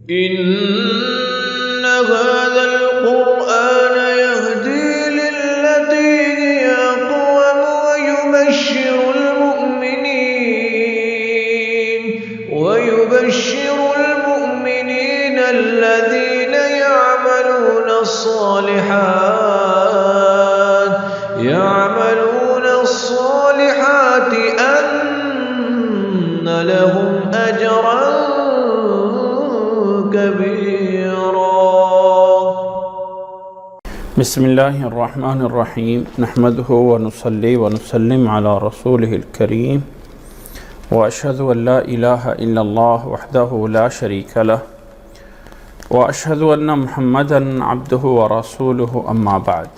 إن هذا القرآن يهدي للتي هي أقوم ويبشر المؤمنين الذين يعملون الصالحات أن لهم أجرا كبيرا. بسم الله الرحمن الرحيم. نحمده ونصلي ونسلم على رسوله الكريم وأشهد أن لا إله إلا الله وحده لا شريك له وأشهد أن محمدا عبده ورسوله أما بعد.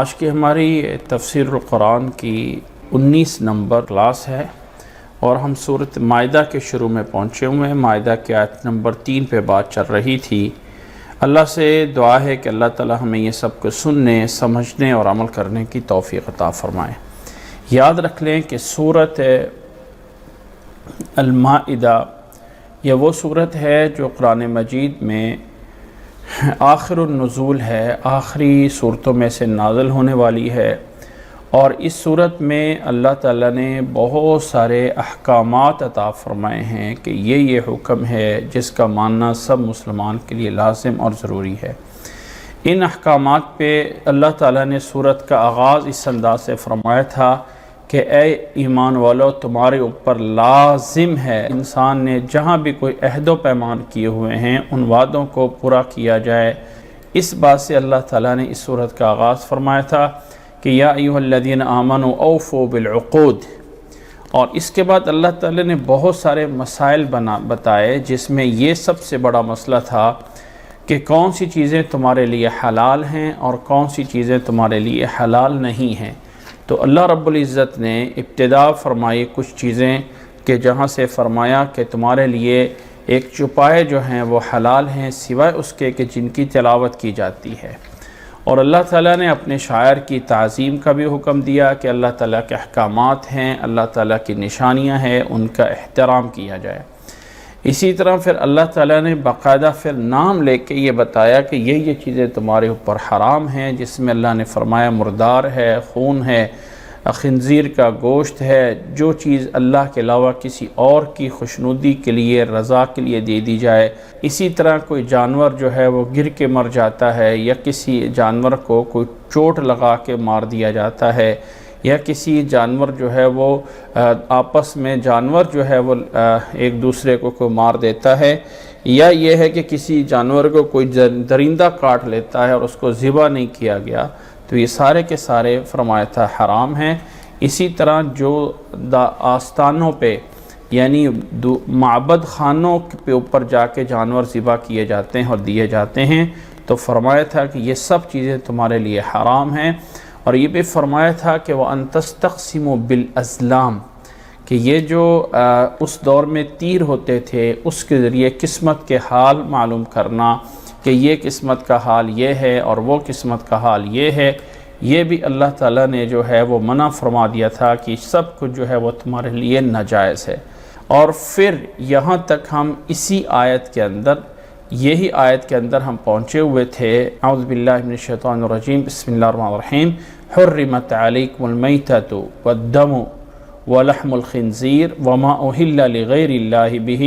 آج کی ہماری تفسیر القرآن کی 19 نمبر کلاس ہے اور ہم سورۃ مائدہ کے شروع میں پہنچے ہوئے ہیں. مائدہ کی آیت نمبر 3 پہ بات چل رہی تھی. اللہ سے دعا ہے کہ اللہ تعالی ہمیں یہ سب کو سننے، سمجھنے اور عمل کرنے کی توفیق عطا فرمائے. یاد رکھ لیں کہ سورۃ المائدہ یہ وہ سورت ہے جو قرآن مجید میں آخر النزول ہے، آخری صورتوں میں سے نازل ہونے والی ہے. اور اس صورت میں اللہ تعالیٰ نے بہت سارے احکامات عطا فرمائے ہیں کہ یہ حکم ہے جس کا ماننا سب مسلمان کے لیے لازم اور ضروری ہے. ان احکامات پہ اللہ تعالیٰ نے صورت کا آغاز اس انداز سے فرمایا تھا کہ اے ایمان والو، تمہارے اوپر لازم ہے انسان نے جہاں بھی کوئی عہد و پیمان کیے ہوئے ہیں ان وعدوں کو پورا کیا جائے. اس بات سے اللہ تعالیٰ نے اس صورت کا آغاز فرمایا تھا کہ یا ایھا الذین آمنوا اوفوا بالعقود. اور اس کے بعد اللہ تعالیٰ نے بہت سارے مسائل بتائے جس میں یہ سب سے بڑا مسئلہ تھا کہ کون سی چیزیں تمہارے لیے حلال ہیں اور کون سی چیزیں تمہارے لیے حلال نہیں ہیں. تو اللہ رب العزت نے ابتدا فرمائی کچھ چیزیں کہ جہاں سے فرمایا کہ تمہارے لیے ایک چوپائے جو ہیں وہ حلال ہیں سوائے اس کے کہ جن کی تلاوت کی جاتی ہے. اور اللہ تعالیٰ نے اپنے شاعر کی تعظیم کا بھی حکم دیا کہ اللہ تعالیٰ کے احکامات ہیں، اللہ تعالیٰ کی نشانیاں ہیں، ان کا احترام کیا جائے. اسی طرح پھر اللہ تعالیٰ نے باقاعدہ پھر نام لے کے یہ بتایا کہ یہ چیزیں تمہارے اوپر حرام ہیں، جس میں اللہ نے فرمایا مردار ہے، خون ہے، خنزیر کا گوشت ہے. جو چیز اللہ کے علاوہ کسی اور کی خوشنودی کے لیے، رضا کے لیے دے دی جائے. اسی طرح کوئی جانور جو ہے وہ گر کے مر جاتا ہے یا کسی جانور کو کوئی چوٹ لگا کے مار دیا جاتا ہے یا کسی جانور جو ہے وہ آپس میں جانور جو ہے وہ ایک دوسرے کو کوئی مار دیتا ہے، یا یہ ہے کہ کسی جانور کو کوئی درندہ کاٹ لیتا ہے اور اس کو ذبح نہیں کیا گیا، تو یہ سارے کے سارے فرمایا تھا حرام ہیں. اسی طرح جو آستانوں پہ یعنی معبد خانوں کے اوپر جا کے جانور ذبح کیے جاتے ہیں اور دیے جاتے ہیں، تو فرمایا تھا کہ یہ سب چیزیں تمہارے لیے حرام ہیں. اور یہ بھی فرمایا تھا کہ وَأَن تَسْتَقْسِمُوا بِالْأَزْلَامِ کہ یہ جو اس دور میں تیر ہوتے تھے اس کے ذریعے قسمت کے حال معلوم کرنا کہ یہ قسمت کا حال یہ ہے اور وہ قسمت کا حال یہ ہے. یہ بھی اللہ تعالیٰ نے جو ہے وہ منع فرما دیا تھا کہ سب کچھ جو ہے وہ تمہارے لیے ناجائز ہے. اور پھر یہاں تک ہم اسی آیت کے اندر یہی آیت کے اندر ہم پہنچے ہوئے تھے. اعوذ باللہ من الشیطان الرجیم. بسم اللہ الرحمن الرحیم. حرمت علیکم المیتۃ والدم ولحم الخنزیر وما اہل لغیر اللہ بہ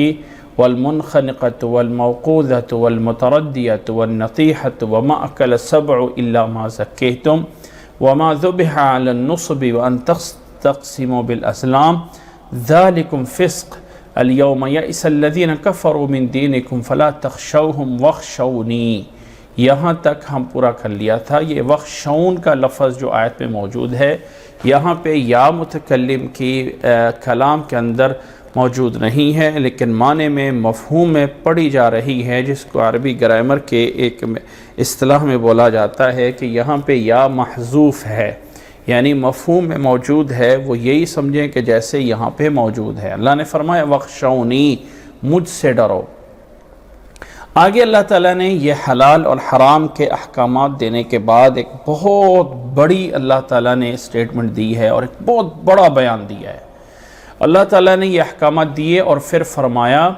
والمنخنقۃ والموقوذۃ والمتردیۃ والنطیحۃ وما اکل السبع الا ما زکیتم وما ذبح علی النصب وان تقسموا بالازلام ذالکم فسق اليوم یئس الذین کفروا من دینکم فلا تخشوہم واخشونی. یہاں تک ہم پورا کر لیا تھا. یہ واخشون کا لفظ جو آیت میں موجود ہے یہاں پہ یا متکلم کی کلام کے اندر موجود نہیں ہے لیکن معنی میں مفہوم میں پڑھی جا رہی ہے، جس کو عربی گرامر کے ایک اصطلاح میں بولا جاتا ہے کہ یہاں پہ یا محذوف ہے، یعنی مفہوم میں موجود ہے وہ یہی سمجھیں کہ جیسے یہاں پہ موجود ہے. اللہ نے فرمایا وَخْشَوْنِی مجھ سے ڈرو. آگے اللہ تعالیٰ نے یہ حلال اور حرام کے احکامات دینے کے بعد ایک بہت بڑی اللہ تعالیٰ نے اسٹیٹمنٹ دی ہے اور ایک بہت بڑا بیان دیا ہے. اللہ تعالیٰ نے یہ احکامات دیے اور پھر فرمایا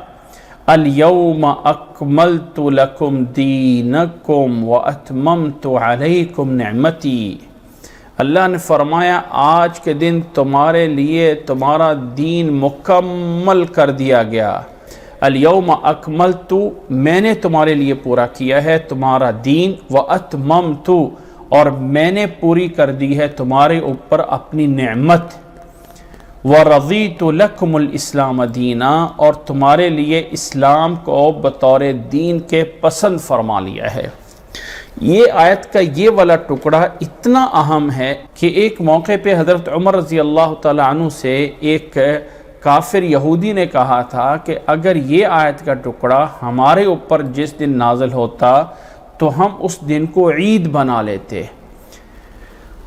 الیوم اکملت لکم دینکم واتممت علیکم نعمتی۔ اللہ نے فرمایا آج کے دن تمہارے لیے تمہارا دین مکمل کر دیا گیا۔ الیوم اکملت، میں نے تمہارے لیے پورا کیا ہے تمہارا دین، واتممت، اور میں نے پوری کر دی ہے تمہارے اوپر اپنی نعمت، وَرَضِيتُ لَكُمُ الْإِسْلَامَ دِينًا، اور تمہارے لیے اسلام کو بطور دین کے پسند فرما لیا ہے۔ یہ آیت کا یہ والا ٹکڑا اتنا اہم ہے کہ ایک موقع پہ حضرت عمر رضی اللہ تعالیٰ عنہ سے ایک کافر یہودی نے کہا تھا کہ اگر یہ آیت کا ٹکڑا ہمارے اوپر جس دن نازل ہوتا تو ہم اس دن کو عید بنا لیتے۔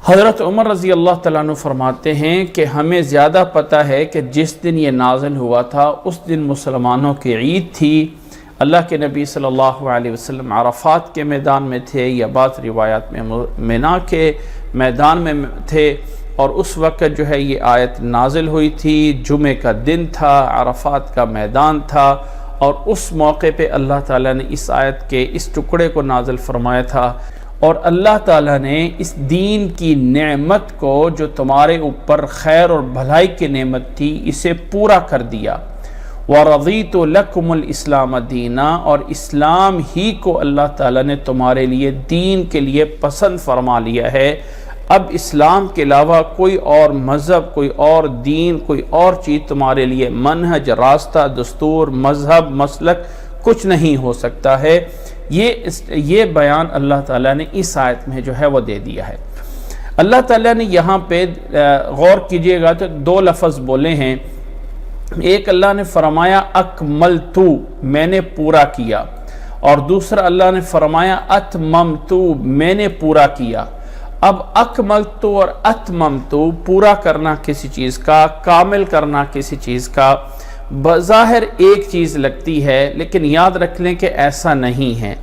حضرت عمر رضی اللہ تعالیٰ عنہ فرماتے ہیں کہ ہمیں زیادہ پتہ ہے کہ جس دن یہ نازل ہوا تھا اس دن مسلمانوں کی عید تھی۔ اللہ کے نبی صلی اللہ علیہ وسلم عرفات کے میدان میں تھے، یا بعض روایات میں منا کے میدان میں تھے، اور اس وقت جو ہے یہ آیت نازل ہوئی تھی۔ جمعہ کا دن تھا، عرفات کا میدان تھا، اور اس موقع پہ اللہ تعالیٰ نے اس آیت کے اس ٹکڑے کو نازل فرمایا تھا، اور اللہ تعالیٰ نے اس دین کی نعمت کو جو تمہارے اوپر خیر اور بھلائی کی نعمت تھی اسے پورا کر دیا۔ وَرَضِيتُ لَكُمُ الْإِسْلَامَ دِينًا، اور اسلام ہی کو اللہ تعالیٰ نے تمہارے لیے دین کے لیے پسند فرما لیا ہے۔ اب اسلام کے علاوہ کوئی اور مذہب، کوئی اور دین، کوئی اور چیز تمہارے لیے منہج، راستہ، دستور، مذہب، مسلک کچھ نہیں ہو سکتا ہے۔ یہ بیان اللہ تعالیٰ نے اس آیت میں جو ہے وہ دے دیا ہے۔ اللہ تعالیٰ نے یہاں پہ غور کیجئے گا تو دو لفظ بولے ہیں۔ ایک اللہ نے فرمایا اکملتو، میں نے پورا کیا، اور دوسرا اللہ نے فرمایا اتممتو، میں نے پورا کیا۔ اب اکملتو اور اتممتو، پورا کرنا کسی چیز کا، کامل کرنا کسی چیز کا، بظاہر ایک چیز لگتی ہے، لیکن یاد رکھ لیں کہ ایسا نہیں ہے۔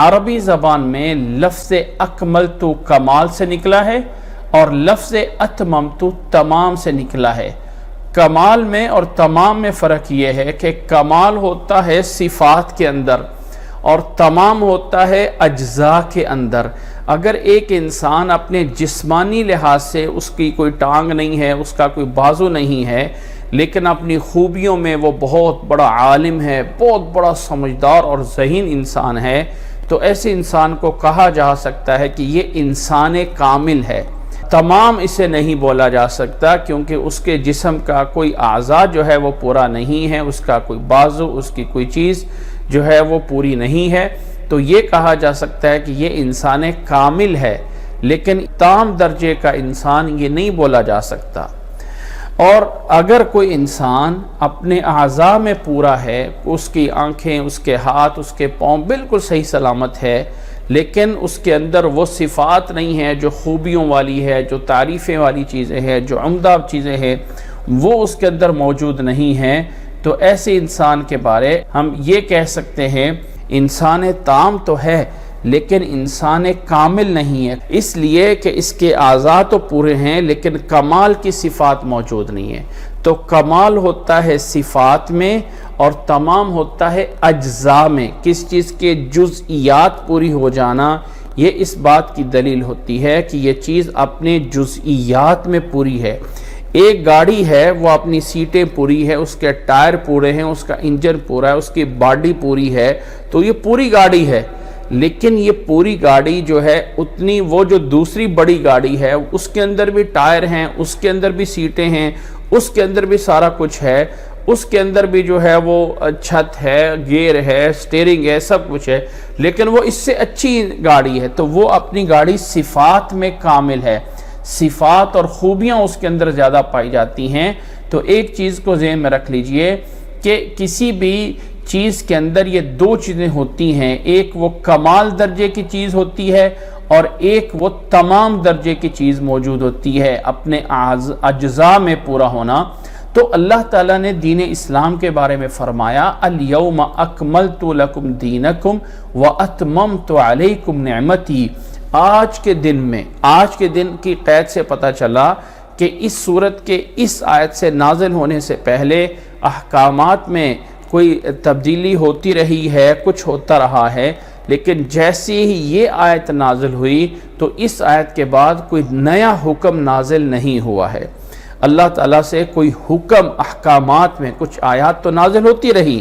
عربی زبان میں لفظ اکملتو کمال سے نکلا ہے، اور لفظ اتممتو تمام سے نکلا ہے۔ کمال میں اور تمام میں فرق یہ ہے کہ کمال ہوتا ہے صفات کے اندر، اور تمام ہوتا ہے اجزاء کے اندر۔ اگر ایک انسان اپنے جسمانی لحاظ سے اس کی کوئی ٹانگ نہیں ہے، اس کا کوئی بازو نہیں ہے، لیکن اپنی خوبیوں میں وہ بہت بڑا عالم ہے، بہت بڑا سمجھدار اور ذہین انسان ہے، تو ایسے انسان کو کہا جا سکتا ہے کہ یہ انسان کامل ہے۔ تمام اسے نہیں بولا جا سکتا، کیونکہ اس کے جسم کا کوئی اعضاء جو ہے وہ پورا نہیں ہے، اس کا کوئی بازو، اس کی کوئی چیز جو ہے وہ پوری نہیں ہے، تو یہ کہا جا سکتا ہے کہ یہ انسان کامل ہے، لیکن تام درجے کا انسان یہ نہیں بولا جا سکتا۔ اور اگر کوئی انسان اپنے اعضاء میں پورا ہے، اس کی آنکھیں، اس کے ہاتھ، اس کے پاؤں بالکل صحیح سلامت ہے، لیکن اس کے اندر وہ صفات نہیں ہے جو خوبیوں والی ہے، جو تعریفیں والی چیزیں ہیں، جو عمدہ چیزیں ہیں، وہ اس کے اندر موجود نہیں ہیں، تو ایسے انسان کے بارے ہم یہ کہہ سکتے ہیں انسان تام تو ہے لیکن انسان کامل نہیں ہے، اس لیے کہ اس کے اعضاء تو پورے ہیں لیکن کمال کی صفات موجود نہیں ہے۔ تو کمال ہوتا ہے صفات میں، اور تمام ہوتا ہے اجزاء میں، کس چیز کے جزئیات پوری ہو جانا۔ یہ اس بات کی دلیل ہوتی ہے کہ یہ چیز اپنے جزئیات میں پوری ہے۔ ایک گاڑی ہے، وہ اپنی سیٹیں پوری ہے، اس کے ٹائر پورے ہیں، اس کا انجن پورا ہے، اس کی باڈی پوری ہے، تو یہ پوری گاڑی ہے۔ لیکن یہ پوری گاڑی جو ہے اتنی، وہ جو دوسری بڑی گاڑی ہے اس کے اندر بھی ٹائر ہیں، اس کے اندر بھی سیٹیں ہیں، اس کے اندر بھی سارا کچھ ہے، اس کے اندر بھی جو ہے وہ چھت ہے، گیئر ہے، سٹیئرنگ ہے، سب کچھ ہے، لیکن وہ اس سے اچھی گاڑی ہے، تو وہ اپنی گاڑی صفات میں کامل ہے، صفات اور خوبیاں اس کے اندر زیادہ پائی جاتی ہیں۔ تو ایک چیز کو ذہن میں رکھ لیجئے کہ کسی بھی چیز کے اندر یہ دو چیزیں ہوتی ہیں، ایک وہ کمال درجے کی چیز ہوتی ہے، اور ایک وہ تمام درجے کی چیز موجود ہوتی ہے، اپنے اجزاء میں پورا ہونا۔ تو اللہ تعالیٰ نے دین اسلام کے بارے میں فرمایا الیوم اکملت لکم دینکم واتممت علیکم نعمتی۔ آج کے دن میں، آج کے دن کی قید سے پتہ چلا کہ اس صورت کے اس آیت سے نازل ہونے سے پہلے احکامات میں کوئی تبدیلی ہوتی رہی ہے، کچھ ہوتا رہا ہے، لیکن جیسے ہی یہ آیت نازل ہوئی تو اس آیت کے بعد کوئی نیا حکم نازل نہیں ہوا ہے۔ اللہ تعالیٰ سے کوئی حکم، احکامات میں کچھ آیات تو نازل ہوتی رہی،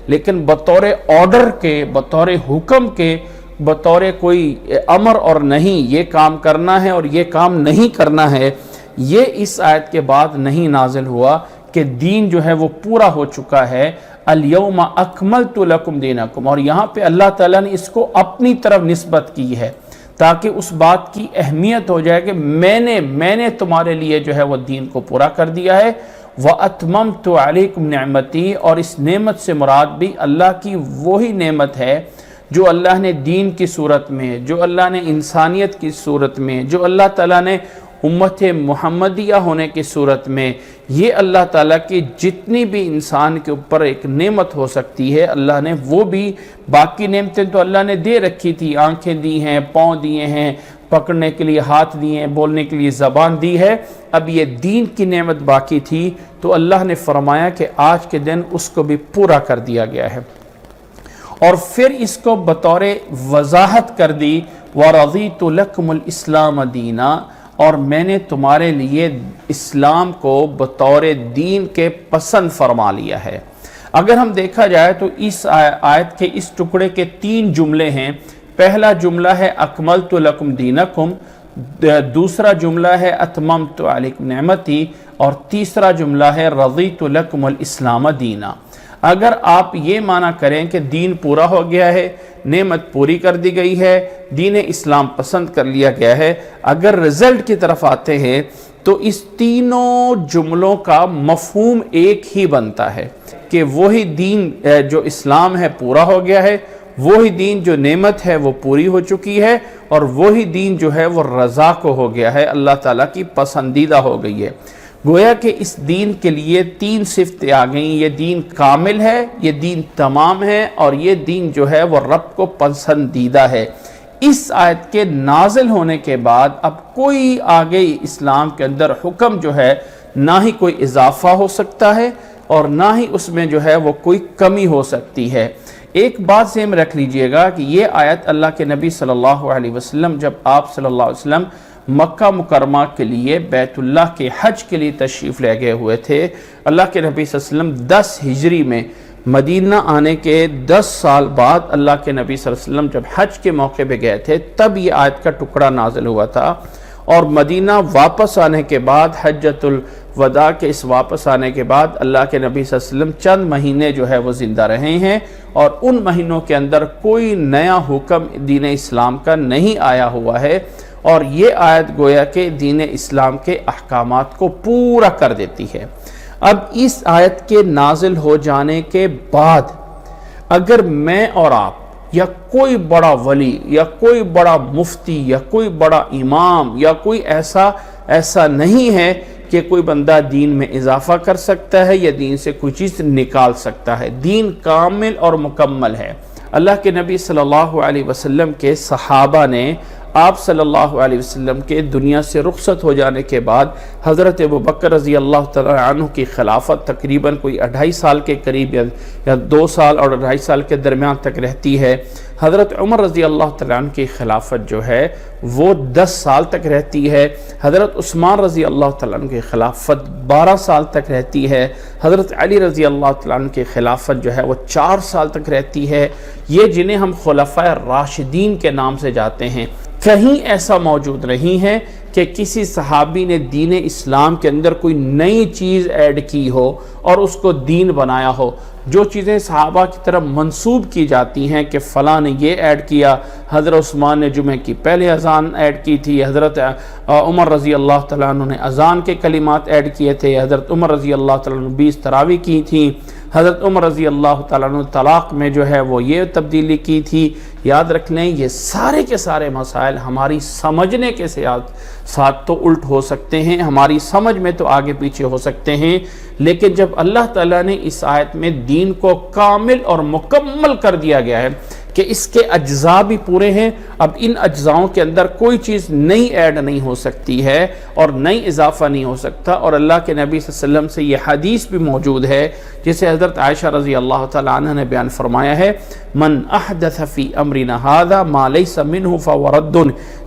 لیکن بطور آرڈر کے، بطور حکم کے، بطور کوئی امر اور نہیں یہ کام کرنا ہے اور یہ کام نہیں کرنا ہے، یہ اس آیت کے بعد نہیں نازل ہوا کہ دین جو ہے وہ پورا ہو چکا ہے۔ الیوم اکملت لکم دینکم، اور یہاں پہ اللہ تعالیٰ نے اس کو اپنی طرف نسبت کی ہے تاکہ اس بات کی اہمیت ہو جائے کہ میں نے تمہارے لیے جو ہے وہ دین کو پورا کر دیا ہے۔ وَأَتْمَمْتُ عَلَيْكُمْ نِعْمَتِي، اور اس نعمت سے مراد بھی اللہ کی وہی نعمت ہے جو اللہ نے دین کی صورت میں، جو اللہ نے انسانیت کی صورت میں، جو اللہ تعالیٰ نے امت محمدیہ ہونے کی صورت میں، یہ اللہ تعالیٰ کی جتنی بھی انسان کے اوپر ایک نعمت ہو سکتی ہے اللہ نے وہ بھی، باقی نعمتیں تو اللہ نے دے رکھی تھی، آنکھیں دی ہیں، پاؤں دیے ہیں، پکڑنے کے لیے ہاتھ دیے ہیں، بولنے کے لیے زبان دی ہے، اب یہ دین کی نعمت باقی تھی تو اللہ نے فرمایا کہ آج کے دن اس کو بھی پورا کر دیا گیا ہے، اور پھر اس کو بطور وضاحت کر دی وَرَضِيتُ لَكُمُ الْإِسْلَامَ دِينًا، اور میں نے تمہارے لیے اسلام کو بطور دین کے پسند فرما لیا ہے۔ اگر ہم دیکھا جائے تو اس آیت کے اس ٹکڑے کے 3 جملے ہیں۔ پہلا جملہ ہے اکملت لکم دینکم، دوسرا جملہ ہے اتممت علیکم نعمتی، اور تیسرا جملہ ہے رضیت لکم الاسلام دینا۔ اگر آپ یہ معنی کریں کہ دین پورا ہو گیا ہے، نعمت پوری کر دی گئی ہے، دین اسلام پسند کر لیا گیا ہے، اگر رزلٹ کی طرف آتے ہیں تو اس تینوں جملوں کا مفہوم ایک ہی بنتا ہے کہ وہی دین جو اسلام ہے پورا ہو گیا ہے، وہی دین جو نعمت ہے وہ پوری ہو چکی ہے، اور وہی دین جو ہے وہ رضا کو ہو گیا ہے، اللہ تعالیٰ کی پسندیدہ ہو گئی ہے۔ گویا کہ اس دین کے لیے 3 صفتیں آ گئیں، یہ دین کامل ہے، یہ دین تمام ہے، اور یہ دین جو ہے وہ رب کو پسندیدہ ہے۔ اس آیت کے نازل ہونے کے بعد اب کوئی آگے اسلام کے اندر حکم جو ہے نہ ہی کوئی اضافہ ہو سکتا ہے اور نہ ہی اس میں جو ہے وہ کوئی کمی ہو سکتی ہے۔ ایک بات ذہن رکھ لیجئے گا کہ یہ آیت اللہ کے نبی صلی اللہ علیہ وسلم جب آپ صلی اللہ علیہ وسلم مکہ مکرمہ کے لیے بیت اللہ کے حج کے لیے تشریف لے گئے ہوئے تھے، اللہ کے نبی صلی اللہ علیہ وسلم 10 ہجری میں مدینہ آنے کے 10 سال بعد اللہ کے نبی صلی اللہ علیہ وسلم جب حج کے موقع پہ گئے تھے تب یہ آیت کا ٹکڑا نازل ہوا تھا، اور مدینہ واپس آنے کے بعد حجۃ الوداع کے اس واپس آنے کے بعد اللہ کے نبی صلی اللہ علیہ وسلم چند مہینے جو ہے وہ زندہ رہے ہیں، اور ان مہینوں کے اندر کوئی نیا حکم دین اسلام کا نہیں آیا ہوا ہے، اور یہ آیت گویا کہ دین اسلام کے احکامات کو پورا کر دیتی ہے۔ اب اس آیت کے نازل ہو جانے کے بعد اگر میں اور آپ یا کوئی بڑا ولی یا کوئی بڑا مفتی یا کوئی بڑا امام یا کوئی ایسا نہیں ہے کہ کوئی بندہ دین میں اضافہ کر سکتا ہے یا دین سے کوئی چیز نکال سکتا ہے، دین کامل اور مکمل ہے۔ اللہ کے نبی صلی اللہ علیہ وسلم کے صحابہ نے آپ صلی اللہ علیہ وسلم کے دنیا سے رخصت ہو جانے کے بعد حضرت ابوبکر رضی اللہ تعالیٰ عنہ کی خلافت تقریباً کوئی 2.5 سال کے قریب یا 2 سال اور 2.5 سال کے درمیان تک رہتی ہے۔ حضرت عمر رضی اللہ تعالیٰ عنہ کی خلافت جو ہے وہ 10 سال تک رہتی ہے۔ حضرت عثمان رضی اللہ تعالیٰ عنہ کی خلافت 12 سال تک رہتی ہے۔ حضرت علی رضی اللہ تعالیٰ عنہ کی خلافت جو ہے وہ 4 سال تک رہتی ہے۔ یہ جنہیں ہم خلفائے راشدین کے نام سے جاتے ہیں، کہیں ایسا موجود نہیں ہے کہ کسی صحابی نے دین اسلام کے اندر کوئی نئی چیز ایڈ کی ہو اور اس کو دین بنایا ہو۔ جو چیزیں صحابہ کی طرف منسوب کی جاتی ہیں کہ فلاں نے یہ ایڈ کیا، حضرت عثمان نے جمعہ کی پہلے اذان ایڈ کی تھی، حضرت عمر رضی اللہ تعالیٰ عنہ نے اذان کے کلمات ایڈ کیے تھے، حضرت عمر رضی اللہ تعالیٰ عنہ 20 تراویح کی تھیں، حضرت عمر رضی اللہ تعالیٰ عنہ طلاق میں جو ہے وہ یہ تبدیلی کی تھی۔ یاد رکھ لیں یہ سارے کے سارے مسائل ہماری سمجھنے کے ساتھ تو الٹ ہو سکتے ہیں، ہماری سمجھ میں تو آگے پیچھے ہو سکتے ہیں، لیکن جب اللہ تعالیٰ نے اس آیت میں دین کو کامل اور مکمل کر دیا گیا ہے کہ اس کے اجزاء بھی پورے ہیں، اب ان اجزاؤں کے اندر کوئی چیز نئی ایڈ نہیں ہو سکتی ہے اور نئی اضافہ نہیں ہو سکتا۔ اور اللہ کے نبی صلی اللہ علیہ وسلم سے یہ حدیث بھی موجود ہے جسے حضرت عائشہ رضی اللہ تعالی عنہ نے بیان فرمایا ہے، من احدث فی امرنا ھذا ما لیس منہ فہو رد،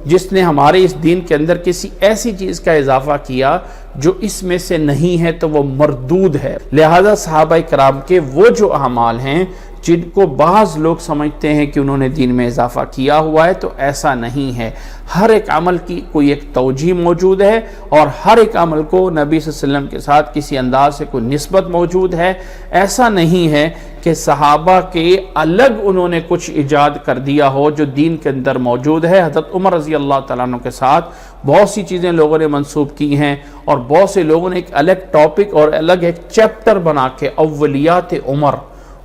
جس نے ہمارے اس دین کے اندر کسی ایسی چیز کا اضافہ کیا جو اس میں سے نہیں ہے تو وہ مردود ہے۔ لہذا صحابہ کرام کے وہ جو اعمال ہیں جن کو بعض لوگ سمجھتے ہیں کہ انہوں نے دین میں اضافہ کیا ہوا ہے، تو ایسا نہیں ہے۔ ہر ایک عمل کی کوئی ایک توجیہ موجود ہے اور ہر ایک عمل کو نبی صلی اللہ علیہ وسلم کے ساتھ کسی انداز سے کوئی نسبت موجود ہے۔ ایسا نہیں ہے کہ صحابہ کے الگ انہوں نے کچھ ایجاد کر دیا ہو جو دین کے اندر موجود ہے۔ حضرت عمر رضی اللہ تعالیٰ عنہ کے ساتھ بہت سی چیزیں لوگوں نے منسوب کی ہیں اور بہت سے لوگوں نے ایک الگ ٹاپک اور الگ ایک چیپٹر بنا کے اولیات عمر،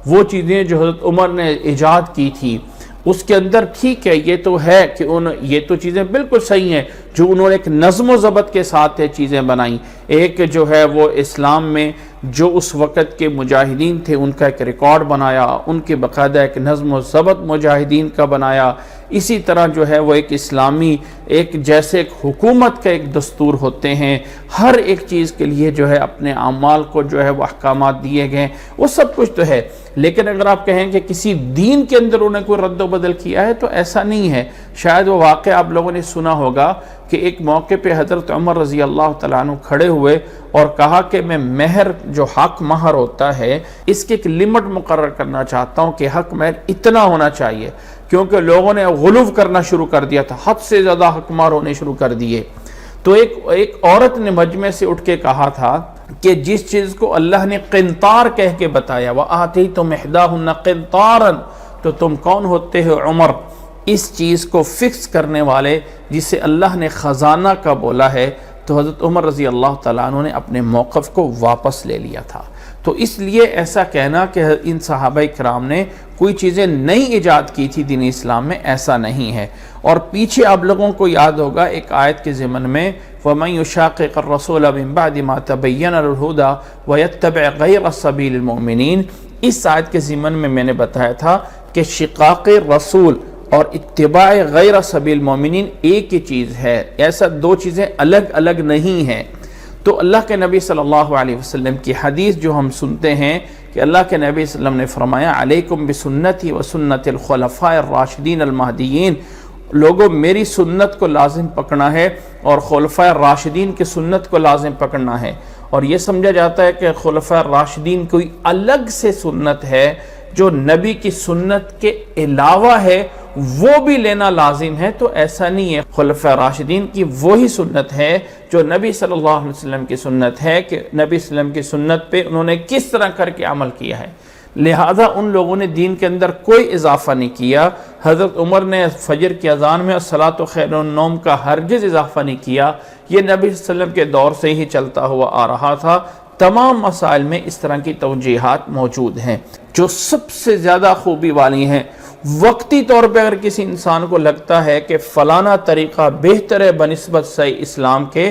وہ چیزیں جو حضرت عمر نے ایجاد کی تھی، اس کے اندر ٹھیک ہے یہ تو ہے کہ یہ تو چیزیں بالکل صحیح ہیں جو انہوں نے ایک نظم و ضبط کے ساتھ چیزیں بنائیں۔ ایک جو ہے وہ اسلام میں جو اس وقت کے مجاہدین تھے ان کا ایک ریکارڈ بنایا، ان کے باقاعدہ ایک نظم و ضبط مجاہدین کا بنایا۔ اسی طرح جو ہے وہ ایک اسلامی ایک جیسے ایک حکومت کا ایک دستور ہوتے ہیں، ہر ایک چیز کے لیے جو ہے اپنے اعمال کو جو ہے وہ احکامات دیے گئے، وہ سب کچھ تو ہے۔ لیکن اگر آپ کہیں کہ کسی دین کے اندر انہیں کوئی رد و بدل کیا ہے تو ایسا نہیں ہے۔ شاید وہ واقعہ آپ لوگوں نے سنا ہوگا کہ ایک موقع پہ حضرت عمر رضی اللہ تعالیٰ عنہ کھڑے ہوئے اور کہا کہ میں مہر جو حق مہر ہوتا ہے اس کی ایک لمٹ مقرر کرنا چاہتا ہوں کہ حق مہر اتنا ہونا چاہیے، کیونکہ لوگوں نے غلو کرنا شروع کر دیا تھا، حد سے زیادہ حق مہر ہونے شروع کر دیے۔ تو ایک عورت نے مجمع سے اٹھ کے کہا تھا کہ جس چیز کو اللہ نے قنطار کہہ کے بتایا، وَآتَيْتُمْ إِحْدَاهُنَّ قِنطَارًا، تو تم کون ہوتے ہو عمر اس چیز کو فکس کرنے والے جسے اللہ نے خزانہ کا بولا ہے؟ تو حضرت عمر رضی اللہ تعالیٰ عنہ نے اپنے موقف کو واپس لے لیا تھا۔ تو اس لیے ایسا کہنا کہ ان صحابہ کرام نے کوئی چیزیں نئی ایجاد کی تھی دین اسلام میں، ایسا نہیں ہے۔ اور پیچھے آپ لوگوں کو یاد ہوگا ایک آیت کے ضمن میں وَمَن يُشَاقِقِ الرَّسُولَ مِن بَعْدِ مَا تَبَيَّنَ لَهُ الْهُدَى وَيَتَّبِعْ غَيْرَ سَبِيلِ الْمُؤْمِنِينَ، اس آیت کے ضمن میں نے بتایا تھا کہ شقاق رسول اور اتباع غیر سبیل المؤمنین ایک ہی چیز ہے، ایسا دو چیزیں الگ الگ نہیں ہیں۔ تو اللہ کے نبی صلی اللہ علیہ وسلم کی حدیث جو ہم سنتے ہیں کہ اللہ کے نبی صلی اللہ علیہ وسلم نے فرمایا علیکم بسنتی و سنت الخلفاء الراشدین المہدیین، لوگوں میری سنت کو لازم پکڑنا ہے اور خلفاء الراشدین کی سنت کو لازم پکڑنا ہے۔ اور یہ سمجھا جاتا ہے کہ خلفاء الراشدین کوئی الگ سے سنت ہے جو نبی کی سنت کے علاوہ ہے، وہ بھی لینا لازم ہے، تو ایسا نہیں ہے۔ خلفاء راشدین کی وہی سنت ہے جو نبی صلی اللہ علیہ وسلم کی سنت ہے کہ نبی صلی اللہ علیہ وسلم کی سنت پہ انہوں نے کس طرح کر کے عمل کیا ہے، لہذا ان لوگوں نے دین کے اندر کوئی اضافہ نہیں کیا۔ حضرت عمر نے فجر کی اذان میں الصلاۃ خیر النوم کا ہرگز اضافہ نہیں کیا، یہ نبی صلی اللہ علیہ وسلم کے دور سے ہی چلتا ہوا آ رہا تھا۔ تمام مسائل میں اس طرح کی توجیحات موجود ہیں جو سب سے زیادہ خوبی والی ہیں۔ وقتی طور پہ اگر کسی انسان کو لگتا ہے کہ فلانا طریقہ بہتر ہے بنسبت سے اسلام کے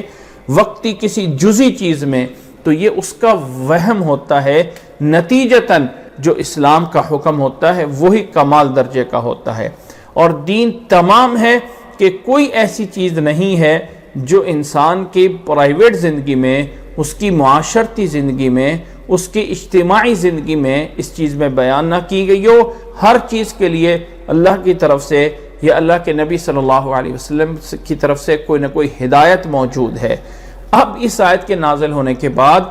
وقتی کسی جزئی چیز میں، تو یہ اس کا وہم ہوتا ہے، نتیجتاً جو اسلام کا حکم ہوتا ہے وہی کمال درجے کا ہوتا ہے۔ اور دین تمام ہے کہ کوئی ایسی چیز نہیں ہے جو انسان کی پرائیویٹ زندگی میں، اس کی معاشرتی زندگی میں، اس کی اجتماعی زندگی میں اس چیز میں بیان نہ کی گئی ہو۔ ہر چیز کے لیے اللہ کی طرف سے یا اللہ کے نبی صلی اللہ علیہ وسلم کی طرف سے کوئی نہ کوئی ہدایت موجود ہے۔ اب اس آیت کے نازل ہونے کے بعد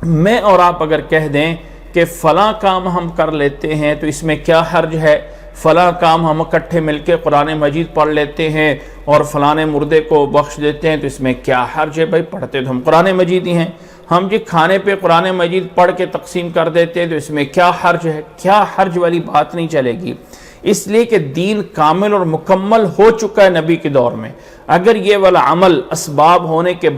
میں اور آپ اگر کہہ دیں کہ فلاں کام ہم کر لیتے ہیں تو اس میں کیا حرج ہے، فلاں کام ہم اکٹھے مل کے قرآن مجید پڑھ لیتے ہیں اور فلاں مردے کو بخش دیتے ہیں تو اس میں کیا حرج ہے؟ بھائی پڑھتے تو ہم قرآن مجید ہی ہیں، ہم جی کھانے پہ قرآن مجید پڑھ کے تقسیم کر دیتے ہیں تو اس میں کیا حرج ہے؟ کیا حرج والی بات نہیں چلے گی، اس لیے کہ دین کامل اور مکمل ہو چکا ہے نبی کے دور میں۔ اگر یہ والا عمل اسباب ہونے کے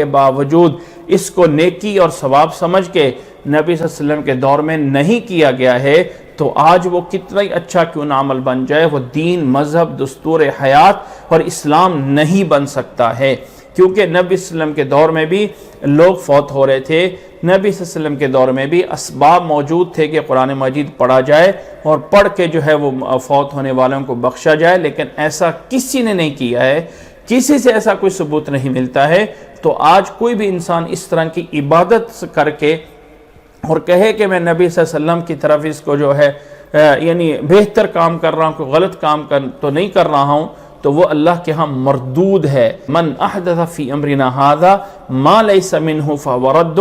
باوجود اس کو نیکی اور ثواب سمجھ کے نبی صلی اللہ علیہ وسلم کے دور میں نہیں کیا گیا ہے تو آج وہ کتنا ہی اچھا کیوں نہ عمل بن جائے، وہ دین، مذہب، دستور حیات اور اسلام نہیں بن سکتا ہے، کیونکہ نبی صلی اللہ علیہ وسلم کے دور میں بھی لوگ فوت ہو رہے تھے، نبی صلی اللہ علیہ وسلم کے دور میں بھی اسباب موجود تھے کہ قرآن مجید پڑھا جائے اور پڑھ کے جو ہے وہ فوت ہونے والوں کو بخشا جائے، لیکن ایسا کسی نے نہیں کیا ہے، کسی سے ایسا کوئی ثبوت نہیں ملتا ہے۔ تو آج کوئی بھی انسان اس طرح کی عبادت کر کے اور کہے کہ میں نبی صلی اللہ علیہ وسلم کی طرف اس کو جو ہے یعنی بہتر کام کر رہا ہوں، کوئی غلط کام تو نہیں کر رہا ہوں، تو وہ اللہ کے ہاں مردود ہے۔ من احدث فی امرنا ھذا ما لیس منہ فہو رد،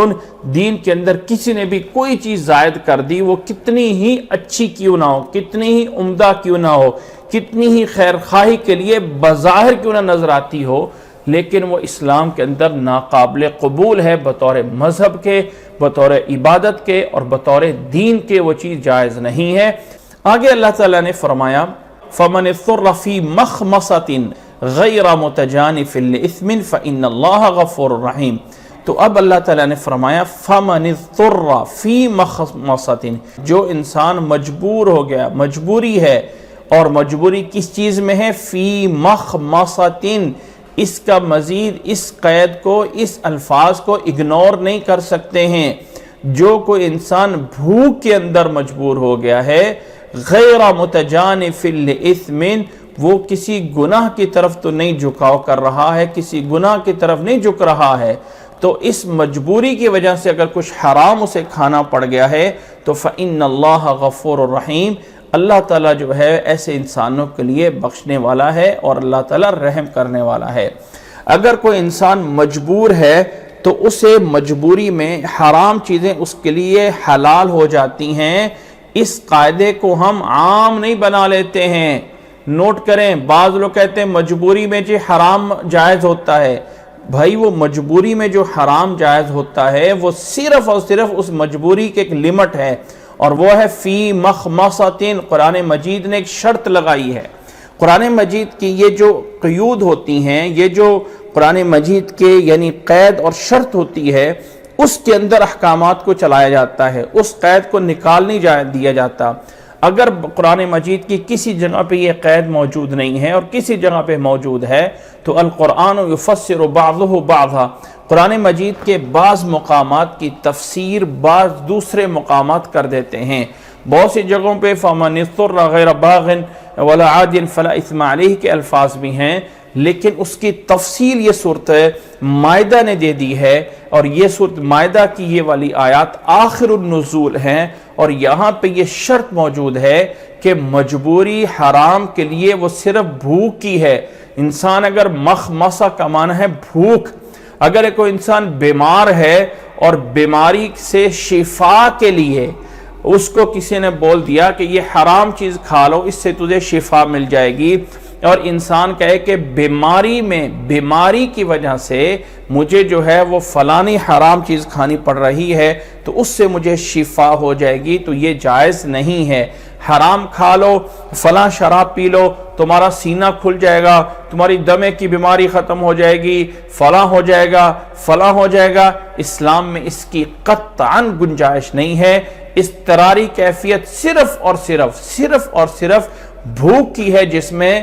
دین کے اندر کسی نے بھی کوئی چیز زائد کر دی، وہ کتنی ہی اچھی کیوں نہ ہو، کتنی ہی عمدہ کیوں نہ ہو، کتنی ہی خیر خواہی کے لیے بظاہر کیوں نہ نظر آتی ہو، لیکن وہ اسلام کے اندر ناقابل قبول ہے، بطور مذہب کے، بطور عبادت کے اور بطور دین کے وہ چیز جائز نہیں ہے۔ آگے اللہ تعالیٰ نے فرمایا فَمَنِ اضْطُرَّ فِي مَخْمَصَةٍ غَيْرَ مُتَجَانِفٍ لِإِثْمٍ فَإِنَّ اللَّهَ غَفُورٌ رَحِيمٌ۔ تو اب اللہ تعالیٰ نے فرمایا فَمَنِ اضْطُرَّ فِي مَخْمَصَةٍ، جو انسان مجبور ہو گیا، مجبوری ہے، اور مجبوری کس چیز میں ہے؟ فی مخمصۃ، اس کا مزید اس قید کو، اس الفاظ کو اگنور نہیں کر سکتے ہیں۔ جو کوئی انسان بھوک کے اندر مجبور ہو گیا ہے، غیر متجانف لإثم، وہ کسی گناہ کی طرف تو نہیں جھکاؤ کر رہا ہے، کسی گناہ کی طرف نہیں جھک رہا ہے، تو اس مجبوری کی وجہ سے اگر کچھ حرام اسے کھانا پڑ گیا ہے تو فإن اللہ غفور رحیم، اللہ تعالیٰ جو ہے ایسے انسانوں کے لیے بخشنے والا ہے اور اللہ تعالیٰ رحم کرنے والا ہے۔ اگر کوئی انسان مجبور ہے تو اسے مجبوری میں حرام چیزیں اس کے لیے حلال ہو جاتی ہیں۔ اس قاعدے کو ہم عام نہیں بنا لیتے ہیں۔ نوٹ کریں، بعض لوگ کہتے ہیں مجبوری میں جو حرام جائز ہوتا ہے، بھائی وہ مجبوری میں جو حرام جائز ہوتا ہے وہ صرف اور صرف اس مجبوری کے ایک لمٹ ہے، اور وہ ہے فی مخمصۃ۔ قرآن مجید نے ایک شرط لگائی ہے۔ قرآن مجید کی یہ جو قیود ہوتی ہیں، یہ جو قرآن مجید کے یعنی قید اور شرط ہوتی ہے، اس کے اندر احکامات کو چلایا جاتا ہے، اس قید کو نکال نہیں دیا جاتا۔ اگر قرآن مجید کی کسی جگہ پہ یہ قید موجود نہیں ہے اور کسی جگہ پہ موجود ہے تو القرآن یفسر بعضہ بعضا، قرآن مجید کے بعض مقامات کی تفسیر بعض دوسرے مقامات کر دیتے ہیں۔ بہت سی جگہوں پہ فَمَنِ اضْطُرَّ غَيْرَ بَاغٍ وَلَا عَادٍ فَلَا إِثْمَ عَلَيْهِ کے الفاظ بھی ہیں، لیکن اس کی تفصیل یہ صورت مائدہ نے دے دی ہے، اور یہ صورت مائدہ کی یہ والی آیات آخر النزول ہیں، اور یہاں پہ یہ شرط موجود ہے کہ مجبوری حرام کے لیے وہ صرف بھوک کی ہے۔ انسان اگر مخمصہ کا معنی ہے بھوک، اگر کوئی انسان بیمار ہے اور بیماری سے شفا کے لیے اس کو کسی نے بول دیا کہ یہ حرام چیز کھا لو، اس سے تجھے شفا مل جائے گی، اور انسان کہے کہ بیماری کی وجہ سے مجھے جو ہے وہ فلانی حرام چیز کھانی پڑ رہی ہے تو اس سے مجھے شفا ہو جائے گی، تو یہ جائز نہیں ہے۔ حرام کھا لو، فلاں شراب پی لو، تمہارا سینہ کھل جائے گا، تمہاری دمے کی بیماری ختم ہو جائے گی، فلاں ہو جائے گا، فلاں ہو جائے گا، اسلام میں اس کی قطعاً گنجائش نہیں ہے۔ اضطراری کیفیت صرف اور صرف بھوک کی ہے، جس میں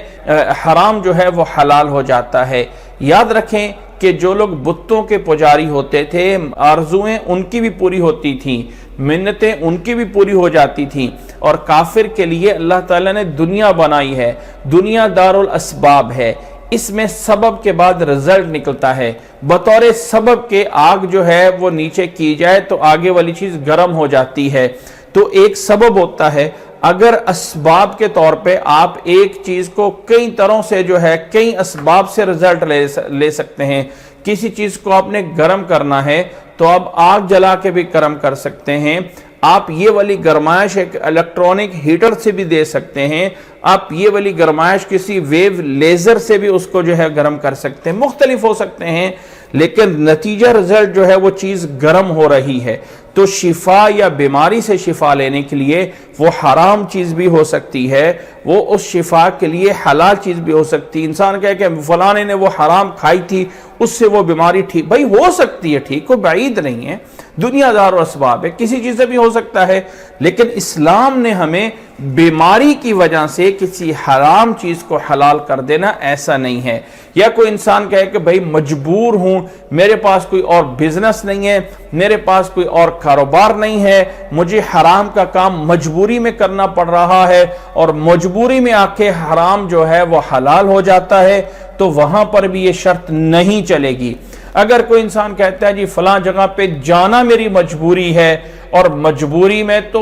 حرام جو ہے وہ حلال ہو جاتا ہے۔ یاد رکھیں کہ جو لوگ بتوں کے پجاری ہوتے تھے، آرزویں ان کی بھی پوری ہوتی تھیں، منتیں ان کی بھی پوری ہو جاتی تھیں، اور کافر کے لیے اللہ تعالیٰ نے دنیا بنائی ہے، دنیا دار الاسباب ہے، اس میں سبب کے بعد رزلٹ نکلتا ہے۔ بطور سبب کے آگ جو ہے وہ نیچے کی جائے تو آگے والی چیز گرم ہو جاتی ہے، تو ایک سبب ہوتا ہے۔ اگر اسباب کے طور پہ آپ ایک چیز کو کئی طرح سے جو ہے کئی اسباب سے رزلٹ لے سکتے ہیں، کسی چیز کو آپ نے گرم کرنا ہے تو آپ آگ جلا کے بھی گرم کر سکتے ہیں، آپ یہ والی گرمائش ایک الیکٹرونک ہیٹر سے بھی دے سکتے ہیں، آپ یہ والی گرمائش کسی ویو لیزر سے بھی اس کو جو ہے گرم کر سکتے ہیں، مختلف ہو سکتے ہیں، لیکن نتیجہ رزلٹ جو ہے وہ چیز گرم ہو رہی ہے۔ تو شفا یا بیماری سے شفا لینے کے لیے وہ حرام چیز بھی ہو سکتی ہے، وہ اس شفا کے لیے حلال چیز بھی ہو سکتی ہے۔ انسان کہے کہ فلانے نے وہ حرام کھائی تھی، اس سے وہ بیماری ٹھیک، بھائی ہو سکتی ہے ٹھیک، کوئی بعید نہیں ہے، دنیا دار و اسباب ہے، کسی چیز سے بھی ہو سکتا ہے، لیکن اسلام نے ہمیں بیماری کی وجہ سے کسی حرام چیز کو حلال کر دینا ایسا نہیں ہے۔ یا کوئی انسان کہے کہ بھئی مجبور ہوں، میرے پاس کوئی اور بزنس نہیں ہے، میرے پاس کوئی اور کاروبار نہیں ہے، مجھے حرام کا کام مجبوری میں کرنا پڑ رہا ہے اور مجبوری میں آ کے حرام جو ہے وہ حلال ہو جاتا ہے، تو وہاں پر بھی یہ شرط نہیں چلے گی۔ اگر کوئی انسان کہتا ہے جی فلاں جگہ پہ جانا میری مجبوری ہے اور مجبوری میں تو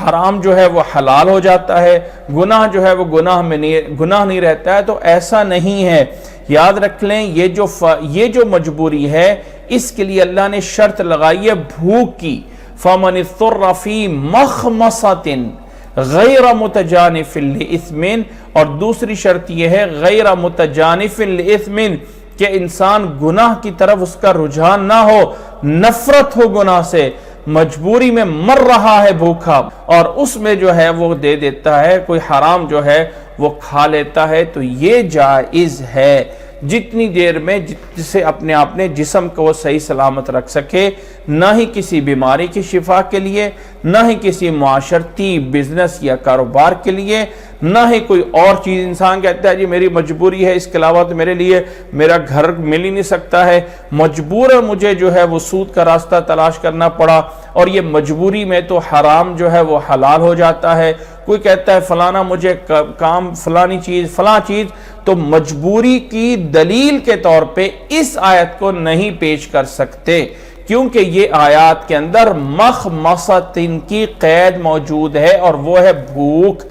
حرام جو ہے وہ حلال ہو جاتا ہے، گناہ جو ہے وہ گناہ نہیں رہتا ہے، تو ایسا نہیں ہے۔ یاد رکھ لیں یہ جو مجبوری ہے اس کے لیے اللہ نے شرط لگائی ہے بھوک کی، فَمَنِ اضْطُرَّ فِي مَخْمَصَةٍ غَيْرَ مُتَجَانِفٍ لِإِثْمٍ، اور دوسری شرط یہ ہے غَيْرَ مُتَجَانِفٍ لِإِثْمٍ کہ انسان گناہ کی طرف اس کا رجحان نہ ہو، نفرت ہو گناہ سے، مجبوری میں مر رہا ہے بھوکا اور اس میں جو ہے وہ دے دیتا ہے، کوئی حرام جو ہے وہ کھا لیتا ہے، تو یہ جائز ہے جتنی دیر میں جسے اپنے جسم کو وہ صحیح سلامت رکھ سکے، نہ ہی کسی بیماری کی شفا کے لیے، نہ ہی کسی معاشرتی بزنس یا کاروبار کے لیے، نہ ہی کوئی اور چیز۔ انسان کہتا ہے جی میری مجبوری ہے، اس کے علاوہ تو میرے لیے میرا گھر مل ہی نہیں سکتا ہے، مجبور ہے مجھے جو ہے وہ سود کا راستہ تلاش کرنا پڑا اور یہ مجبوری میں تو حرام جو ہے وہ حلال ہو جاتا ہے۔ کوئی کہتا ہے فلانا مجھے کام فلانی چیز فلاں چیز، تو مجبوری کی دلیل کے طور پہ اس آیت کو نہیں پیش کر سکتے، کیونکہ یہ آیات کے اندر مخمصتن کی قید موجود ہے اور وہ ہے بھوک۔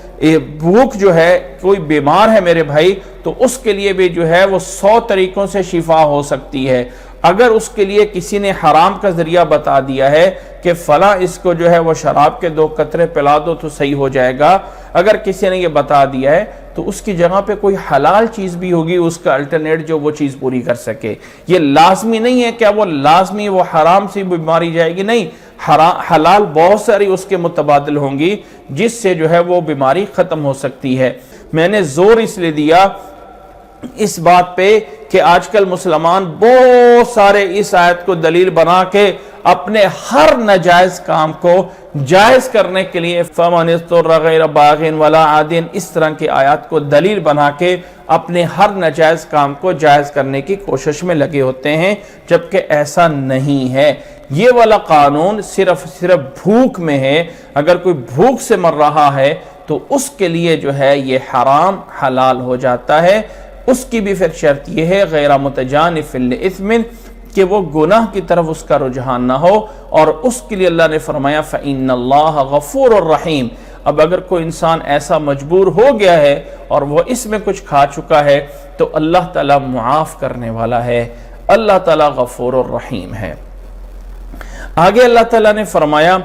بھوک جو ہے، کوئی بیمار ہے میرے بھائی تو اس کے لیے بھی جو ہے وہ 100 طریقوں سے شفا ہو سکتی ہے۔ اگر اس کے لیے کسی نے حرام کا ذریعہ بتا دیا ہے کہ فلاں اس کو جو ہے وہ شراب کے 2 قطرے پلا دو تو صحیح ہو جائے گا، اگر کسی نے یہ بتا دیا ہے تو اس کی جگہ پہ کوئی حلال چیز بھی ہوگی اس کا الٹرنیٹ جو وہ چیز پوری کر سکے۔ یہ لازمی نہیں ہے کہ وہ لازمی وہ حرام سے بیماری جائے گی، نہیں، حلال بہت ساری اس کے متبادل ہوں گی جس سے جو ہے وہ بیماری ختم ہو سکتی ہے۔ میں نے زور اس لیے دیا اس بات پہ کہ آج کل مسلمان بہت سارے اس آیت کو دلیل بنا کے اپنے ہر ناجائز کام کو جائز کرنے کے لیے فَمَنِ اضْطُرَّ غَيْرَ بَاغٍ وَلَا عَادٍ اس طرح کی آیات کو دلیل بنا کے اپنے ہر ناجائز کام کو جائز کرنے کی کوشش میں لگے ہوتے ہیں، جبکہ ایسا نہیں ہے۔ یہ والا قانون صرف بھوک میں ہے۔ اگر کوئی بھوک سے مر رہا ہے تو اس کے لیے جو ہے یہ حرام حلال ہو جاتا ہے۔ اس کی بھی پھر شرط یہ ہے غیر متجانف لإثم کہ وہ گناہ کی طرف اس کا رجحان نہ ہو، اور اس کے لیے اللہ نے فرمایا فإن اللہ غفور الرحیم۔ اب اگر کوئی انسان ایسا مجبور ہو گیا ہے اور وہ اس میں کچھ کھا چکا ہے تو اللہ تعالیٰ معاف کرنے والا ہے، اللہ تعالیٰ غفور الرحیم ہے۔ آگے اللہ تعالیٰ نے فرمایا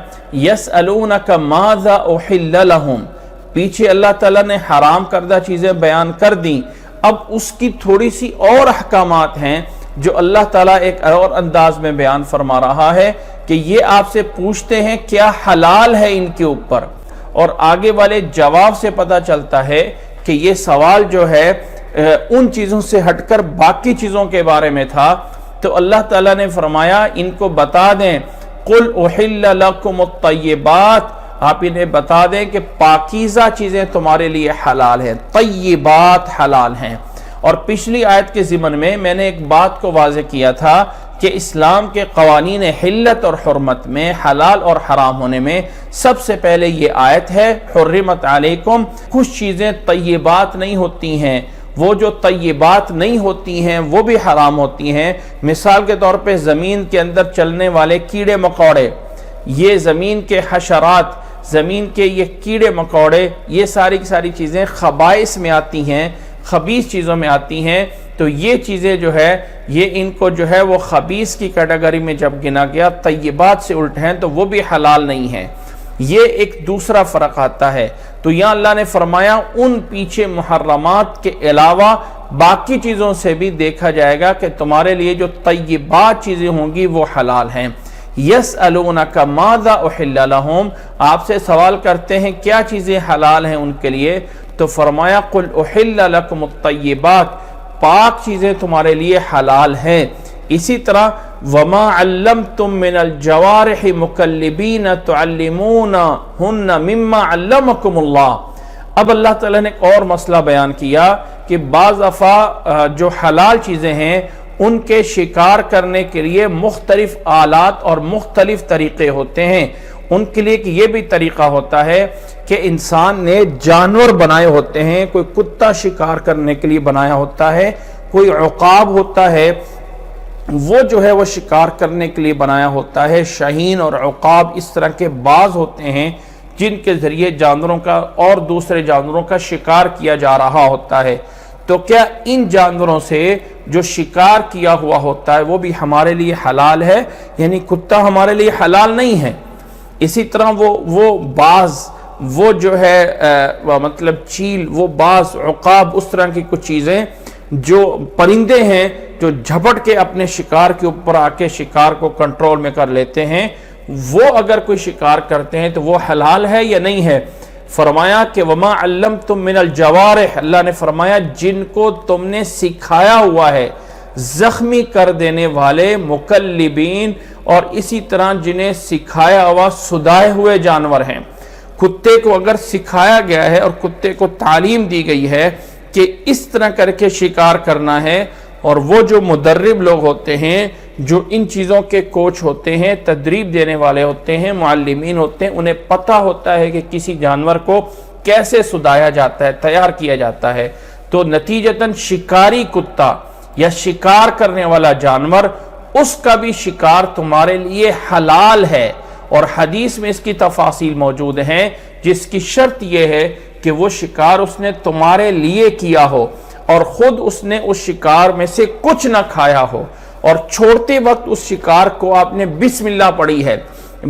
یسألونک ماذا احل لہم، پیچھے اللہ تعالیٰ نے حرام کردہ چیزیں بیان کر دیں، اب اس کی تھوڑی سی اور احکامات ہیں جو اللہ تعالیٰ ایک اور انداز میں بیان فرما رہا ہے کہ یہ آپ سے پوچھتے ہیں کیا حلال ہے ان کے اوپر، اور آگے والے جواب سے پتہ چلتا ہے کہ یہ سوال جو ہے ان چیزوں سے ہٹ کر باقی چیزوں کے بارے میں تھا۔ تو اللہ تعالیٰ نے فرمایا ان کو بتا دیں قُلْ أُحِلَّ لَكُمُ الطَّيِّبَاتِ، آپ انہیں بتا دیں کہ پاکیزہ چیزیں تمہارے لیے حلال ہیں، طیبات حلال ہیں۔ اور پچھلی آیت کے ضمن میں میں نے ایک بات کو واضح کیا تھا کہ اسلام کے قوانین حلت اور حرمت میں، حلال اور حرام ہونے میں سب سے پہلے یہ آیت ہے حرمت علیکم۔ کچھ چیزیں طیبات نہیں ہوتی ہیں، وہ جو طیبات نہیں ہوتی ہیں وہ بھی حرام ہوتی ہیں۔ مثال کے طور پہ زمین کے اندر چلنے والے کیڑے مکوڑے، یہ زمین کے حشرات، زمین کے یہ کیڑے مکوڑے، یہ ساری کی ساری چیزیں خبائث میں آتی ہیں، خبیث چیزوں میں آتی ہیں۔ تو یہ چیزیں جو ہے یہ ان کو جو ہے وہ خبیث کی کیٹیگری میں جب گنا گیا، طیبات سے الٹ ہیں تو وہ بھی حلال نہیں ہیں۔ یہ ایک دوسرا فرق آتا ہے۔ تو یہاں اللہ نے فرمایا ان پیچھے محرمات کے علاوہ باقی چیزوں سے بھی دیکھا جائے گا کہ تمہارے لیے جو طیبات چیزیں ہوں گی وہ حلال ہیں۔ یسألونک ماذا احل لہم، آپ سے سوال کرتے ہیں کیا چیزیں حلال ہیں ان کے لیے، تو فرمایا قل احل لکم الطیبات، پاک چیزیں تمہارے لیے حلال ہیں۔ اسی طرح وما علمتم من الجوارح مکلبین تعلمونہن مما علمکم اللہ. اب اللہ تعالیٰ نے ایک اور مسئلہ بیان کیا کہ بعض دفعہ جو حلال چیزیں ہیں ان کے شکار کرنے کے لیے مختلف آلات اور مختلف طریقے ہوتے ہیں. ان کے لیے کہ یہ بھی طریقہ ہوتا ہے کہ انسان نے جانور بنائے ہوتے ہیں. کوئی کتا شکار کرنے کے لیے بنایا ہوتا ہے, کوئی عقاب ہوتا ہے وہ جو ہے وہ شکار کرنے کے لیے بنایا ہوتا ہے. شاہین اور عقاب اس طرح کے باز ہوتے ہیں جن کے ذریعے جانوروں کا اور دوسرے جانوروں کا شکار کیا جا رہا ہوتا ہے. تو کیا ان جانوروں سے جو شکار کیا ہوا ہوتا ہے وہ بھی ہمارے لیے حلال ہے؟ یعنی کتا ہمارے لیے حلال نہیں ہے. اسی طرح وہ باز, وہ جو ہے مطلب چیل, وہ باز, عقاب, اس طرح کی کچھ چیزیں جو پرندے ہیں جو جھپٹ کے اپنے شکار کے اوپر آ کے شکار کو کنٹرول میں کر لیتے ہیں, وہ اگر کوئی شکار کرتے ہیں تو وہ حلال ہے یا نہیں ہے؟ فرمایا کہ وما علمتم من الجوارح, اللہ نے فرمایا جن کو تم نے سکھایا ہوا ہے, زخمی کر دینے والے مکلبین, اور اسی طرح جنہیں سکھایا ہوا سدائے ہوئے جانور ہیں. کتے کو اگر سکھایا گیا ہے اور کتے کو تعلیم دی گئی ہے کہ اس طرح کر کے شکار کرنا ہے, اور وہ جو مدرب لوگ ہوتے ہیں, جو ان چیزوں کے کوچ ہوتے ہیں, تدریب دینے والے ہوتے ہیں, معلمین ہوتے ہیں, انہیں پتہ ہوتا ہے کہ کسی جانور کو کیسے سدایا جاتا ہے, تیار کیا جاتا ہے. تو نتیجتاً شکاری کتا یا شکار کرنے والا جانور, اس کا بھی شکار تمہارے لیے حلال ہے. اور حدیث میں اس کی تفاصیل موجود ہیں, جس کی شرط یہ ہے کہ وہ شکار اس نے تمہارے لیے کیا ہو اور خود اس نے اس شکار میں سے کچھ نہ کھایا ہو, اور چھوڑتے وقت اس شکار کو آپ نے بسم اللہ پڑھی ہے,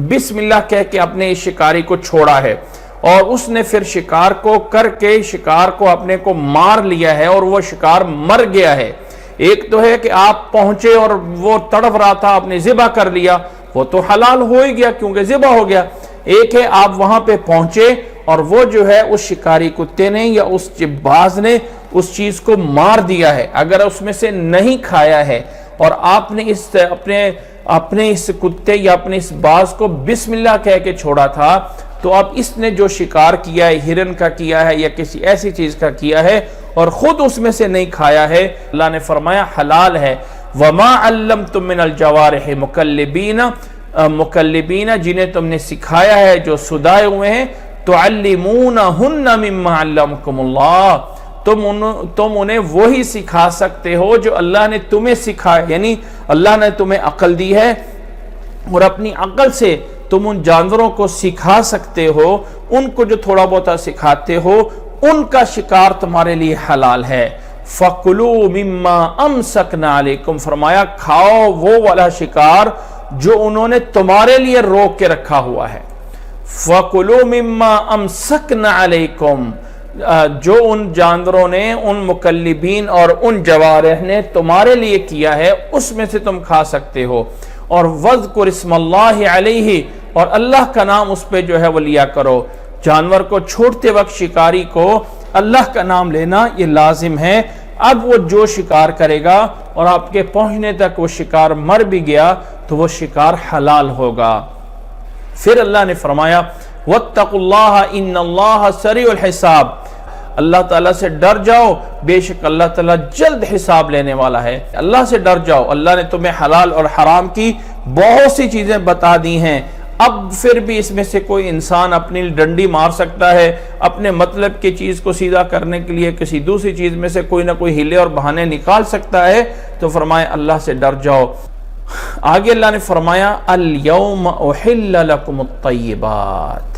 بسم اللہ کہہ کے اپنے اس شکاری کو چھوڑا ہے, اور اس نے پھر شکار کو کر کے شکار کو اپنے کو مار لیا ہے اور وہ شکار مر گیا ہے. ایک تو ہے کہ آپ پہنچے اور وہ تڑپ رہا تھا, آپ نے ذبح کر لیا, وہ تو حلال ہو ہی گیا کیونکہ ذبح ہو گیا. ایک ہے آپ وہاں پہ پہنچے اور وہ جو ہے اس شکاری کتے نے یا اس باز نے اس چیز کو مار دیا ہے. اگر اس میں سے نہیں کھایا ہے اور آپ نے اپنے اس کتے یا اپنے اس باز کو بسم اللہ کہہ کے چھوڑا تھا, تو اب اس نے جو شکار کیا ہے, ہرن کا کیا ہے یا کسی ایسی چیز کا کیا ہے, اور خود اس میں سے نہیں کھایا ہے, اللہ نے فرمایا حلال ہے. وما علمتم من الجوارح مکلبین, جنہیں تم نے سکھایا ہے جو سدائے ہوئے ہیں, تعلمونہن مما علمکم اللہ, تم انہیں وہی سکھا سکتے ہو جو اللہ نے تمہیں سکھایا. یعنی اللہ نے تمہیں عقل دی ہے اور اپنی عقل سے تم ان جانوروں کو سکھا سکتے ہو, ان کو جو تھوڑا بہت سکھاتے ہو ان کا شکار تمہارے لیے حلال ہے. فَكُلُوا مِمَّا أَمْسَكْنَا عَلَيْكُمْ, فرمایا کھاؤ وہ والا شکار جو انہوں نے تمہارے لیے روک کے رکھا ہوا ہے. فَكُلُوا مِمَّا أَمْسَكْنَا عَلَيْكُمْ, جو ان جانوروں نے, ان مکلبین اور ان جوارح نے تمہارے لیے کیا ہے اس میں سے تم کھا سکتے ہو. اور وَذْكُرِ اسْمَ اللَّهِ عَلَيْهِ, اور اللہ کا نام اس پہ جو ہے وہ لیا کرو. جانور کو چھوڑتے وقت شکاری کو اللہ کا نام لینا یہ لازم ہے. اب وہ جو شکار کرے گا اور آپ کے پہنچنے تک وہ شکار مر بھی گیا تو وہ شکار حلال ہوگا. پھر اللہ نے فرمایا وَاتَّقُوا اللَّهَ إِنَّ اللَّهَ سَرِيعُ الْحِسَابِ, اللہ تعالیٰ سے ڈر جاؤ, بے شک اللہ تعالیٰ جلد حساب لینے والا ہے. اللہ سے ڈر جاؤ. اللہ نے تمہیں حلال اور حرام کی بہت سی چیزیں بتا دی ہیں, اب پھر بھی اس میں سے کوئی انسان اپنی ڈنڈی مار سکتا ہے, اپنے مطلب کی چیز کو سیدھا کرنے کے لیے کسی دوسری چیز میں سے کوئی نہ کوئی ہیلے اور بہانے نکال سکتا ہے. تو فرمایا اللہ سے ڈر جاؤ. آگے اللہ نے فرمایا اليوم احل لکم الطیبات.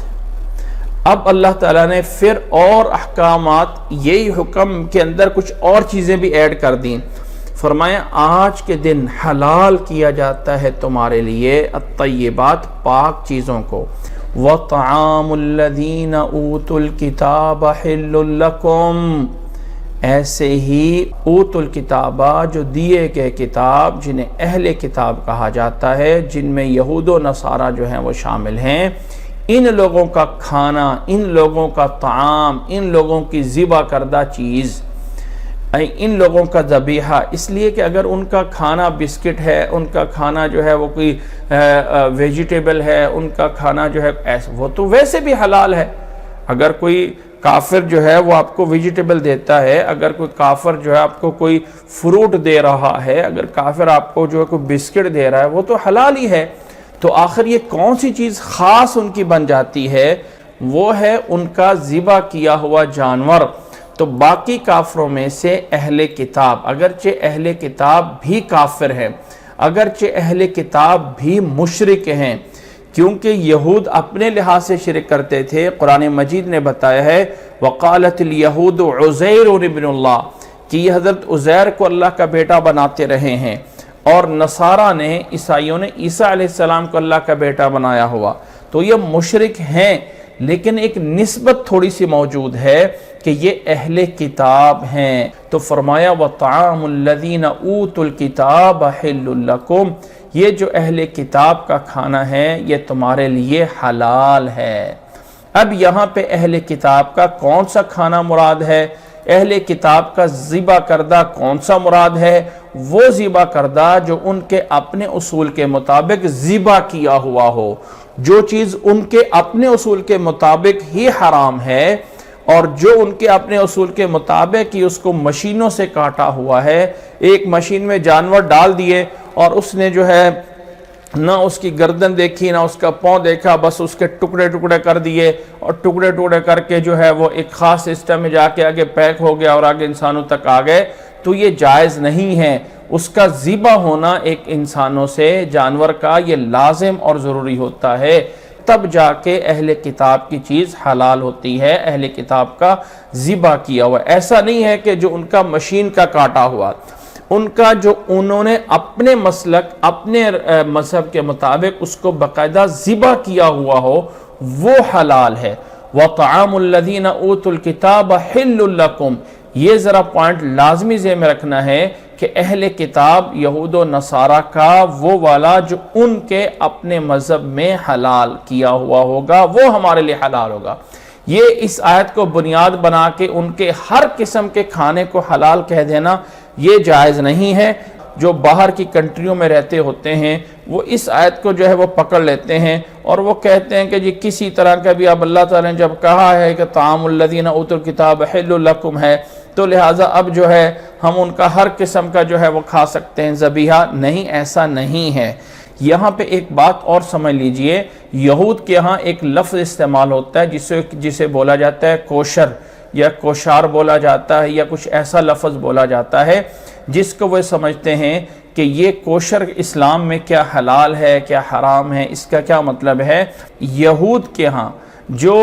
اب اللہ تعالیٰ نے پھر اور احکامات, یہی حکم کے اندر کچھ اور چیزیں بھی ایڈ کر دیں. فرمایا آج کے دن حلال کیا جاتا ہے تمہارے لیے الطیبات, پاک چیزوں کو. وَطَعَامُ الَّذِينَ أُوتُوا الْكِتَابَ حِلٌّ لَكُمْ, ایسے ہی اوت الکتابہ جو دیے گئے کتاب, جنہیں اہل کتاب کہا جاتا ہے, جن میں یہود و نصارہ جو ہیں وہ شامل ہیں, ان لوگوں کا کھانا, ان لوگوں کا طعام, ان لوگوں کی ذبح کردہ چیز ان لوگوں کا ذبیحہ، اس لیے کہ اگر ان کا کھانا بسکٹ ہے، ان کا کھانا جو ہے وہ کوئی ویجیٹیبل ہے، ان کا کھانا جو ہے وہ تو ویسے بھی حلال ہے۔ اگر کوئی کافر جو ہے وہ آپ کو ویجیٹیبل دیتا ہے، اگر کوئی کافر جو ہے آپ کو کوئی فروٹ دے رہا ہے، اگر کافر آپ کو جو ہے کوئی بسکٹ دے رہا ہے، وہ تو حلال ہی ہے۔ تو آخر یہ کون سی چیز خاص ان کی بن جاتی ہے؟ وہ ہے ان کا ذبح کیا ہوا جانور۔ تو باقی کافروں میں سے اہل کتاب، اگرچہ اہل کتاب بھی کافر ہیں، اگرچہ اہل کتاب بھی مشرک ہیں، کیونکہ یہود اپنے لحاظ سے شرک کرتے تھے۔ قرآن مجید نے بتایا ہے وقالت الیہود عزیر ابن اللہ، کہ یہ حضرت عزیر کو اللہ کا بیٹا بناتے رہے ہیں، اور نصارہ نے، عیسائیوں نے عیسیٰ علیہ السلام کو اللہ کا بیٹا بنایا ہوا۔ تو یہ مشرک ہیں، لیکن ایک نسبت تھوڑی سی موجود ہے کہ یہ اہل کتاب ہیں۔ تو فرمایا وَطَعَامُ الَّذِينَ أُوتُوا الْكِتَابَ حِلٌّ لَكُمْ، یہ جو اہل کتاب کا کھانا ہے یہ تمہارے لیے حلال ہے۔ اب یہاں پہ اہل کتاب کا کون سا کھانا مراد ہے؟ اہل کتاب کا ذبح کردہ کون سا مراد ہے؟ وہ ذبح کردہ جو ان کے اپنے اصول کے مطابق ذبح کیا ہوا ہو، جو چیز ان کے اپنے اصول کے مطابق ہی حرام ہے، اور جو ان کے اپنے اصول کے مطابق ہی اس کو مشینوں سے کاٹا ہوا ہے۔ ایک مشین میں جانور ڈال دیے اور اس نے جو ہے نہ اس کی گردن دیکھی نہ اس کا پاؤں دیکھا، بس اس کے ٹکڑے ٹکڑے کر دیے، اور ٹکڑے ٹکڑے کر کے جو ہے وہ ایک خاص سسٹم میں جا کے آگے پیک ہو گیا اور آگے انسانوں تک آ گئے، تو یہ جائز نہیں ہے۔ اس کا ذبح ہونا ایک انسانوں سے، جانور کا، یہ لازم اور ضروری ہوتا ہے، تب جا کے اہل کتاب کی چیز حلال ہوتی ہے، اہل کتاب کا ذبح کیا ہوا۔ ایسا نہیں ہے کہ جو ان کا مشین کا کاٹا ہوا، ان کا جو انہوں نے اپنے مسلک، اپنے مذہب کے مطابق اس کو باقاعدہ ذبح کیا ہوا ہو، وہ حلال ہے۔ وَطَعَامُ الَّذِينَ أُوتُوا الْكِتَابَ حِلٌّ لَكُمْ، یہ ذرا پوائنٹ لازمی ذہن میں رکھنا ہے کہ اہل کتاب یہود و نصارہ کا وہ والا جو ان کے اپنے مذہب میں حلال کیا ہوا ہوگا، وہ ہمارے لیے حلال ہوگا۔ یہ اس آیت کو بنیاد بنا کے ان کے ہر قسم کے کھانے کو حلال کہہ دینا یہ جائز نہیں ہے۔ جو باہر کی کنٹریوں میں رہتے ہوتے ہیں وہ اس آیت کو جو ہے وہ پکڑ لیتے ہیں اور وہ کہتے ہیں کہ جی کسی طرح کا بھی اب اللہ تعالیٰ نے جب کہا ہے کہ طعام الذین اوتوا الکتاب حل لکم ہے، تو لہٰذا اب جو ہے ہم ان کا ہر قسم کا جو ہے وہ کھا سکتے ہیں ذبیحہ۔ نہیں، ایسا نہیں ہے۔ یہاں پہ ایک بات اور سمجھ لیجئے، یہود کے ہاں ایک لفظ استعمال ہوتا ہے جسے بولا جاتا ہے کوشر یا کوشار بولا جاتا ہے، یا کچھ ایسا لفظ بولا جاتا ہے جس کو وہ سمجھتے ہیں کہ یہ کوشر اسلام میں کیا حلال ہے کیا حرام ہے۔ اس کا کیا مطلب ہے؟ یہود کے ہاں، جو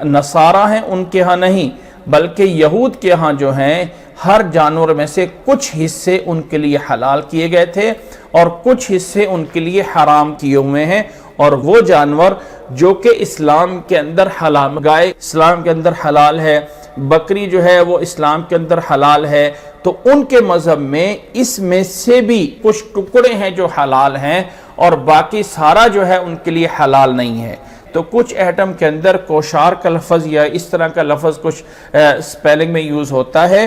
نصارہ ہیں ان کے ہاں نہیں، بلکہ یہود کے ہاں جو ہیں ہر جانور میں سے کچھ حصے ان کے لیے حلال کیے گئے تھے اور کچھ حصے ان کے لیے حرام کیے ہوئے ہیں، اور وہ جانور جو کہ اسلام کے اندر حلال، گائے اسلام کے اندر حلال ہے، بکری جو ہے وہ اسلام کے اندر حلال ہے، تو ان کے مذہب میں اس میں سے بھی کچھ ٹکڑے ہیں جو حلال ہیں اور باقی سارا جو ہے ان کے لیے حلال نہیں ہے۔ تو کچھ ایٹم کے اندر کوشار کا لفظ یا اس طرح کا لفظ کچھ سپیلنگ میں یوز ہوتا ہے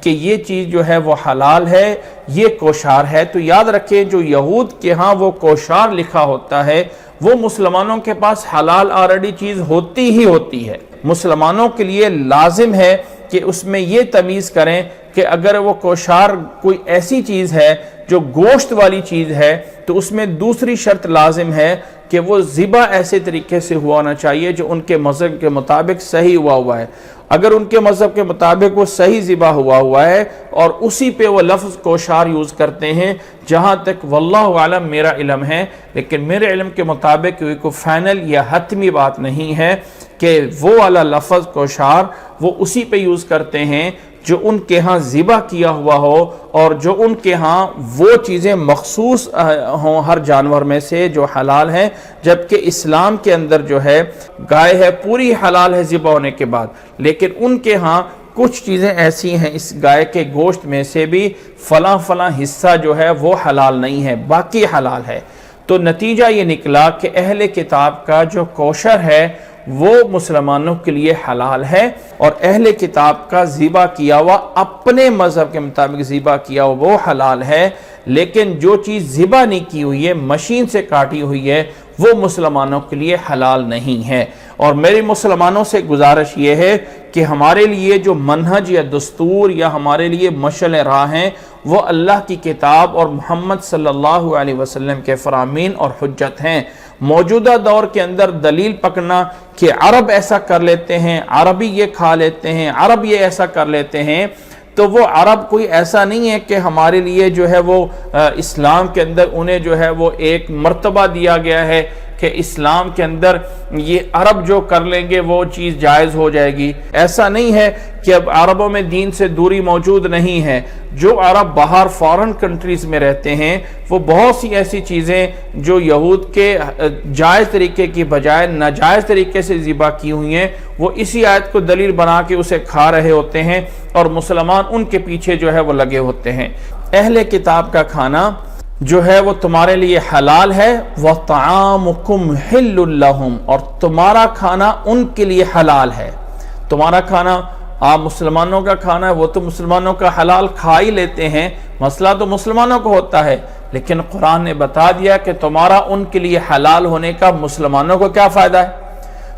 کہ یہ چیز جو ہے وہ حلال ہے، یہ کوشار ہے۔ تو یاد رکھیں جو یہود کے ہاں وہ کوشار لکھا ہوتا ہے، وہ مسلمانوں کے پاس حلال آلریڈی چیز ہوتی ہی ہوتی ہے۔ مسلمانوں کے لیے لازم ہے کہ اس میں یہ تمیز کریں کہ اگر وہ کوشار کوئی ایسی چیز ہے جو گوشت والی چیز ہے تو اس میں دوسری شرط لازم ہے کہ وہ ذبح ایسے طریقے سے ہونا چاہیے جو ان کے مذہب کے مطابق صحیح ہوا ہے۔ اگر ان کے مذہب کے مطابق وہ صحیح ذبح ہوا ہے اور اسی پہ وہ لفظ کوشار یوز کرتے ہیں، جہاں تک واللہ عالم میرا علم ہے، لیکن میرے علم کے مطابق کوئی فائنل یا حتمی بات نہیں ہے کہ وہ والا لفظ کوشار وہ اسی پہ یوز کرتے ہیں جو ان کے ہاں ذبح کیا ہوا ہو اور جو ان کے ہاں وہ چیزیں مخصوص ہوں ہر جانور میں سے جو حلال ہیں، جبکہ اسلام کے اندر جو ہے گائے ہے پوری حلال ہے ذبح ہونے کے بعد، لیکن ان کے ہاں کچھ چیزیں ایسی ہیں اس گائے کے گوشت میں سے بھی فلاں حصہ جو ہے وہ حلال نہیں ہے، باقی حلال ہے۔ تو نتیجہ یہ نکلا کہ اہل کتاب کا جو کوشر ہے وہ مسلمانوں کے لیے حلال ہے، اور اہل کتاب کا ذبح کیا ہوا اپنے مذہب کے مطابق ذبح کیا ہوا وہ حلال ہے، لیکن جو چیز ذبح نہیں کی ہوئی ہے، مشین سے کاٹی ہوئی ہے، وہ مسلمانوں کے لیے حلال نہیں ہے۔ اور میری مسلمانوں سے گزارش یہ ہے کہ ہمارے لیے جو منہج یا دستور یا ہمارے لیے مشعل راہ ہیں وہ اللہ کی کتاب اور محمد صلی اللہ علیہ وسلم کے فرامین اور حجت ہیں۔ موجودہ دور کے اندر دلیل پکڑنا کہ عرب ایسا کر لیتے ہیں، عربی یہ کھا لیتے ہیں، عرب یہ ایسا کر لیتے ہیں، تو وہ عرب کوئی ایسا نہیں ہے کہ ہمارے لیے جو ہے وہ اسلام کے اندر انہیں جو ہے وہ ایک مرتبہ دیا گیا ہے کہ اسلام کے اندر یہ عرب جو کر لیں گے وہ چیز جائز ہو جائے گی۔ ایسا نہیں ہے کہ اب عربوں میں دین سے دوری موجود نہیں ہے۔ جو عرب باہر فارن کنٹریز میں رہتے ہیں وہ بہت سی ایسی چیزیں جو یہود کے جائز طریقے کی بجائے ناجائز طریقے سے ذبح کی ہوئی ہیں، وہ اسی آیت کو دلیل بنا کے اسے کھا رہے ہوتے ہیں، اور مسلمان ان کے پیچھے جو ہے وہ لگے ہوتے ہیں۔ اہل کتاب کا کھانا جو ہے وہ تمہارے لیے حلال ہے، وَطَعَامُكُمْ حِلٌّ لَهُمْ، اور تمہارا کھانا ان کے لیے حلال ہے۔ تمہارا کھانا آپ مسلمانوں کا کھانا ہے، وہ تو مسلمانوں کا حلال کھا ہی لیتے ہیں، مسئلہ تو مسلمانوں کو ہوتا ہے، لیکن قرآن نے بتا دیا کہ تمہارا ان کے لیے حلال ہونے کا مسلمانوں کو کیا فائدہ ہے؟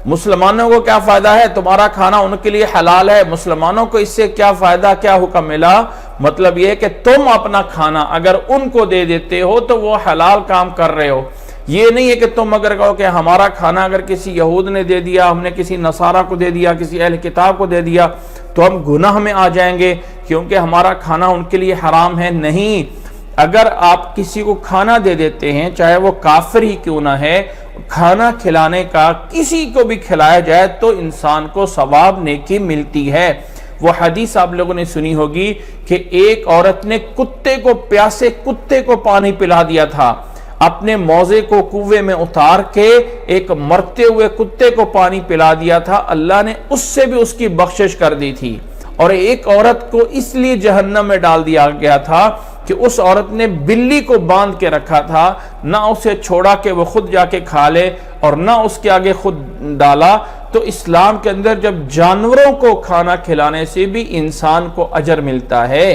مسلمانوں کو کیا فائدہ ہے؟ تمہارا کھانا ان کے لیے حلال ہے، مسلمانوں کو اس سے کیا فائدہ، کیا حکم ملا؟ مطلب یہ ہے کہ تم اپنا کھانا اگر ان کو دے دیتے ہو تو وہ حلال کام کر رہے ہو۔ یہ نہیں ہے کہ تم اگر کہو کہ ہمارا کھانا اگر کسی یہود نے دے دیا، ہم نے کسی نصارہ کو دے دیا، کسی اہل کتاب کو دے دیا تو ہم گناہ میں آ جائیں گے کیونکہ ہمارا کھانا ان کے لیے حرام ہے۔ نہیں، اگر آپ کسی کو کھانا دے دیتے ہیں چاہے وہ کافر ہی کیوں نہ ہے، کھانا کھلانے کا کسی کو بھی کھلایا جائے تو انسان کو ثواب نیکی ملتی ہے۔ وہ حدیث آپ لوگوں نے سنی ہوگی کہ ایک عورت نے کتے کو، پیاسے کتے کو پانی پلا دیا تھا، اپنے موزے کو کنویں میں اتار کے ایک مرتے ہوئے کتے کو پانی پلا دیا تھا، اللہ نے اس سے بھی اس کی بخشش کر دی تھی۔ اور ایک عورت کو اس لیے جہنم میں ڈال دیا گیا تھا کہ اس عورت نے بلی کو باندھ کے رکھا تھا، نہ اسے چھوڑا کہ وہ خود جا کے کھا لے اور نہ اس کے آگے خود ڈالا۔ تو اسلام کے اندر جب جانوروں کو کھانا کھلانے سے بھی انسان کو اجر ملتا ہے،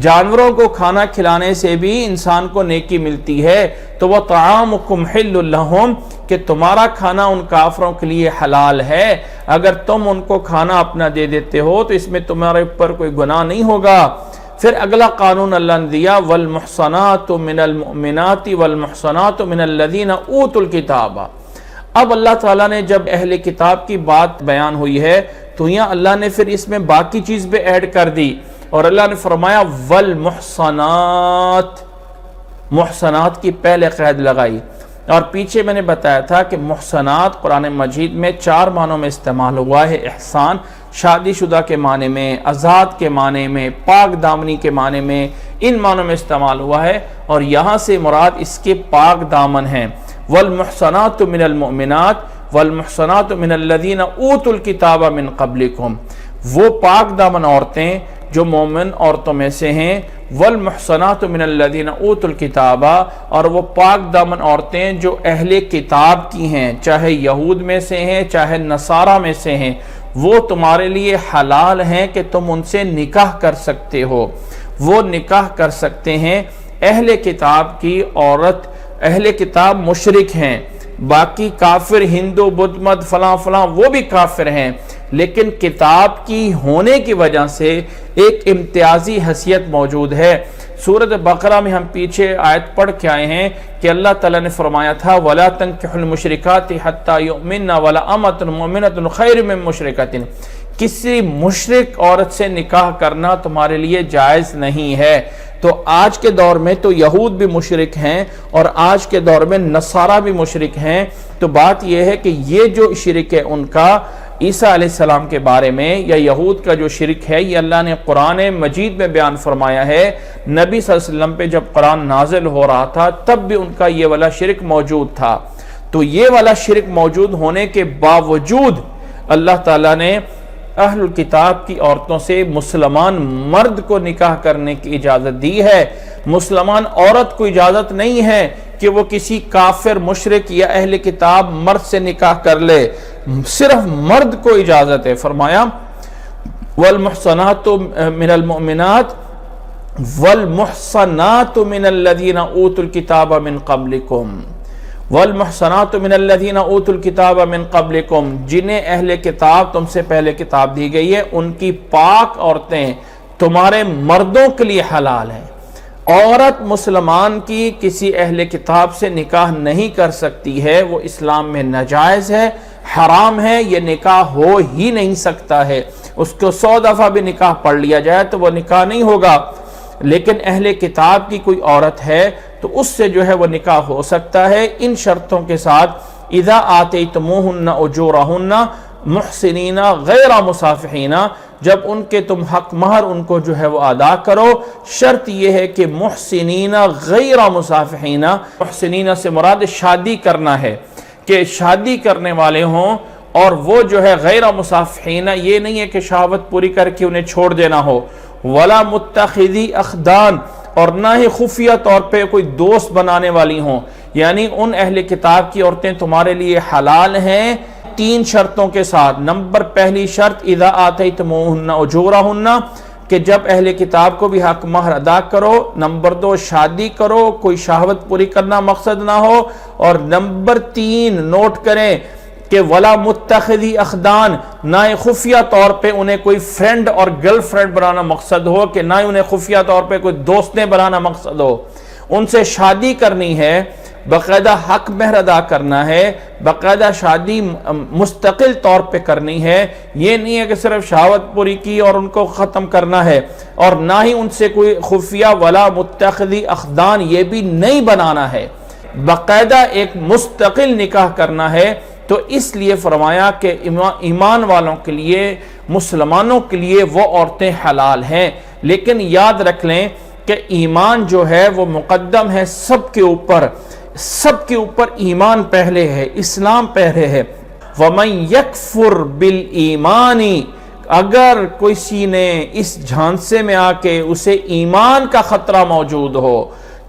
جانوروں کو کھانا کھلانے سے بھی انسان کو نیکی ملتی ہے، تو وہ طعامکم حل لہم، کہ تمہارا کھانا ان کافروں کے لیے حلال ہے۔ اگر تم ان کو کھانا اپنا دے دیتے ہو تو اس میں تمہارے اوپر کوئی گناہ نہیں ہوگا۔ پھر اگلا قانون اللہ نے دیا، والمحصنات من المؤمنات والمحصنات من الذین اوتوا الکتاب۔ اب اللہ تعالیٰ نے جب اہل کتاب کی بات بیان ہوئی ہے تو یہاں اللہ نے پھر اس میں باقی چیز بھی ایڈ کر دی، اور اللہ نے فرمایا والمحصنات، محصنات کی پہلے قید لگائی۔ اور پیچھے میں نے بتایا تھا کہ محصنات قرآن مجید میں 4 معنوں میں استعمال ہوا ہے۔ احسان شادی شدہ کے معنی میں، آزاد کے معنی میں، پاک دامنی کے معنی میں، ان معنوں میں استعمال ہوا ہے، اور یہاں سے مراد اس کے پاک دامن ہیں۔ والمحصنات من المؤمنات والمحصنات من الذین اوتوا الکتاب من قبلکم، وہ پاک دامن عورتیں جو مومن عورتوں میں سے ہیں، والمحصنات من الذین اوتوا الکتاب، اور وہ پاک دامن عورتیں جو اہل کتاب کی ہیں، چاہے یہود میں سے ہیں چاہے نصارہ میں سے ہیں، وہ تمہارے لیے حلال ہیں کہ تم ان سے نکاح کر سکتے ہو، وہ نکاح کر سکتے ہیں۔ اہل کتاب کی عورت، اہل کتاب مشرک ہیں، باقی کافر ہندو بدھ مت فلاں فلاں وہ بھی کافر ہیں، لیکن کتاب کی ہونے کی وجہ سے ایک امتیازی حیثیت موجود ہے۔ سورۃ بقرہ میں ہم پیچھے آیت پڑھ کے آئے ہیں کہ اللہ تعالیٰ نے فرمایا تھا وَلَا تَنكِحُوا الْمُشْرِكَاتِ حَتَّى يُؤْمِنَّ وَلَا أَمَةٌ مُؤْمِنَةٌ خَيْرٌ مِّن مُّشْرِكَةٍ، کسی مشرک عورت سے نکاح کرنا تمہارے لیے جائز نہیں ہے۔ تو آج کے دور میں تو یہود بھی مشرک ہیں اور آج کے دور میں نصارہ بھی مشرک ہیں۔ تو بات یہ ہے کہ یہ جو شرک ہے ان کا عیسیٰ علیہ السلام کے بارے میں، یا یہود کا جو شرک ہے، یہ اللہ نے قرآن مجید میں بیان فرمایا ہے۔ نبی صلی اللہ علیہ وسلم پہ جب قرآن نازل ہو رہا تھا تب بھی ان کا یہ والا شرک موجود تھا۔ تو یہ والا شرک موجود ہونے کے باوجود اللہ تعالیٰ نے اہل کتاب کی عورتوں سے مسلمان مرد کو نکاح کرنے کی اجازت دی ہے۔ مسلمان عورت کو اجازت نہیں ہے کہ وہ کسی کافر مشرک یا اہل کتاب مرد سے نکاح کر لے، صرف مرد کو اجازت ہے۔ فرمایا والمحصنات من المؤمنات والمحصنات من الذین اوتوا الکتاب من قبلکم، والمحصنات من الذین اوتوا الکتاب من قبلکم، جنہیں اہل کتاب تم سے پہلے کتاب دی گئی ہے ان کی پاک عورتیں تمہارے مردوں کے لیے حلال ہیں۔ عورت مسلمان کی کسی اہل کتاب سے نکاح نہیں کر سکتی ہے، وہ اسلام میں ناجائز ہے، حرام ہے، یہ نکاح ہو ہی نہیں سکتا ہے۔ اس کو 100 دفعہ بھی نکاح پڑھ لیا جائے تو وہ نکاح نہیں ہوگا، لیکن اہل کتاب کی کوئی عورت ہے تو اس سے جو ہے وہ نکاح ہو سکتا ہے ان شرطوں کے ساتھ، اذا آتیتموہن اجورہن محسنین غیر مصافحین، جب ان کے تم حق مہر ان کو جو ہے وہ ادا کرو، شرط یہ ہے کہ محسنین غیر مصافحین، محسنین سے مراد شادی کرنا ہے، کہ شادی کرنے والے ہوں اور وہ جو ہے غیر مصافحین، یہ نہیں ہے کہ شہوت پوری کر کے انہیں چھوڑ دینا ہو، ولا متخذی اخدان، اور نہ ہی خفیہ طور پہ کوئی دوست بنانے والی ہوں، یعنی ان اہل کتاب کی عورتیں تمہارے لیے حلال ہیں 3 شرطوں کے ساتھ۔ نمبر پہلی شرط اذا آتیتموہن اجورہن، کہ جب اہل کتاب کو بھی حق مہر ادا کرو۔ نمبر 2 شادی کرو، کوئی شہوت پوری کرنا مقصد نہ ہو۔ اور نمبر 3 نوٹ کریں کہ ولا متخذی اخدان، نہ خفیہ طور پہ انہیں کوئی فرینڈ اور گرل فرینڈ بنانا مقصد ہو، کہ نہ انہیں خفیہ طور پہ کوئی دوستیں بنانا مقصد ہو۔ ان سے شادی کرنی ہے، باقاعدہ حق مہر ادا کرنا ہے، باقاعدہ شادی مستقل طور پہ کرنی ہے، یہ نہیں ہے کہ صرف شہوت پوری کی اور ان کو ختم کرنا ہے، اور نہ ہی ان سے کوئی خفیہ ولا متخذی اخدان یہ بھی نہیں بنانا ہے، باقاعدہ ایک مستقل نکاح کرنا ہے۔ تو اس لیے فرمایا کہ ایمان والوں کے لیے، مسلمانوں کے لیے وہ عورتیں حلال ہیں، لیکن یاد رکھ لیں کہ ایمان جو ہے وہ مقدم ہے سب کے اوپر، سب کے اوپر ایمان پہلے ہے، اسلام پہلے ہے۔ وَمَن يَكْفُرْ بِالْإِيمَانِ، اگر کسی نے اس جھانسے میں آ کے اسے ایمان کا خطرہ موجود ہو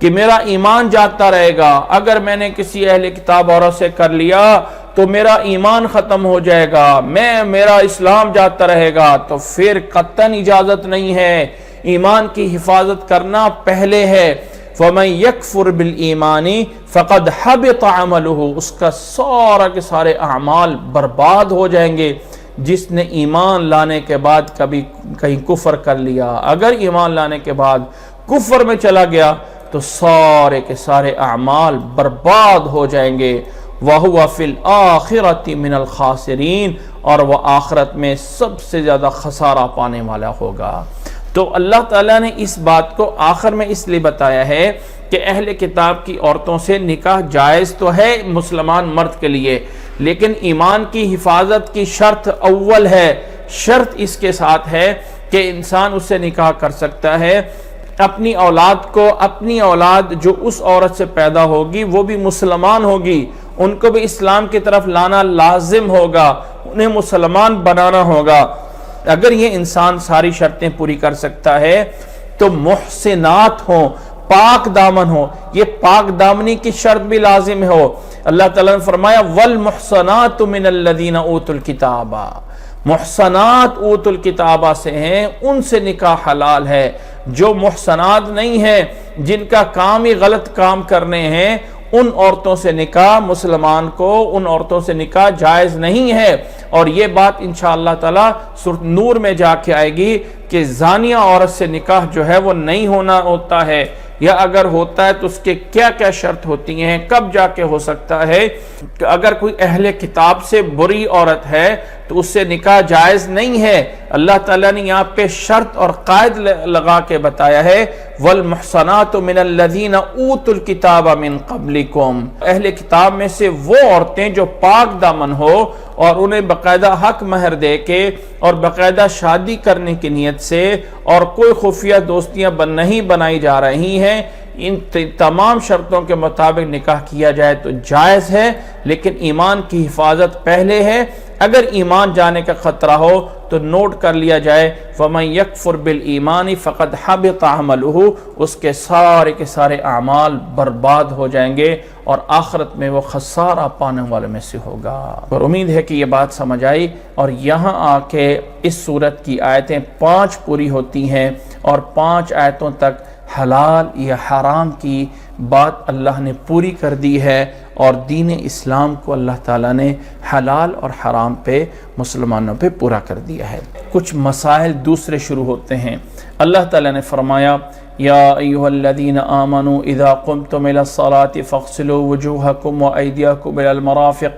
کہ میرا ایمان جاتا رہے گا، اگر میں نے کسی اہل کتاب عورت سے کر لیا تو میرا ایمان ختم ہو جائے گا، میرا اسلام جاتا رہے گا، تو پھر قطعاً اجازت نہیں ہے، ایمان کی حفاظت کرنا پہلے ہے۔ فَمَن يَكْفُرْ بِالْإِيمَانِ فَقَدْ حَبِطَ عَمَلُهُ، اس کا سارا کے سارے اعمال برباد ہو جائیں گے۔ جس نے ایمان لانے کے بعد کبھی کہیں کفر کر لیا، اگر ایمان لانے کے بعد کفر میں چلا گیا تو سارے کے سارے اعمال برباد ہو جائیں گے۔ وَهُوَ فِي الْآخِرَةِ مِنَ الْخَاسِرِينَ، اور وہ آخرت میں سب سے زیادہ خسارہ پانے والا ہوگا۔ تو اللہ تعالیٰ نے اس بات کو آخر میں اس لیے بتایا ہے کہ اہل کتاب کی عورتوں سے نکاح جائز تو ہے مسلمان مرد کے لیے، لیکن ایمان کی حفاظت کی شرط اول ہے، شرط اس کے ساتھ ہے کہ انسان اس سے نکاح کر سکتا ہے، اپنی اولاد کو، اپنی اولاد جو اس عورت سے پیدا ہوگی وہ بھی مسلمان ہوگی، ان کو بھی اسلام کی طرف لانا لازم ہوگا، انہیں مسلمان بنانا ہوگا۔ اگر یہ انسان ساری شرطیں پوری کر سکتا ہے تو محسنات ہوں، پاک دامن ہو، یہ پاک دامنی کی شرط بھی لازم ہو۔ اللہ تعالیٰ نے فرمایا وَالْمُحْصَنَاتُ مِنَ الَّذِينَ أُوتُوا الْكِتَابَ، محسنات اوتوا الکتابہ سے ہیں، ان سے نکاح حلال ہے۔ جو محسنات نہیں ہیں، جن کا کام ہی غلط کام کرنے ہیں، ان عورتوں سے نکاح، مسلمان کو ان عورتوں سے نکاح جائز نہیں ہے۔ اور یہ بات انشاءاللہ تعالی سورۃ نور میں جا کے آئے گی کہ زانیہ عورت سے نکاح جو ہے وہ نہیں ہوتا ہے، یا اگر ہوتا ہے تو اس کے کیا کیا شرط ہوتی ہیں، کب جا کے ہو سکتا ہے۔ کہ اگر کوئی اہل کتاب سے بری عورت ہے تو اس سے نکاح جائز نہیں ہے۔ اللہ تعالیٰ نے یہاں پہ شرط اور قائد لگا کے بتایا ہے وَالْمُحْصَنَاتُ مِنَ الَّذِينَ أُوتُوا الْكِتَابَ مِن قَبْلِكُمْ، اہل کتاب میں سے وہ عورتیں جو پاک دامن ہو اور انہیں باقاعدہ حق مہر دے کے اور باقاعدہ شادی کرنے کی نیت سے اور کوئی خفیہ دوستیاں نہیں بنائی جا رہی ہیں، ان تمام شرطوں کے مطابق نکاح کیا جائے تو جائز ہے، لیکن ایمان کی حفاظت پہلے ہے۔ اگر ایمان جانے کا خطرہ ہو تو نوٹ کر لیا جائے وَمَن يَكْفُرْ بِالْإِيمَانِ فَقَدْ حَبِطَ عَمَلُهُ، اس کے سارے اعمال برباد ہو جائیں گے اور آخرت میں وہ خسارہ پانے والے میں سے ہوگا۔ اور امید ہے کہ یہ بات سمجھ آئی، اور یہاں آ کے اس سورت کی آیتیں 5 پوری ہوتی ہیں اور 5 آیتوں تک حلال یا حرام کی بات اللہ نے پوری کر دی ہے، اور دین اسلام کو اللہ تعالیٰ نے حلال اور حرام پہ مسلمانوں پہ پورا کر دیا ہے۔ کچھ مسائل دوسرے شروع ہوتے ہیں۔ اللہ تعالیٰ نے فرمایا یا ایھا الذین آمنوا اذا قمتم الى الصلاة فاغسلوا وجوہکم وایدیکم الى المرافق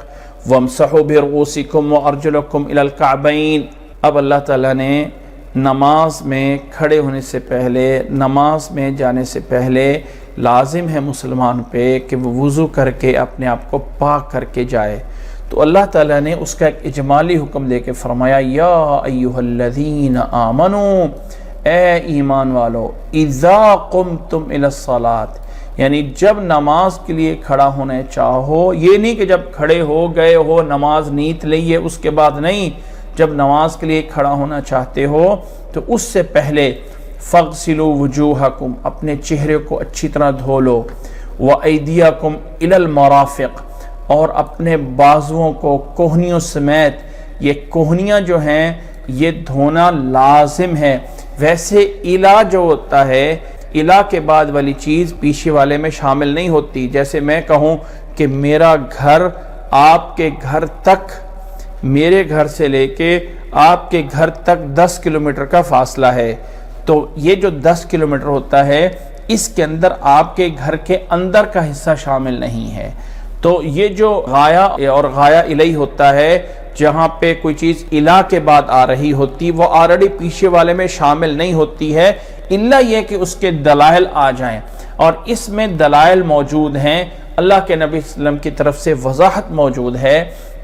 وامسحوا برؤوسکم وارجلکم الى الکعبین۔ اب اللہ تعالیٰ نے نماز میں کھڑے ہونے سے پہلے، نماز میں جانے سے پہلے لازم ہے مسلمان پہ کہ وہ وضو کر کے اپنے آپ کو پاک کر کے جائے، تو اللہ تعالیٰ نے اس کا ایک اجمالی حکم دے کے فرمایا یا ایھا الذین آمنوا، اے ایمان والو، اذا قمتم الی الصلاۃ، یعنی جب نماز کے لیے کھڑا ہونے چاہو، یہ نہیں کہ جب کھڑے ہو گئے ہو نماز نیت لئیے اس کے بعد نہیں، جب نماز کے لیے کھڑا ہونا چاہتے ہو تو اس سے پہلے فَاغْسِلُوا وُجُوهَكُمْ، اپنے چہرے کو اچھی طرح دھو لو، وَأَيْدِيَكُمْ إِلَى الْمَرَافِقِ، اور اپنے بازوؤں کو کوہنیوں سمیت، یہ کوہنیاں جو ہیں یہ دھونا لازم ہے۔ ویسے الا جو ہوتا ہے، الا کے بعد والی چیز پیچھے والے میں شامل نہیں ہوتی۔ جیسے میں کہوں کہ میرا گھر آپ کے گھر تک، میرے گھر سے لے کے آپ کے گھر تک 10 کلومیٹر کا فاصلہ ہے، تو یہ جو 10 کلومیٹر ہوتا ہے اس کے اندر آپ کے گھر کے اندر کا حصہ شامل نہیں ہے۔ تو یہ جو غایا اور غایا الی ہوتا ہے، جہاں پہ کوئی چیز الا کے بعد آ رہی ہوتی، وہ آلریڈی پیچھے والے میں شامل نہیں ہوتی ہے، الا یہ کہ اس کے دلائل آ جائیں، اور اس میں دلائل موجود ہیں۔ اللہ کے نبی صلی اللہ علیہ وسلم کی طرف سے وضاحت موجود ہے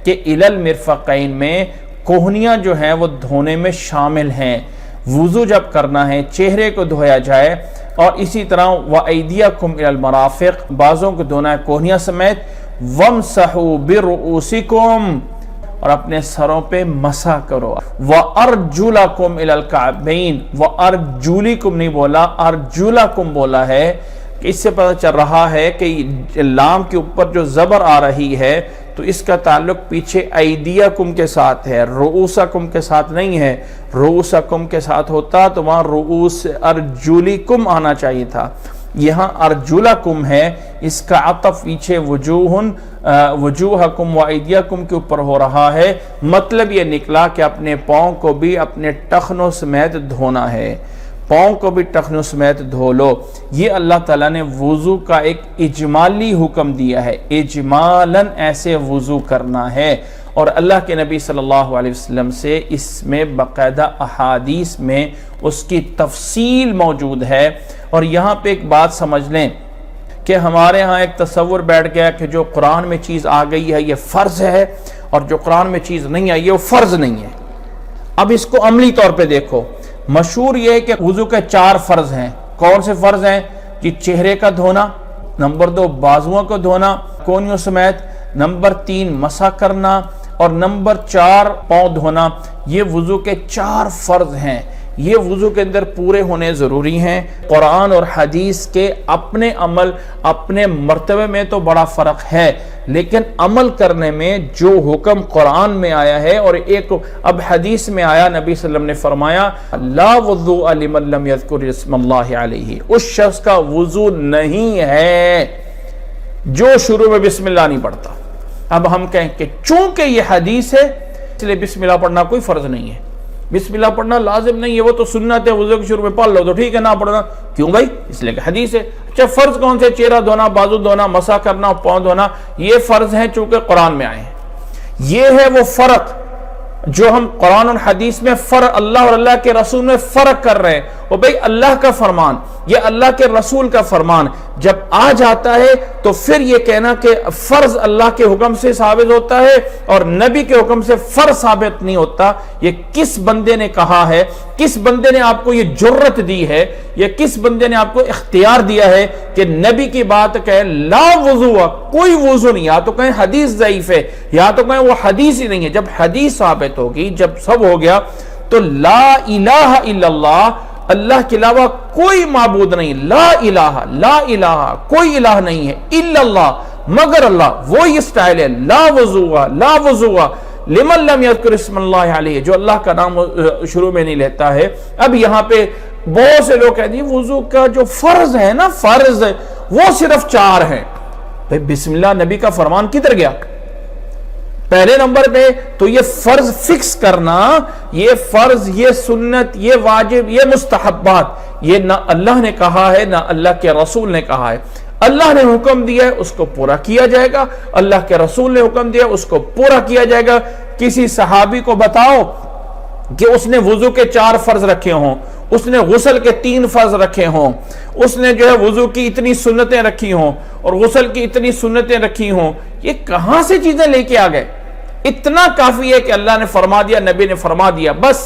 کہ الی المرفقین میں کوہنیاں جو ہیں وہ دھونے میں شامل ہیں۔ وضو جب کرنا ہے چہرے کو دھویا جائے، اور اسی طرح وَأَيْدِيَكُمْ إِلَى الْمَرَافِقِ، بازوں کو دھونا ہے کوہنیاں سمیت، وَامْسَحُوا بِرُؤُوسِكُمْ، اور اپنے سروں پہ مسح کرو، وَأَرْجُلَكُمْ إِلَى الْكَعْبَيْنِ، وَأَرْجُلِكُمْ نہیں بولا، أَرْجُلَكُمْ بولا ہے، کہ اس سے پتہ چل رہا ہے کہ لام کے اوپر جو زبر آ رہی ہے تو اس کا تعلق پیچھے ایدیکم کے ساتھ ہے، رؤوسکم کے ساتھ نہیں ہے۔ رؤوسکم کے ساتھ ہوتا تو وہاں رؤوس ارجلکم آنا چاہیے تھا، یہاں ارجلکم ہے، اس کا عطف پیچھے وجوہکم و ایدیکم کے اوپر ہو رہا ہے۔ مطلب یہ نکلا کہ اپنے پاؤں کو بھی اپنے ٹخنوں سمیت دھونا ہے، پاؤں کو بھی ٹخنوں سمیت دھو لو۔ یہ اللہ تعالیٰ نے وضو کا ایک اجمالی حکم دیا ہے، اجمالاً ایسے وضو کرنا ہے، اور اللہ کے نبی صلی اللہ علیہ وسلم سے اس میں باقاعدہ احادیث میں اس کی تفصیل موجود ہے۔ اور یہاں پہ ایک بات سمجھ لیں کہ ہمارے ہاں ایک تصور بیٹھ گیا کہ جو قرآن میں چیز آ گئی ہے یہ فرض ہے، اور جو قرآن میں چیز نہیں آئی ہے وہ فرض نہیں ہے۔ اب اس کو عملی طور پہ دیکھو، مشہور یہ ہے کہ وضو کے 4 فرض ہیں۔ کون سے فرض ہیں؟ کہ چہرے کا دھونا، نمبر 2 بازوؤں کو دھونا کونیوں سمیت، نمبر 3 مسح کرنا، اور نمبر 4 پاؤں دھونا۔ یہ وضو کے 4 فرض ہیں، یہ وضو کے اندر پورے ہونے ضروری ہیں۔ قرآن اور حدیث کے اپنے عمل اپنے مرتبے میں تو بڑا فرق ہے، لیکن عمل کرنے میں جو حکم قرآن میں آیا ہے اور ایک اب حدیث میں آیا، نبی صلی اللہ علیہ وسلم نے فرمایا لا وضوء لمن لم یذکر اسم اللہ علیہ، اس شخص کا وضو نہیں ہے جو شروع میں بسم اللہ نہیں پڑھتا۔ اب ہم کہیں کہ چونکہ یہ حدیث ہے اس لیے بسم اللہ پڑھنا کوئی فرض نہیں ہے، بسم اللہ پڑھنا لازم نہیں ہے، وہ تو سنت ہے، وضو کے شروع میں پڑھ لو تو ٹھیک ہے، نہ پڑھنا کیوں بھائی؟ اس لیے کہ حدیث ہے۔ اچھا فرض کون سے؟ چہرہ دھونا، بازو دھونا، مسح کرنا، پاؤں دھونا، یہ فرض ہیں چونکہ قرآن میں آئے ہیں۔ یہ ہے وہ فرق جو ہم قرآن اور حدیث میں فرق، اللہ اور اللہ کے رسول میں فرق کر رہے ہیں، وہ بھئی اللہ کا فرمان، یہ اللہ کے رسول کا فرمان جب آ جاتا ہے تو پھر یہ کہنا کہ فرض اللہ کے حکم سے ثابت ہوتا ہے اور نبی کے حکم سے فرض ثابت نہیں ہوتا، یہ کس بندے نے کہا ہے؟ کس بندے نے آپ کو یہ جرت دی ہے؟ یا کس بندے نے آپ کو اختیار دیا ہے کہ نبی کی بات کہیں لا وضو، کوئی وضو نہیں، یا تو کہیں حدیث ضعیف ہے یا تو کہیں وہ حدیث ہی نہیں ہے۔ جب حدیث ثابت ہوگی، جب سب ہو گیا تو لا الہ الا اللہ، اللہ کے علاوہ کوئی معبود نہیں، لا الہ کوئی الہ نہیں ہے، الا اللہ مگر اللہ، وہی اسٹائل ہے، لا وضو لمن لم یذکر اسم اللہ علیہ، جو اللہ کا نام شروع میں نہیں لیتا ہے۔ اب یہاں پہ بہت سے لوگ کہتے ہیں وضو کا جو فرض ہے نا، فرض وہ صرف 4 ہیں۔ بھئی بسم اللہ نبی کا فرمان کدھر گیا؟ پہلے نمبر پہ تو یہ فرض فکس کرنا، یہ فرض، یہ سنت، یہ واجب، یہ مستحبات، یہ نہ اللہ نے کہا ہے نہ اللہ کے رسول نے کہا ہے۔ اللہ نے حکم دیا ہے اس کو پورا کیا جائے گا، اللہ کے رسول نے حکم دیا اس کو پورا کیا جائے گا۔ کسی صحابی کو بتاؤ کہ اس نے وضو کے 4 فرض رکھے ہوں، اس نے غسل کے 3 فرض رکھے ہوں، اس نے جو ہے وضو کی اتنی سنتیں رکھی ہوں اور غسل کی اتنی سنتیں رکھی ہوں، یہ کہاں سے چیزیں لے کے آ گئے؟ اتنا کافی ہے کہ اللہ نے فرما دیا، نبی نے فرما دیا، بس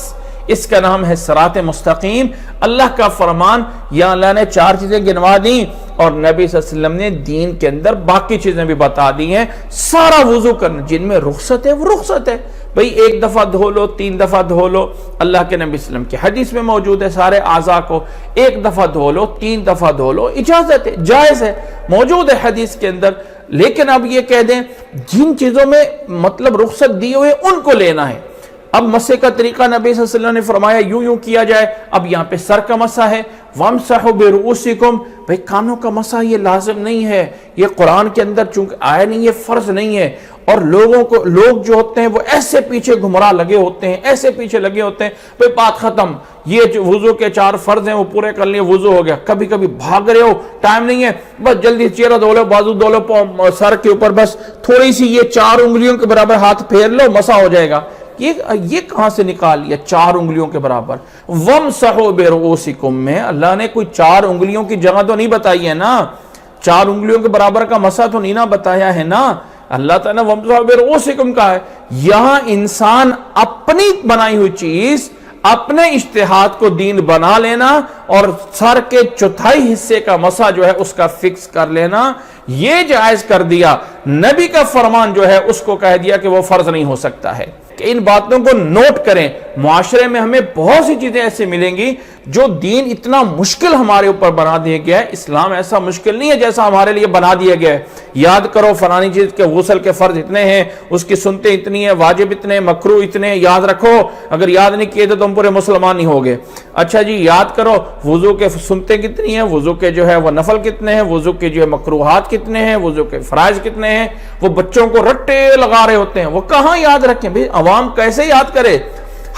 اس کا نام ہے صراط مستقیم، اللہ کا فرمان۔ یا اللہ نے 4 چیزیں گنوا دیں اور نبی صلی اللہ علیہ وسلم نے دین کے اندر باقی چیزیں بھی بتا دی ہیں۔ سارا وضو کرنا، جن میں رخصت ہے وہ رخصت ہے، بھئی 1 دفعہ دھو لو، 3 دفعہ دھو لو، اللہ کے نبی صلی اللہ علیہ وسلم کی حدیث میں موجود ہے، سارے اعضاء کو 1 دفعہ دھو لو، 3 دفعہ دھو لو، اجازت ہے، جائز ہے، موجود ہے حدیث کے اندر۔ لیکن اب یہ کہہ دیں جن چیزوں میں مطلب رخصت دی ہوئے ان کو لینا ہے۔ اب مسح کا طریقہ نبی صلی اللہ علیہ وسلم نے فرمایا یوں کیا جائے، اب یہاں پہ سر کا مسح ہے، وَامْسَحُوا بِرُؤُوسِكُمْ، بھئی کانوں کا مسح یہ لازم نہیں ہے، یہ قرآن کے اندر چونکہ آیا نہیں، یہ فرض نہیں ہے۔ اور لوگ جو ہوتے ہیں وہ ایسے پیچھے گمراہ لگے ہوتے ہیں، ایسے پیچھے لگے ہوتے ہیں، بھئی بات ختم، یہ جو وضو کے 4 فرض ہیں وہ پورے کر لیے، وضو ہو گیا۔ کبھی بھاگ رہے ہو، ٹائم نہیں ہے، بس جلدی چہرہ دھو لو، بازو دھو لو، سر کے اوپر بس تھوڑی سی یہ 4 انگلیوں کے برابر ہاتھ پھیر لو، مسح ہو جائے گا۔ یہ کہاں سے نکال لیا 4 انگلیوں کے برابر؟ وَامْسَحُوا بِرُؤُوسِكُمْ میں اللہ نے کوئی 4 انگلیوں کی جگہ تو نہیں بتائی ہے نا، 4 انگلیوں کے برابر کا مسح تو نہیں نہ بتایا ہے نا، اللہ تعالیٰ نے وَامْسَحُوا بِرُؤُوسِكُمْ کہا ہے۔ یہاں انسان اپنی بنائی ہوئی چیز، اپنے اجتہاد کو دین بنا لینا اور سر کے 1/4 حصے کا مسح جو ہے اس کا فکس کر لینا، یہ جائز کر دیا۔ نبی کا فرمان جو ہے اس کو کہہ دیا کہ وہ فرض نہیں ہو سکتا ہے۔ کہ ان باتوں کو نوٹ کریں، معاشرے میں ہمیں بہت سی چیزیں ایسے ملیں گی جو دین اتنا مشکل ہمارے اوپر بنا دیا گیا ہے۔ اسلام ایسا مشکل نہیں ہے جیسا ہمارے لیے بنا دیا گیا ہے۔ یاد کرو فلانی چیز کے غسل کے فرض اتنے ہیں، اس کی سنتیں اتنی ہیں، واجب اتنے، مکروہ اتنے، یاد رکھو، اگر یاد نہیں کیے تو تم پورے مسلمان نہیں ہوگے۔ اچھا جی یاد کرو وضو کے سنتیں کتنی ہیں، وضو کے جو ہے وہ نفل کتنے ہیں، وضو کے جو ہے مکروہات کتنے ہیں، وضو کے فرائض کتنے ہیں۔ وہ بچوں کو رٹے لگا رہے ہوتے ہیں، وہ کہاں یاد رکھیں بھئی، عوام کیسے یاد کرے؟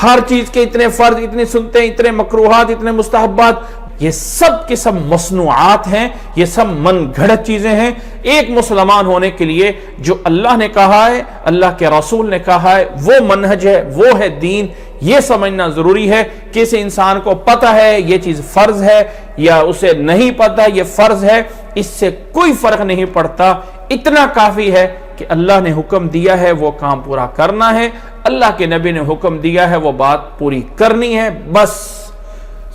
ہر چیز کے اتنے فرض، اتنی سنتیں، اتنے مکروہات، اتنے مستحبات، یہ سب کے سب مصنوعات ہیں، یہ سب من گھڑت چیزیں ہیں۔ ایک مسلمان ہونے کے لیے جو اللہ نے کہا ہے، اللہ کے رسول نے کہا ہے، وہ منہج ہے، وہ ہے دین۔ یہ سمجھنا ضروری ہے کہ اس انسان کو پتہ ہے یہ چیز فرض ہے یا اسے نہیں پتہ یہ فرض ہے، اس سے کوئی فرق نہیں پڑتا۔ اتنا کافی ہے کہ اللہ نے حکم دیا ہے وہ کام پورا کرنا ہے، اللہ کے نبی نے حکم دیا ہے وہ بات پوری کرنی ہے، بس۔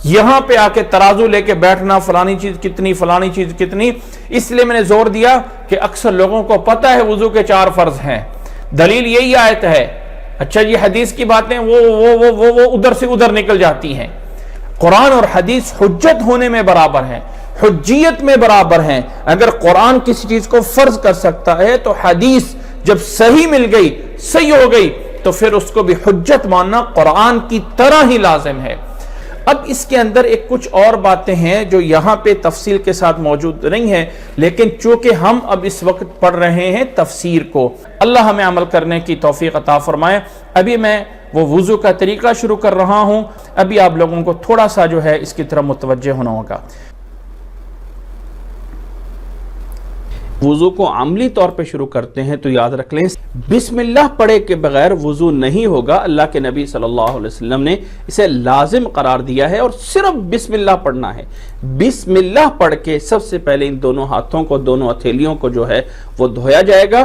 یہاں پہ آ کے ترازو لے کے بیٹھنا فلانی چیز کتنی، فلانی چیز کتنی، اس لیے میں نے زور دیا کہ اکثر لوگوں کو پتہ ہے وضو کے 4 فرض ہیں، دلیل یہی آیت ہے۔ اچھا جی حدیث کی باتیں وہ ادھر سے ادھر نکل جاتی ہیں۔ قرآن اور حدیث حجت ہونے میں برابر ہیں، حجیت میں برابر ہیں۔ اگر قرآن کسی چیز کو فرض کر سکتا ہے تو حدیث جب صحیح مل گئی، صحیح ہو گئی، تو پھر اس کو بھی حجت ماننا قرآن کی طرح ہی لازم ہے۔ اب اس کے اندر ایک کچھ اور باتیں ہیں جو یہاں پہ تفصیل کے ساتھ موجود نہیں ہیں، لیکن چونکہ ہم اب اس وقت پڑھ رہے ہیں تفسیر کو، اللہ ہمیں عمل کرنے کی توفیق عطا فرمائے۔ ابھی میں وہ وضو کا طریقہ شروع کر رہا ہوں، ابھی آپ لوگوں کو تھوڑا سا جو ہے اس کی طرف متوجہ ہونا ہوگا۔ وضو کو عملی طور پہ شروع کرتے ہیں تو یاد رکھ لیں بسم اللہ پڑھے کے بغیر وضو نہیں ہوگا۔ اللہ کے نبی صلی اللہ علیہ وسلم نے اسے لازم قرار دیا ہے اور صرف بسم اللہ پڑھنا ہے۔ بسم اللہ پڑھ کے سب سے پہلے ان دونوں ہاتھوں کو، دونوں ہتھیلیوں کو جو ہے وہ دھویا جائے گا،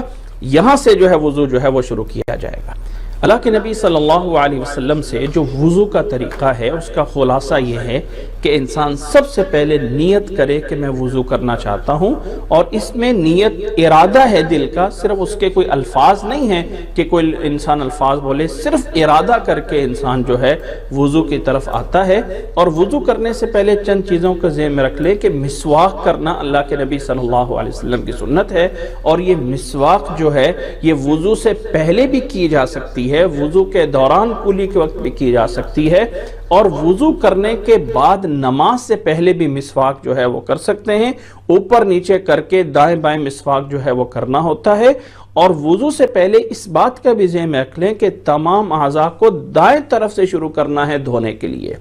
یہاں سے جو ہے وضو جو ہے وہ شروع کیا جائے گا۔ اللہ کے نبی صلی اللہ علیہ وسلم سے جو وضو کا طریقہ ہے اس کا خلاصہ یہ ہے کہ انسان سب سے پہلے نیت کرے کہ میں وضو کرنا چاہتا ہوں، اور اس میں نیت ارادہ ہے دل کا، صرف اس کے کوئی الفاظ نہیں ہیں کہ کوئی انسان الفاظ بولے، صرف ارادہ کر کے انسان جو ہے وضو کی طرف آتا ہے۔ اور وضو کرنے سے پہلے چند چیزوں کو ذہن میں رکھ لے کہ مسواک کرنا اللہ کے نبی صلی اللہ علیہ وسلم کی سنت ہے، اور یہ مسواک جو ہے یہ وضو سے پہلے بھی کی جا سکتی ہے، وضو کے دوران کلی کے وقت بھی کی جا سکتی ہے، اور وضو کرنے کے بعد نماز سے پہلے بھی مسواک جو ہے وہ کر سکتے ہیں، اوپر نیچے کر کے دائیں بائیں مسواک جو ہے وہ کرنا ہوتا ہے۔ اور وضو سے پہلے اس بات کا بھی ذہن میں رکھ لیں کہ تمام اعضاء کو دائیں طرف سے شروع کرنا ہے دھونے کے لیے،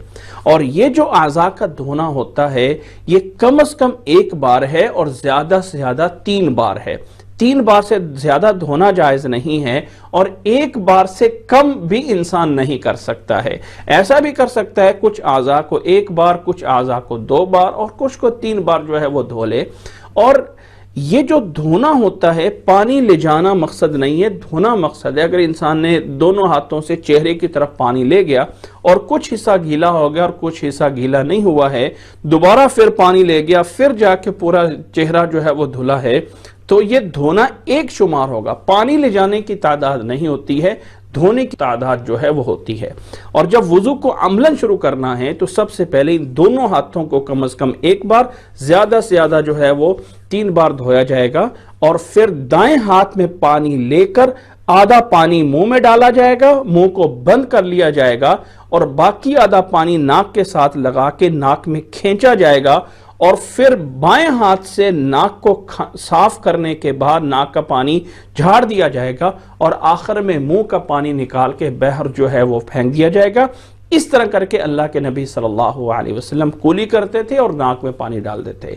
اور یہ جو اعضاء کا دھونا ہوتا ہے یہ کم از کم ایک بار ہے اور زیادہ سے زیادہ 3 بار ہے۔ 3 بار سے زیادہ دھونا جائز نہیں ہے، اور 1 بار سے کم بھی انسان نہیں کر سکتا ہے۔ ایسا بھی کر سکتا ہے کچھ اعضاء کو 1 بار، کچھ اعضاء کو 2 بار، اور کچھ کو 3 بار جو ہے وہ دھو لے۔ اور یہ جو دھونا ہوتا ہے پانی لے جانا مقصد نہیں ہے، دھونا مقصد ہے۔ اگر انسان نے دونوں ہاتھوں سے چہرے کی طرف پانی لے گیا اور کچھ حصہ گیلا ہو گیا اور کچھ حصہ گیلا نہیں ہوا ہے، دوبارہ پھر پانی لے گیا، پھر جا کے پورا چہرہ جو ہے وہ دھلا ہے، تو یہ دھونا ایک شمار ہوگا، پانی لے جانے کی تعداد نہیں ہوتی ہے، دھونے کی تعداد جو ہے وہ ہوتی ہے۔ اور جب وضو کو عملاً شروع کرنا ہے تو سب سے پہلے ان دونوں ہاتھوں کو کم از کم 1 بار، زیادہ سے زیادہ جو ہے وہ 3 بار دھویا جائے گا، اور پھر دائیں ہاتھ میں پانی لے کر آدھا پانی منہ میں ڈالا جائے گا، منہ کو بند کر لیا جائے گا، اور باقی آدھا پانی ناک کے ساتھ لگا کے ناک میں کھینچا جائے گا، اور پھر بائیں ہاتھ سے ناک کو صاف کرنے کے بعد ناک کا پانی جھاڑ دیا جائے گا، اور آخر میں منہ کا پانی نکال کے باہر جو ہے وہ پھینک دیا جائے گا۔ اس طرح کر کے اللہ کے نبی صلی اللہ علیہ وسلم کولی کرتے تھے اور ناک میں پانی ڈال دیتے۔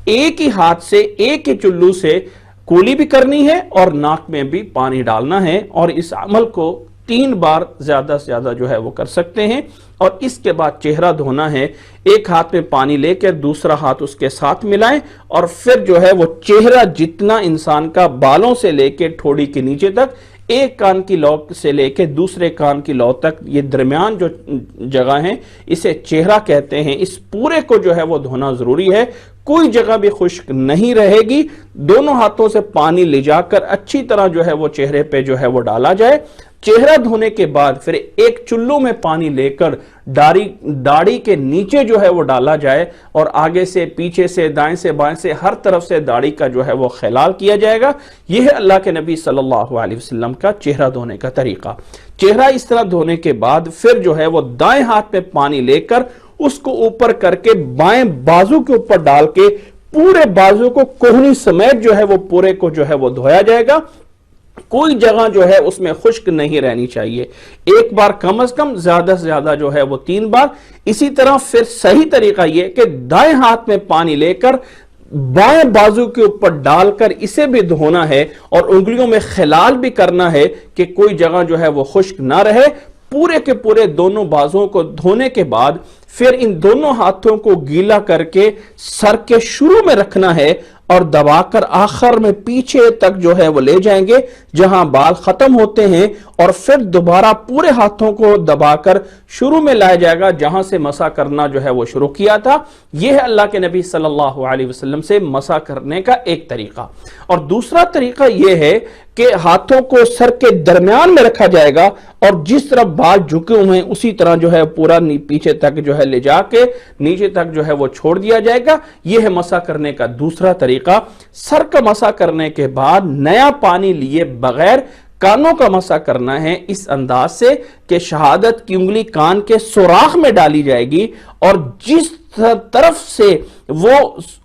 ایک ہی ہاتھ سے ایک ہی چلو سے کولی بھی کرنی ہے اور ناک میں بھی پانی ڈالنا ہے، اور اس عمل کو 3 بار زیادہ سے زیادہ جو ہے وہ کر سکتے ہیں۔ اور اس کے بعد چہرہ دھونا ہے، ایک ہاتھ میں پانی لے کر دوسرا ہاتھ اس کے ساتھ ملائیں، اور پھر جو ہے وہ چہرہ جتنا انسان کا بالوں سے لے کے ٹھوڑی کے نیچے تک، ایک کان کی لو سے لے کے دوسرے کان کی لو تک، یہ درمیان جو جگہ ہیں اسے چہرہ کہتے ہیں، اس پورے کو جو ہے وہ دھونا ضروری ہے۔ کوئی جگہ بھی خشک نہیں رہے گی، دونوں ہاتھوں سے پانی لے جا کر اچھی طرح جو ہے وہ چہرے پہ جو ہے وہ ڈالا جائے۔ چہرہ دھونے کے بعد پھر ایک چلو میں پانی لے کر داڑھی کے نیچے جو ہے وہ ڈالا جائے، اور آگے سے پیچھے سے دائیں سے بائیں سے ہر طرف سے داڑھی کا جو ہے وہ خلال کیا جائے گا۔ یہ ہے اللہ کے نبی صلی اللہ علیہ وسلم کا چہرہ دھونے کا طریقہ۔ چہرہ اس طرح دھونے کے بعد پھر جو ہے وہ دائیں ہاتھ میں پانی لے کر اس کو اوپر کر کے بائیں بازو کے اوپر ڈال کے پورے بازو کو کوہنی سمیت جو ہے وہ پورے کو جو ہے وہ دھویا جائے گا۔ کوئی جگہ جو ہے اس میں خشک نہیں رہنی چاہیے، 1 بار کم از کم، زیادہ سے زیادہ جو ہے وہ 3 بار۔ اسی طرح پھر صحیح طریقہ یہ کہ دائیں ہاتھ میں پانی لے کر بائیں بازو کے اوپر ڈال کر اسے بھی دھونا ہے، اور انگلیوں میں خلال بھی کرنا ہے کہ کوئی جگہ جو ہے وہ خشک نہ رہے۔ پورے کے پورے دونوں بازوؤں کو دھونے کے بعد پھر ان دونوں ہاتھوں کو گیلا کر کے سر کے شروع میں رکھنا ہے، اور دبا کر آخر میں پیچھے تک جو ہے وہ لے جائیں گے جہاں بال ختم ہوتے ہیں، اور پھر دوبارہ پورے ہاتھوں کو دبا کر شروع میں لایا جائے گا جہاں سے مسح کرنا جو ہے وہ شروع کیا تھا۔ یہ ہے اللہ کے نبی صلی اللہ علیہ وسلم سے مسح کرنے کا ایک طریقہ۔ اور دوسرا طریقہ یہ ہے کہ ہاتھوں کو سر کے درمیان میں رکھا جائے گا، اور جس طرح بال جھکے ہوئے ہیں اسی طرح جو ہے پورا پیچھے تک جو ہے لے جا کے نیچے تک جو ہے وہ چھوڑ دیا جائے گا۔ یہ ہے مسح کرنے کا دوسرا طریقہ۔ سر کا مسح کرنے کے بعد نیا پانی لیے بغیر کانوں کا مسح کرنا ہے، اس انداز سے کہ شہادت کی انگلی کان کے سوراخ میں ڈالی جائے گی، اور جس طرف سے وہ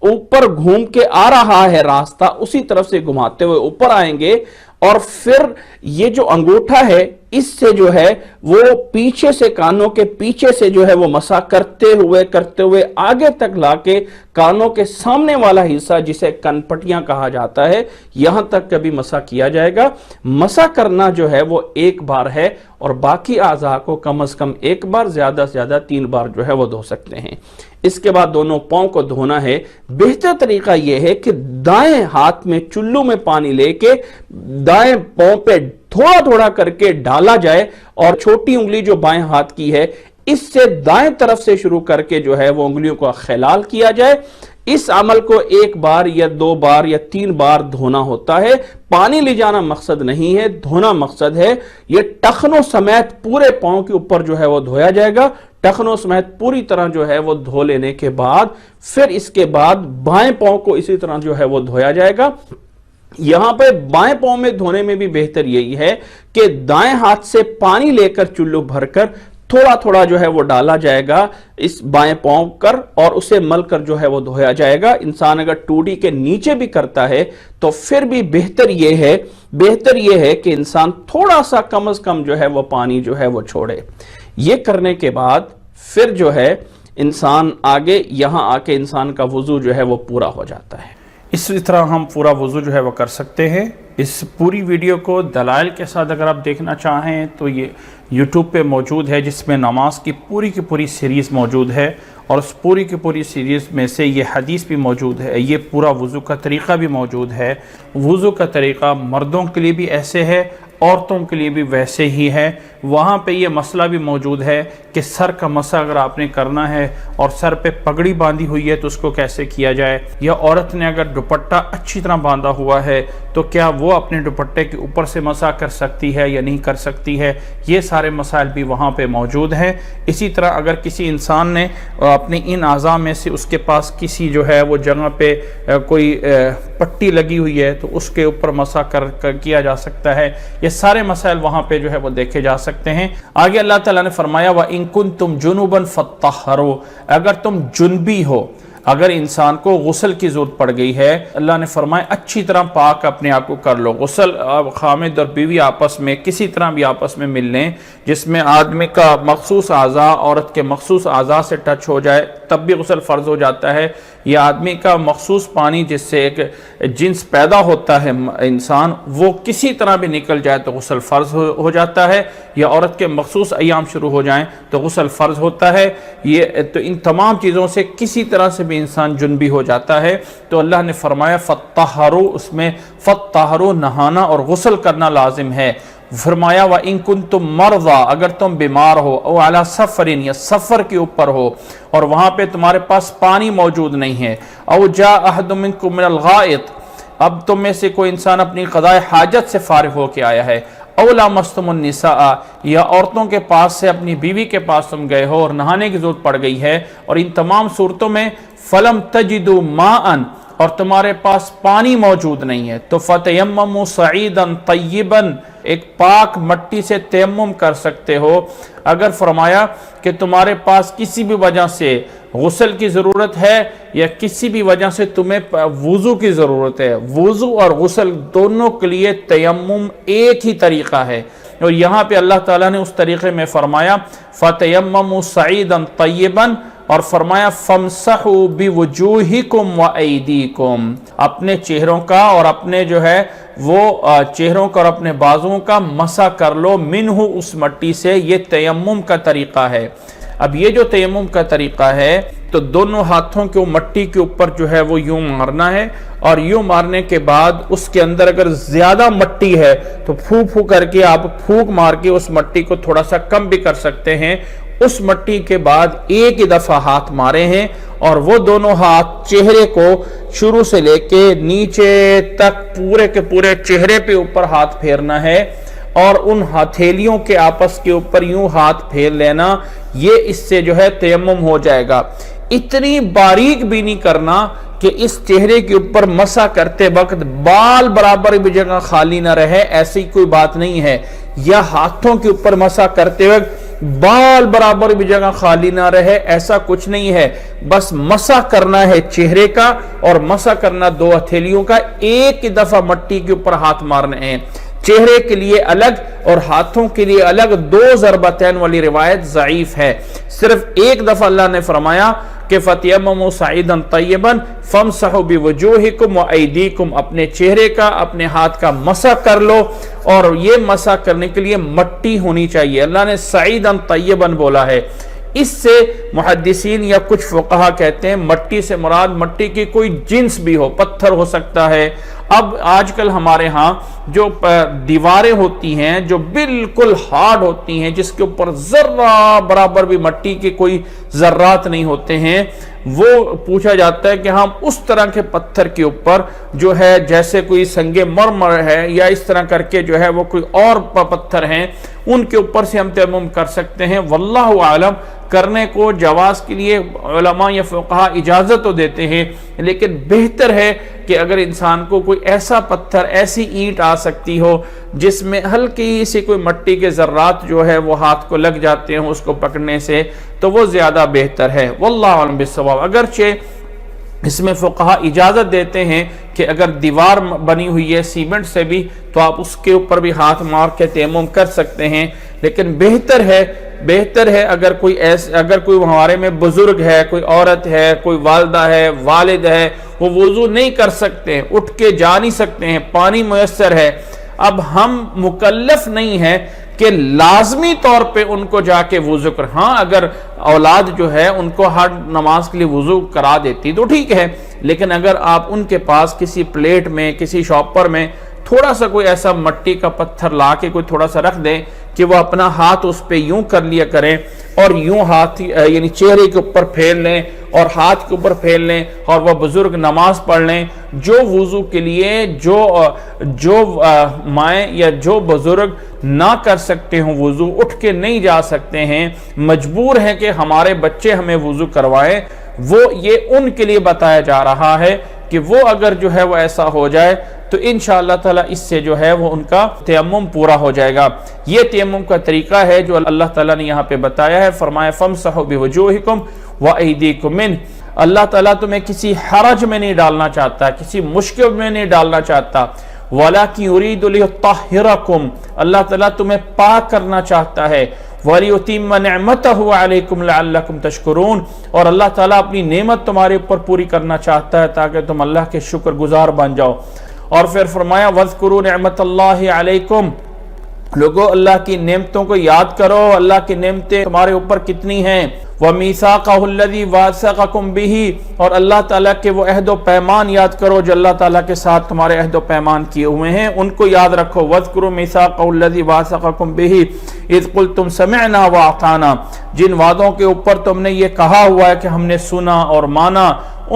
اوپر گھوم کے آ رہا ہے راستہ اسی طرف سے گھماتے ہوئے اوپر آئیں گے، اور پھر یہ جو انگوٹھا ہے اس سے جو ہے وہ پیچھے سے کانوں کے پیچھے سے جو ہے وہ مسح کرتے ہوئے آگے تک لا کے کانوں کے سامنے والا حصہ جسے کن پٹیاں کہا جاتا ہے یہاں تک کبھی مسح کیا جائے گا۔ مسح کرنا جو ہے وہ ایک بار ہے اور باقی اعضاء کو کم از کم ایک بار زیادہ سے زیادہ 3 بار جو ہے وہ دھو سکتے ہیں۔ اس کے بعد دونوں پاؤں کو دھونا ہے۔ بہتر طریقہ یہ ہے کہ دائیں ہاتھ میں چلو میں پانی لے کے دائیں پاؤں پہ تھوڑا تھوڑا کر کے ڈالا جائے اور چھوٹی انگلی جو بائیں ہاتھ کی ہے اس سے دائیں طرف سے شروع کر کے جو ہے وہ انگلیوں کو خلال کیا جائے۔ اس عمل کو 1 بار یا 2 بار یا 3 بار دھونا ہوتا ہے۔ پانی لے جانا مقصد نہیں ہے، دھونا مقصد ہے۔ یہ ٹخنوں سمیت پورے پاؤں کے اوپر جو ہے وہ دھویا جائے گا۔ ٹخنوں سمیت پوری طرح جو ہے وہ دھو لینے کے بعد پھر اس کے بعد بائیں پاؤں کو اسی طرح جو ہے وہ دھویا جائے گا۔ یہاں پہ بائیں پاؤں میں دھونے میں بھی بہتر یہی ہے کہ دائیں ہاتھ سے پانی لے کر چلو بھر کر تھوڑا تھوڑا جو ہے وہ ڈالا جائے گا اس بائیں پاؤں پر اور اسے مل کر جو ہے وہ دھویا جائے گا۔ انسان اگر ٹوٹی کے نیچے بھی کرتا ہے تو پھر بھی بہتر یہ ہے کہ انسان تھوڑا سا کم از کم جو ہے وہ پانی جو ہے وہ چھوڑے۔ یہ کرنے کے بعد پھر جو ہے انسان آگے یہاں آ کے انسان کا وضو جو ہے وہ پورا ہو جاتا ہے۔ اسی طرح ہم پورا وضو جو ہے وہ کر سکتے ہیں۔ اس پوری ویڈیو کو دلائل کے ساتھ اگر آپ دیکھنا چاہیں تو یہ یوٹیوب پہ موجود ہے جس میں نماز کی پوری سیریز موجود ہے اور اس پوری کی پوری سیریز میں سے یہ حدیث بھی موجود ہے، یہ پورا وضو کا طریقہ بھی موجود ہے۔ وضو کا طریقہ مردوں کے لیے بھی ایسے ہے، عورتوں کے لیے بھی ویسے ہی ہے۔ وہاں پہ یہ مسئلہ بھی موجود ہے کہ سر کا مسح اگر آپ نے کرنا ہے اور سر پہ پگڑی باندھی ہوئی ہے تو اس کو کیسے کیا جائے، یا عورت نے اگر دوپٹہ اچھی طرح باندھا ہوا ہے تو کیا وہ اپنے دوپٹے کے اوپر سے مسح کر سکتی ہے یا نہیں کر سکتی ہے، یہ سارے مسائل بھی وہاں پہ موجود ہیں۔ اسی طرح اگر کسی انسان نے اپنی ان اعضاء میں سے اس کے پاس کسی جو ہے وہ جگہ پہ کوئی پٹی لگی ہوئی ہے تو اس کے اوپر مسح کیا جا سکتا ہے۔ یہ سارے مسائل وہاں پہ جو ہے وہ دیکھے جا سکتے ہیں۔ آگے اللہ تعالیٰ نے فرمایا وَإِن كُنتُمْ جُنُبًا فَطَّهَّرُوا، اگر تم جنبی ہو، اگر انسان کو غسل کی ضرورت پڑ گئی ہے، اللہ نے فرمایا اچھی طرح پاک اپنے آپ کو کر لو۔ غسل خامد اور بیوی آپس میں کسی طرح بھی آپس میں مل لیں جس میں آدمی کا مخصوص اعضاء عورت کے مخصوص اعضاء سے ٹچ ہو جائے تب بھی غسل فرض ہو جاتا ہے، یا آدمی کا مخصوص پانی جس سے ایک جنس پیدا ہوتا ہے انسان وہ کسی طرح بھی نکل جائے تو غسل فرض ہو جاتا ہے، یا عورت کے مخصوص ایام شروع ہو جائیں تو غسل فرض ہوتا ہے۔ یہ تو ان تمام چیزوں سے کسی طرح سے بھی انسان جنبی ہو جاتا ہے تو اللہ نے فرمایا فَطَّهَرُوا، اس میں فَطَّهَرُوا نہانا اور غسل کرنا لازم ہے۔ فرمایا وَإِن كُنتُم مَرْضَىٰ، اگر تم بیمار ہو، او عَلَىٰ سَفَرٍ، یا سفر کے اوپر ہو اور وہاں پہ تمہارے پاس پانی موجود نہیں ہے، او جاء أَحَدٌ مِّنكُم مِّنَ الْغَائِطِ، اب تم میں سے کوئی انسان اپنی قضاء حاجت سے فارغ ہو کے آیا ہے، او لامستم النساء، یا عورتوں کے پاس سے اپنی بیوی کے پاس تم گئے ہو اور نہانے کی ضرورت پڑ گئی ہے، اور ان تمام صورتوں میں فلم تجدوا ماءً، اور تمہارے پاس پانی موجود نہیں ہے تو فتیمموا صعیدا طیبا، ایک پاک مٹی سے تیمم کر سکتے ہو۔ اگر فرمایا کہ تمہارے پاس کسی بھی وجہ سے غسل کی ضرورت ہے یا کسی بھی وجہ سے تمہیں وضو کی ضرورت ہے، وضو اور غسل دونوں کے لیے تیمم ایک ہی طریقہ ہے، اور یہاں پہ اللہ تعالیٰ نے اس طریقے میں فرمایا فتیمموا صعیدا طیبا، اور فرمایا فَامْسَحُوا بِوُجُوهِكُمْ وَأَيْدِيكُمْ، اپنے چہروں کا اور اپنے جو ہے وہ چہروں کا اور اپنے بازوں کا مسح کر لو، منہ، اس مٹی سے۔ یہ تیمم کا طریقہ ہے۔ اب یہ جو تیمم کا طریقہ ہے تو دونوں ہاتھوں کو مٹی کے اوپر جو ہے وہ یوں مارنا ہے، اور یوں مارنے کے بعد اس کے اندر اگر زیادہ مٹی ہے تو پھونک کر کے آپ پھونک مار کے اس مٹی کو تھوڑا سا کم بھی کر سکتے ہیں۔ اس مٹی کے بعد ایک ہی دفعہ ہاتھ مارے ہیں اور وہ دونوں ہاتھ چہرے کو شروع سے لے کے نیچے تک پورے کے پورے چہرے پہ اوپر ہاتھ پھیرنا ہے، اور ان ہتھیلیوں کے آپس کے اوپر یوں ہاتھ پھیر لینا، یہ اس سے جو ہے تیمم ہو جائے گا۔ اتنی باریک بھی نہیں کرنا کہ اس چہرے کے اوپر مسح کرتے وقت بال برابر بھی جگہ خالی نہ رہے، ایسی کوئی بات نہیں ہے، یا ہاتھوں کے اوپر مسح کرتے وقت بال برابر بھی جگہ خالی نہ رہے، ایسا کچھ نہیں ہے۔ بس مسح کرنا ہے چہرے کا اور مسح کرنا دو ہتھیلیوں کا، ایک ہی دفعہ مٹی کے اوپر ہاتھ مارنے ہیں۔ چہرے کے لیے الگ اور ہاتھوں کے لیے الگ 2 ضربتین والی روایت ضعیف ہے۔ صرف ایک دفعہ اللہ نے فرمایا کہ فَتَيَمَّمُوا صَعِيدًا طَيِّبًا فَامْسَحُوا بِوُجُوهِكُمْ وَأَيْدِيكُمْ، اپنے چہرے کا اپنے ہاتھ کا مسح کر لو، اور یہ مسح کرنے کے لیے مٹی ہونی چاہیے۔ اللہ نے صعیداً طیباً بولا ہے۔ اس سے محدثین یا کچھ فقہا کہتے ہیں مٹی سے مراد مٹی کی کوئی جنس بھی ہو، پتھر ہو سکتا ہے۔ اب آج کل ہمارے ہاں جو دیواریں ہوتی ہیں جو بالکل ہارڈ ہوتی ہیں، جس کے اوپر ذرہ برابر بھی مٹی کے کوئی ذرات نہیں ہوتے ہیں، وہ پوچھا جاتا ہے کہ ہم اس طرح کے پتھر کے اوپر جو ہے جیسے کوئی سنگ مرمر ہے یا اس طرح کر کے جو ہے وہ کوئی اور پتھر ہیں، ان کے اوپر سے ہم تیمم کر سکتے ہیں۔ واللہ عالم، کرنے کو جواز کے لیے علماء یا فقہا اجازت تو دیتے ہیں، لیکن بہتر ہے کہ اگر انسان کو کوئی ایسا پتھر، ایسی اینٹ آ سکتی ہو جس میں ہلکی سی کوئی مٹی کے ذرات جو ہے وہ ہاتھ کو لگ جاتے ہیں اس کو پکڑنے سے، تو وہ زیادہ بہتر ہے۔ واللہ عالم بالصواب۔ اگرچہ اس میں فقہا اجازت دیتے ہیں کہ اگر دیوار بنی ہوئی ہے سیمنٹ سے بھی تو آپ اس کے اوپر بھی ہاتھ مار کے تیمم کر سکتے ہیں، لیکن بہتر ہے اگر کوئی ہمارے میں بزرگ ہے، کوئی عورت ہے، کوئی والدہ ہے، والد ہے، وہ وضو نہیں کر سکتے، اٹھ کے جا نہیں سکتے ہیں، پانی میسر ہے، اب ہم مکلف نہیں ہیں کہ لازمی طور پہ ان کو جا کے وضو کر، ہاں اگر اولاد جو ہے ان کو ہر نماز کے لیے وضو کرا دیتی تو ٹھیک ہے، لیکن اگر آپ ان کے پاس کسی پلیٹ میں، کسی شاپر میں تھوڑا سا کوئی ایسا مٹی کا پتھر لا کے کوئی تھوڑا سا رکھ دیں کہ وہ اپنا ہاتھ اس پہ یوں کر لیا کریں اور یوں ہاتھ یعنی چہرے کے اوپر پھیل لیں اور ہاتھ کے اوپر پھیل لیں اور وہ بزرگ نماز پڑھ لیں، جو وضو کے لیے جو مائیں یا جو بزرگ نہ کر سکتے ہوں وضو، اٹھ کے نہیں جا سکتے ہیں، مجبور ہیں کہ ہمارے بچے ہمیں وضو کروائیں، وہ یہ ان کے لیے بتایا جا رہا ہے کہ وہ اگر جو ہے وہ ایسا ہو جائے تو انشاءاللہ تعالی اس سے جو ہے وہ ان کا تیمم پورا ہو جائے گا۔ یہ تیمم کا طریقہ ہے جو اللہ تعالیٰ نے یہاں پہ بتایا ہے، فرمایا فَامْسَحُوا بِوُجُوهِكُمْ وَأَيْدِيكُمْ مِنْ، اللہ تعالیٰ تمہیں کسی حرج میں نہیں ڈالنا چاہتا، کسی مشکل میں نہیں ڈالنا چاہتا، وَلَكِنْ يُرِيدُ لِيُطَهِّرَكُمْ، اللہ تعالیٰ تمہیں پاک کرنا چاہتا ہے، وَلِيُتِمَّ نِعْمَتَهُ عَلَيْكُمْ لَعَلَّكُمْ تَشْكُرُونَ، اور اللہ تعالیٰ اپنی نعمت تمہارے اوپر پوری کرنا چاہتا ہے تاکہ تم اللہ کے شکر گزار بن جاؤ۔ اور پھر فرمایا وَاذْكُرُوا نِعْمَتَ اللَّهِ عَلَيْكُمْ، لوگو اللہ کی نعمتوں کو یاد کرو، اللہ کی نعمتیں تمہارے اوپر کتنی ہیں، وَمِيثَاقَهُ الَّذِي وَاثَقَكُمْ بِهِ، اور اللہ تعالیٰ کے وہ عہد و پیمان یاد کرو جو اللہ تعالیٰ کے ساتھ تمہارے عہد و پیمان کیے ہوئے ہیں، ان کو یاد رکھو۔ وَاذْكُرُوا مِيثَاقَهُ الَّذِي وَاثَقَكُمْ بِهِ إِذْ قُلْتُمْ سَمِعْنَا وَأَطَعْنَا، جن وعدوں کے اوپر تم نے یہ کہا ہوا ہے کہ ہم نے سنا اور مانا،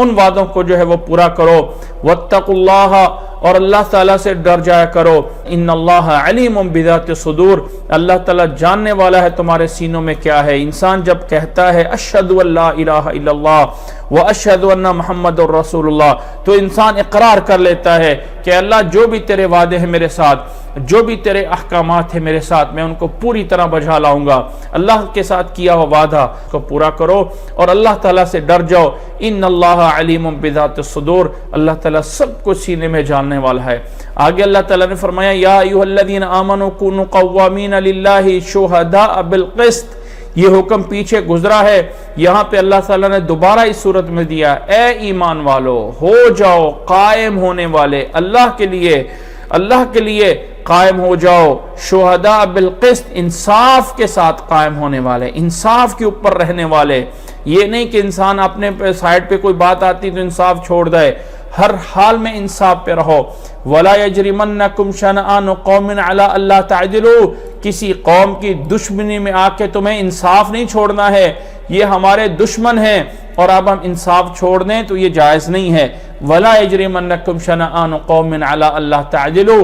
ان وعدوں کو جو ہے وہ پورا کرو۔ وَاتَّقُوا اللَّهَ، اور اللہ تعالیٰ سے ڈر جایا کرو، ان اللہ علیم بذات الصدور، اللہ تعالیٰ جاننے والا ہے تمہارے سینوں میں کیا ہے۔ انسان جب کہتا ہے اشہد ان لا الہ الا اللہ واشہد ان محمد الرسول اللہ، تو انسان اقرار کر لیتا ہے کہ اللہ جو بھی تیرے وعدے ہیں میرے ساتھ، جو بھی تیرے احکامات ہیں میرے ساتھ، میں ان کو پوری طرح بجھا لاؤں گا۔ اللہ کے ساتھ کیا ہوا وعدہ کو پورا کرو اور اللہ تعالیٰ سے ڈر جاؤ۔ ان اللہ علیم بذات الصدور، اللہ تعالیٰ سب کو سینے میں جاننے والا ہے۔ آگے اللہ تعالیٰ نے فرمایا یا ایھا الذین آمنوا کونوا قوامین للہ شہداء بالقسط، یہ حکم پیچھے گزرا ہے، یہاں پہ اللہ تعالیٰ نے دوبارہ اس صورت میں دیا، اے ایمان والو ہو جاؤ قائم ہونے والے، اللہ کے لیے قائم ہو جاؤ، شہداء بالقسط، انصاف کے ساتھ قائم ہونے والے، انصاف کے اوپر رہنے والے۔ یہ نہیں کہ انسان اپنے سائڈ پہ کوئی بات آتی تو انصاف چھوڑ دے، ہر حال میں انصاف پہ رہو۔ وَلَا يَجْرِمَنَّكُمْ شَنَآنُ قَوْمٍ عَلَىٰ أَلَّا تَعْدِلُوا، کسی قوم کی دشمنی میں آ کے تمہیں انصاف نہیں چھوڑنا ہے، یہ ہمارے دشمن ہیں اور اب ہم انصاف چھوڑ دیں تو یہ جائز نہیں ہے۔ وَلَا يَجْرِمَنَّكُمْ شَنَآنُ قَوْمٍ عَلَىٰ أَلَّا تَعْدِلُوا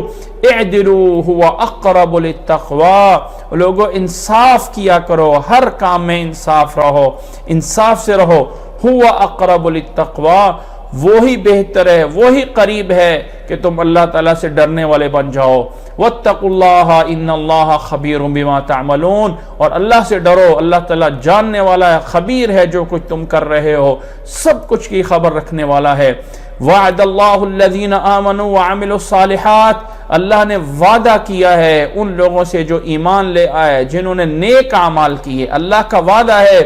اعْدِلُوا هُوَ أَقْرَبُ لِلتَّقْوَىٰ، لوگو انصاف کیا کرو، ہر کام میں انصاف رہو، انصاف سے رہو۔ هُوَ أَقْرَبُ لِلتَّقْوَىٰ، وہی بہتر ہے، وہی قریب ہے کہ تم اللہ تعالیٰ سے ڈرنے والے بن جاؤ۔ وَاتَّقُوا اللَّهَ إِنَّ اللَّهَ خَبِيرٌ بِمَا تَعْمَلُونَ، اور اللہ سے ڈرو، اللہ تعالیٰ جاننے والا ہے، خبیر ہے جو کچھ تم کر رہے ہو، سب کچھ کی خبر رکھنے والا ہے۔ وعد اللہ الذین آمنوا وعملوا الصالحات، اللہ نے وعدہ کیا ہے ان لوگوں سے جو ایمان لے آئے، جنہوں نے نیک اعمال کیے، اللہ کا وعدہ ہے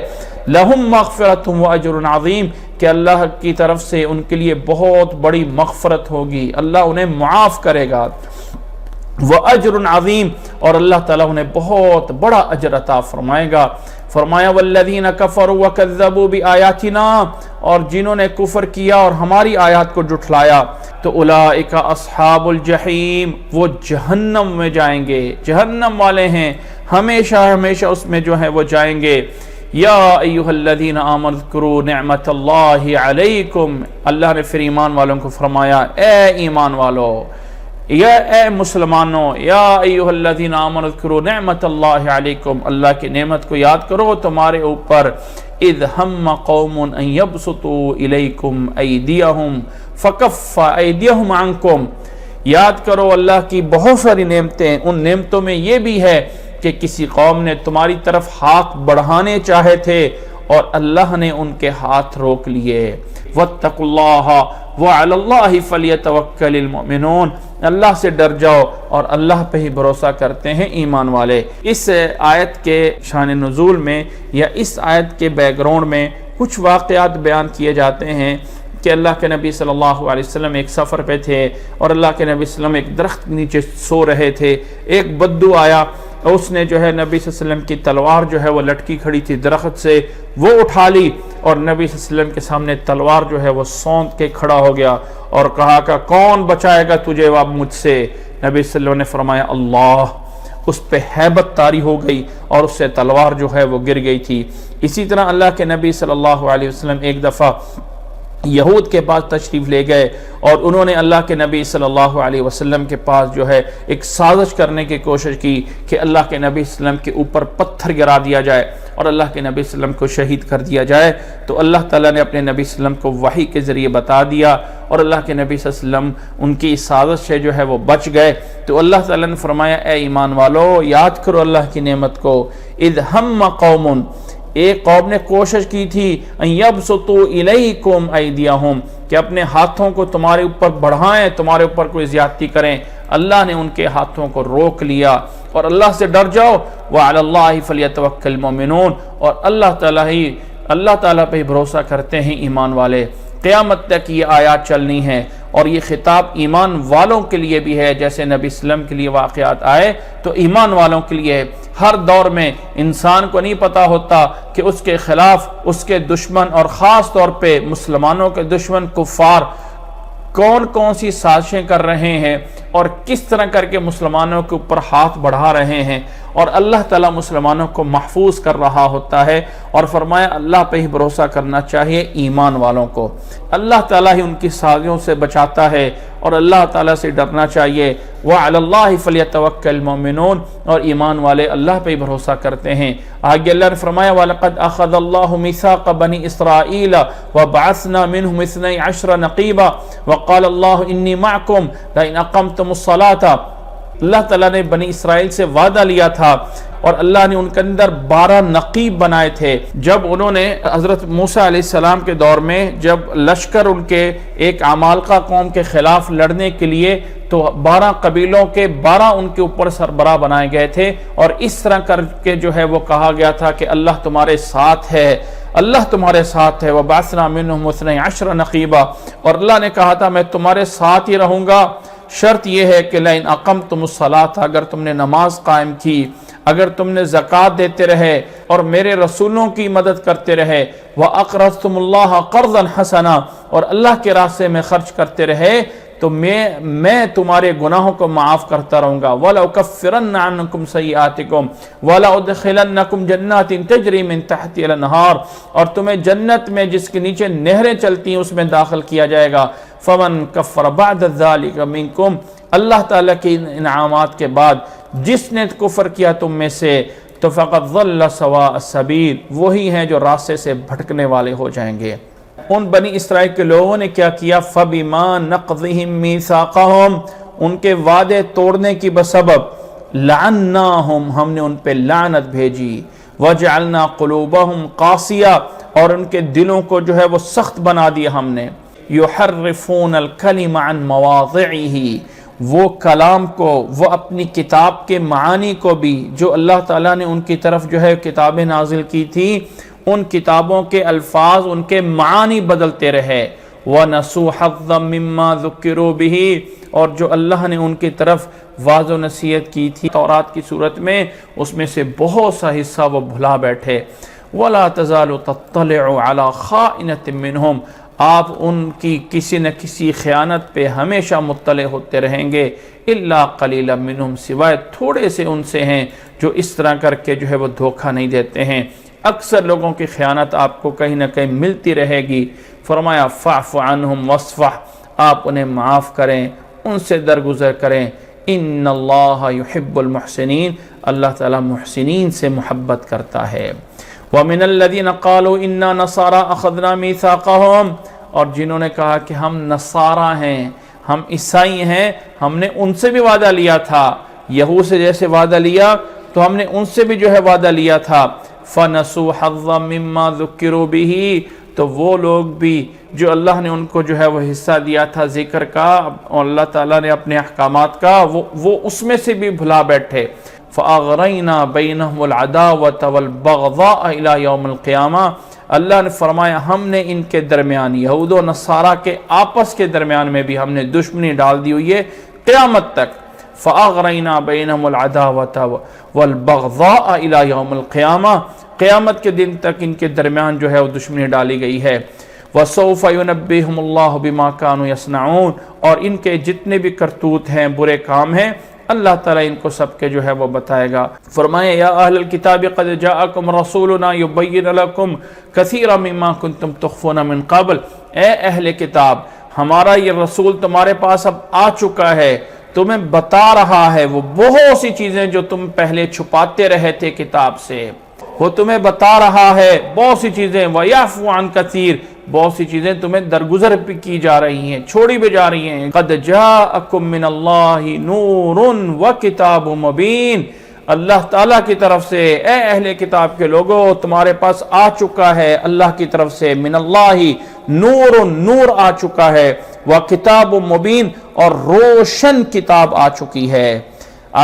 لہم مغفرۃ واجر عظیم کہ اللہ کی طرف سے ان کے لیے بہت بڑی مغفرت ہوگی، اللہ انہیں معاف کرے گا، وَأَجْرٌ عَظِيمٌ اور اللہ تعالیٰ انہیں بہت بڑا اجر عطا فرمائے گا۔ فرمایا وَالَّذِينَ كَفَرُوا وَكَذَّبُوا بِآيَاتِنَا اور جنہوں نے کفر کیا اور ہماری آیات کو جھٹلایا تو اولئک اصحاب الجحیم، وہ جہنم میں جائیں گے، جہنم والے ہیں، ہمیشہ ہمیشہ اس میں جو ہے وہ جائیں گے۔ یا ایہا الذین آمنوا اذکروا نعمت اللہ علیکم، اللہ نے پھر ایمان والوں کو فرمایا اے ایمان والو، یا اے مسلمانوں، یا ایہا الذین آمنوا اذکروا نعمت اللہ علیکم، اللہ کی نعمت کو یاد کرو تمہارے اوپر، اذ ہم قوم ان یبسطوا الیکم ایدیہم فکف ایدیہم عنکم، یاد کرو اللہ کی بہت ساری نعمتیں، ان نعمتوں میں یہ بھی ہے کہ کسی قوم نے تمہاری طرف ہاتھ بڑھانے چاہے تھے اور اللہ نے ان کے ہاتھ روک لیے۔ واتقوا اللہ وعلی اللہ فلیتوکل المؤمنون، اللہ سے ڈر جاؤ اور اللہ پہ ہی بھروسہ کرتے ہیں ایمان والے۔ اس آیت کے شان نزول میں یا اس آیت کے بیک گراؤنڈ میں کچھ واقعات بیان کیے جاتے ہیں کہ اللہ کے نبی صلی اللہ علیہ وسلم ایک سفر پہ تھے اور اللہ کے نبی صلی اللہ علیہ وسلم ایک درخت کے نیچے سو رہے تھے، ایک بدو آیا، اس نے جو ہے نبی صلی اللہ علیہ وسلم کی تلوار جو ہے وہ لٹکی کھڑی تھی درخت سے، وہ اٹھا لی اور نبی صلی اللہ علیہ وسلم کے سامنے تلوار جو ہے وہ سونت کے کھڑا ہو گیا اور کہا کہ کون بچائے گا تجھے اب مجھ سے؟ نبی صلی اللہ علیہ وسلم نے فرمایا اللہ، اس پہ ہیبت طاری ہو گئی اور اس سے تلوار جو ہے وہ گر گئی تھی۔ اسی طرح اللہ کے نبی صلی اللہ علیہ وسلم ایک دفعہ یہود کے پاس تشریف لے گئے اور انہوں نے اللہ کے نبی صلی اللہ علیہ وسلم کے پاس جو ہے ایک سازش کرنے کی کوشش کی کہ اللہ کے نبی صلی اللہ علیہ وسلم کے اوپر پتھر گرا دیا جائے اور اللہ کے نبی صلی اللہ علیہ وسلم کو شہید کر دیا جائے۔ تو اللہ تعالیٰ نے اپنے نبی صلی اللہ علیہ وسلم کو وحی کے ذریعے بتا دیا اور اللہ کے نبی صلی اللہ علیہ وسلم ان کی سازش سے جو ہے وہ بچ گئے۔ تو اللہ تعالیٰ نے فرمایا اے ایمان والو، یاد کرو اللہ کی نعمت کو، اذ ہم قوم، ایک قوم نے کوشش کی تھی ان یبسطوا الیکم ایدیہم، کہ اپنے ہاتھوں کو تمہارے اوپر بڑھائیں، تمہارے اوپر کوئی زیادتی کریں، اللہ نے ان کے ہاتھوں کو روک لیا۔ اور اللہ سے ڈر جاؤ، وعلی اللہ فلیتوکل المؤمنون اور اللہ تعالیٰ پہ بھروسہ کرتے ہیں ایمان والے۔ قیامت تک یہ آیات چلنی ہے اور یہ خطاب ایمان والوں کے لیے بھی ہے، جیسے نبی صلی اللہ علیہ وسلم کے لیے واقعات آئے تو ایمان والوں کے لیے ہر دور میں انسان کو نہیں پتا ہوتا کہ اس کے خلاف اس کے دشمن اور خاص طور پہ مسلمانوں کے دشمن کفار کون کون سی سازشیں کر رہے ہیں اور کس طرح کر کے مسلمانوں کے اوپر ہاتھ بڑھا رہے ہیں، اور اللہ تعالیٰ مسلمانوں کو محفوظ کر رہا ہوتا ہے۔ اور فرمایا اللہ پہ ہی بھروسہ کرنا چاہیے ایمان والوں کو، اللہ تعالیٰ ہی ان کی سازشوں سے بچاتا ہے اور اللہ تعالیٰ سے ڈرنا چاہیے۔ وعلی اللہ فلیتوکل المؤمنون اور ایمان والے اللہ پہ ہی بھروسہ کرتے ہیں۔ آگے اللہ نے فرمایا وَلَقَدْ أَخَذَ اللَّهُ مِيثَاقَ بَنِي إِسْرَائِيلَ وَبَعَثْنَا مِنْهُمْ 12 نَقِيبًا وَقَالَ اللَّهُ إِنِّي مَعَكُمْ لَئِنْ أَقَمْتُمُ الصَّلَاةَ، اللہ تعالیٰ نے بنی اسرائیل سے وعدہ لیا تھا اور اللہ نے ان کے اندر 12 نقیب بنائے تھے۔ جب انہوں نے حضرت موسیٰ علیہ السلام کے دور میں جب لشکر ان کے ایک عمالقہ قوم کے خلاف لڑنے کے لیے تو 12 قبیلوں کے 12 ان کے اوپر سربراہ بنائے گئے تھے اور اس طرح کر کے جو ہے وہ کہا گیا تھا کہ اللہ تمہارے ساتھ ہے، اللہ تمہارے ساتھ ہے۔ وَبَعَثْنَا مِنْهُمْ 12 نَقِيبًا اور اللہ نے کہا تھا میں تمہارے ساتھ ہی رہوں گا، شرط یہ ہے کہ لَئِنْ أَقَمْتُمُ الصَّلَاةَ، اگر تم نے نماز قائم کی، اگر تم نے زکوٰۃ دیتے رہے اور میرے رسولوں کی مدد کرتے رہے، وَأَقْرَضْتُمُ اللَّهَ قَرْضًا حَسَنًا اور اللہ کے راستے میں خرچ کرتے رہے تو میں تمہارے گناہوں کو معاف کرتا رہوں گا۔ وَلَأُكَفِّرَنَّ عَنْكُمْ سَيِّئَاتِكُمْ وَلَأُدْخِلَنَّكُمْ جَنَّاتٍ تَجْرِي مِنْ تَحْتِهَا الْأَنْهَارُ اور تمہیں جنت میں جس کے نیچے نہریں چلتی ہیں اس میں داخل کیا جائے گا۔ فَمَنْ كَفَّرَ بَعْدَ ذَلِكَ مِنْكُمْ، اللہ تعالیٰ کے انعامات کے بعد جس نے کفر کیا تم میں سے تو فَقَدْ ضَلَّ سَوَاءَ السَّبِيلِ، وہی ہیں جو راستے سے بھٹکنے والے ہو جائیں گے۔ ان بنی اسرائیل کے لوگوں نے کیا کیا؟ فَبِمَا نَقْضِهِمْ مِيثَاقَهُمْ، ان کے وعدے توڑنے کی بسبب لَعَنَّاهُمْ، ہم نے ان پہ لعنت بھیجی، وَجَعَلْنَا قُلُوبَهُمْ قَاسِيَةً اور ان کے دلوں کو جو ہے وہ سخت بنا دیا ہم نے، یحرفون الکلم عن مواضعہ، وہ کلام کو، وہ اپنی کتاب کے معانی کو بھی، جو اللہ تعالیٰ نے ان کی طرف جو ہے کتابیں نازل کی تھی، ان کتابوں کے الفاظ، ان کے معانی بدلتے رہے۔ وَنَسُوا حَظًّا مِّمَّا ذُكِّرُوا بِهِ، اور جو اللہ نے ان کی طرف واضح و نصیحت کی تھی تورات کی صورت میں، اس میں سے بہت سا حصہ وہ بھلا بیٹھے۔ وَلَا تَزَالُ تَطَّلِعُ عَلَى خَائِنَةٍ مِّنْهُمْ، آپ ان کی کسی نہ کسی خیانت پہ ہمیشہ مطلع ہوتے رہیں گے۔ الا قلیلا منہم، سوائے تھوڑے سے ان سے ہیں جو اس طرح کر کے جو ہے وہ دھوکہ نہیں دیتے ہیں۔ اکثر لوگوں کی خیانت آپ کو کہیں نہ کہیں ملتی رہے گی۔ فرمایا فاعف عنہم واصفح، آپ انہیں معاف کریں، ان سے درگزر کریں۔ ان اللہ یحب المحسنین، اللہ تعالیٰ محسنین سے محبت کرتا ہے۔ وَمِنَ الَّذِينَ قَالُوا إِنَّا نَصَارَىٰ أَخَذْنَا مِيثَاقَهُمْ، اور جنہوں نے کہا کہ ہم نصارہ ہیں، ہم عیسائی ہیں، ہم نے ان سے بھی وعدہ لیا تھا، یہود سے جیسے وعدہ لیا تو ہم نے ان سے بھی جو ہے وعدہ لیا تھا۔ فَنَسُوا حَظًّا مِّمَّا ذُكِّرُوا بِهِ، تو وہ لوگ بھی جو اللہ نے ان کو جو ہے وہ حصہ دیا تھا ذکر کا اور اللہ تعالیٰ نے اپنے احکامات کا، وہ اس میں سے بھی بھلا بیٹھے۔ فَأَغْرَيْنَا بَيْنَهُمُ الْعَدَاوَةَ وَالْبَغْضَاءَ إِلَى يَوْمِ الْقِيَامَةِ، اللہ نے فرمایا ہم نے ان کے درمیان، یہود و نصارہ کے آپس کے درمیان میں بھی ہم نے دشمنی ڈال دی ہوئی ہے قیامت تک۔ فَأَغْرَيْنَا بَيْنَهُمُ الْعَدَاوَةَ وَالْبَغْضَاءَ إِلَى يَوْمِ الْقِيَامَةِ، قیامت کے دن تک ان کے درمیان جو ہے وہ دشمنی ڈالی گئی ہے۔ وَسَوْفَ يُنَبِّئُهُمُ اللَّهُ بِمَا كَانُوا يَصْنَعُونَ، اور ان کے جتنے بھی کرتوت ہیں، برے کام ہیں، اللہ تعالیٰ ان کو سب کے جو ہے وہ بتائے گا۔ فرمائے یا اہل الکتاب قد جاءکم رسولنا یبین لکم کثیرا مما کنتم تخفون من قبل، اے اہل کتاب ہمارا یہ رسول تمہارے پاس اب آ چکا ہے، تمہیں بتا رہا ہے وہ بہت سی چیزیں جو تم پہلے چھپاتے رہے تھے کتاب سے، وہ تمہیں بتا رہا ہے بہت سی چیزیں۔ وَيَعْفُو عَنْ كَثِيرٍ، بہت سی چیزیں تمہیں درگزر بھی کی جا رہی ہیں، چھوڑی بھی جا رہی ہیں۔ قَدْ جَاءَكُم مِّنَ اللَّهِ نُورٌ وَكِتَابٌ مُّبِينٌ، اللہ تعالیٰ کی طرف سے اے اہل کتاب کے لوگوں تمہارے پاس آ چکا ہے اللہ کی طرف سے، من اللہ نور، نور آ چکا ہے، وَكِتَابٌ مُّبِينٌ، اور روشن کتاب آ چکی ہے۔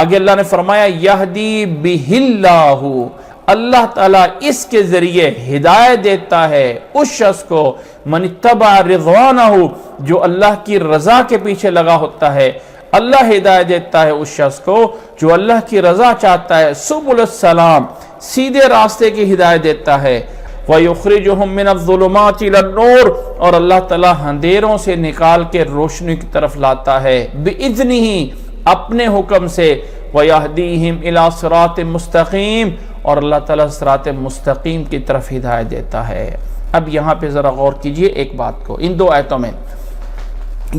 آگے اللہ نے فرمایا یہدی بِهِ اللَّهُ، اللہ تعالیٰ اس کے ذریعے ہدایت دیتا ہے اس شخص کو، من اتبع رضوانہ، جو اللہ کی رضا کے پیچھے لگا ہوتا ہے، اللہ ہدایت دیتا ہے اس شخص کو جو اللہ کی رضا چاہتا ہے، سبل السلام، سیدھے راستے کی ہدایت دیتا ہے۔ وَيُخْرِجُهُم مِّنَ الظُّلُمَاتِ إِلَى النُّورِ، اور اللہ تعالیٰ اندھیروں سے نکال کے روشنی کی طرف لاتا ہے، بِإِذْنِهِ، اپنے حکم سے، وَيَهْدِيهِمْ إِلَى صِرَاطٍ مُسْتَقِيمٍ، اور اللہ تعالیٰ صراط مستقیم کی طرف ہدایت دیتا ہے۔ اب یہاں پہ ذرا غور کیجئے ایک بات کو، ان دو آیتوں میں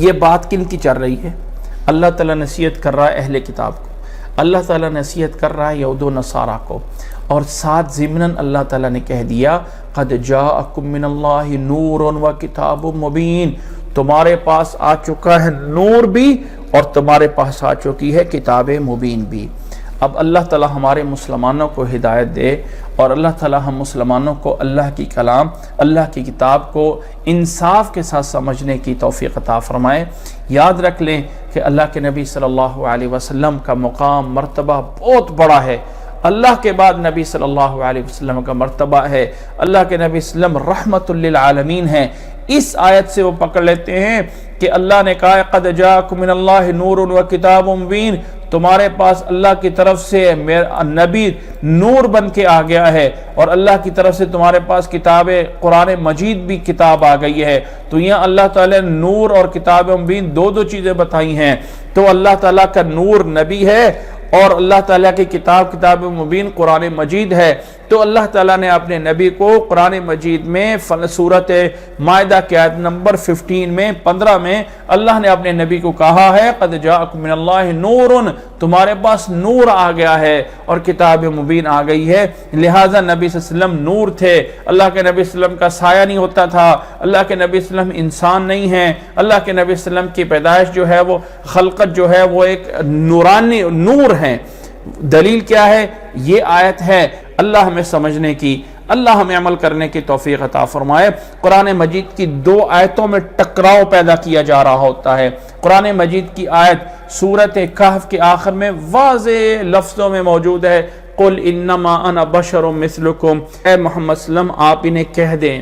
یہ بات کن کی چل رہی ہے؟ اللہ تعالیٰ نصیحت کر رہا ہے اہل کتاب کو، اللہ تعالیٰ نصیحت کر رہا ہے یہود و نصارہ کو، اور ساتھ ضمناً اللہ تعالیٰ نے کہہ دیا قد جاءکم من اللہ نور و کتاب مبین، تمہارے پاس آ چکا ہے نور بھی اور تمہارے پاس آ چکی ہے کتاب مبین بھی۔ اب اللہ تعالیٰ ہمارے مسلمانوں کو ہدایت دے، اور اللہ تعالیٰ ہم مسلمانوں کو اللہ کی کلام، اللہ کی کتاب کو انصاف کے ساتھ سمجھنے کی توفیق عطا فرمائے۔ یاد رکھ لیں کہ اللہ کے نبی صلی اللہ علیہ وسلم کا مقام، مرتبہ بہت بڑا ہے، اللہ کے بعد نبی صلی اللہ علیہ وسلم کا مرتبہ ہے، اللہ کے نبی صلی اللہ علیہ وسلم رحمت للعالمین ہیں۔ اس آیت سے وہ پکڑ لیتے ہیں کہ اللہ نے کہا قد جاءکم من اللہ نور و کتاب مبین، تمہارے پاس اللہ کی طرف سے میرا نبی نور بن کے آ گیا ہے، اور اللہ کی طرف سے تمہارے پاس کتاب قرآن مجید بھی کتاب آ گئی ہے۔ تو یہاں اللہ تعالیٰ نے نور اور کتاب مبین دو چیزیں بتائی ہیں، تو اللہ تعالیٰ کا نور نبی ہے اور اللہ تعالیٰ کی کتاب مبین قرآن مجید ہے۔ تو اللہ تعالیٰ نے اپنے نبی کو قرآن مجید میں سورۃ مائدہ کی آیت نمبر 15 میں اللہ نے اپنے نبی کو کہا ہے قد جاءکم من اللہ نور، تمہارے پاس نور آ گیا ہے اور کتاب مبین آ گئی ہے۔ لہٰذا نبی صلی اللہ علیہ وسلم نور تھے، اللہ کے نبی صلی اللہ علیہ وسلم کا سایہ نہیں ہوتا تھا، اللہ کے نبی صلی اللہ علیہ وسلم انسان نہیں ہیں، اللہ کے نبی صلی اللہ علیہ وسلم کی پیدائش جو ہے وہ خلقت جو ہے وہ ایک نورانی نور ہے۔ دلیل کیا ہے؟ یہ آیت ہے اللہ ہمیں سمجھنے کی، اللہ ہمیں عمل کرنے کی توفیق عطا فرمائے۔ قرآن مجید کی 2 آیتوں میں ٹکراؤ پیدا کیا جا رہا ہوتا ہے۔ قرآن مجید کی آیت سورۃ کہف کے آخر میں واضح لفظوں میں موجود ہے، قل انما انا بشر مثلکم، اے محمد صلی اللہ علیہ وسلم آپ انہیں کہہ دیں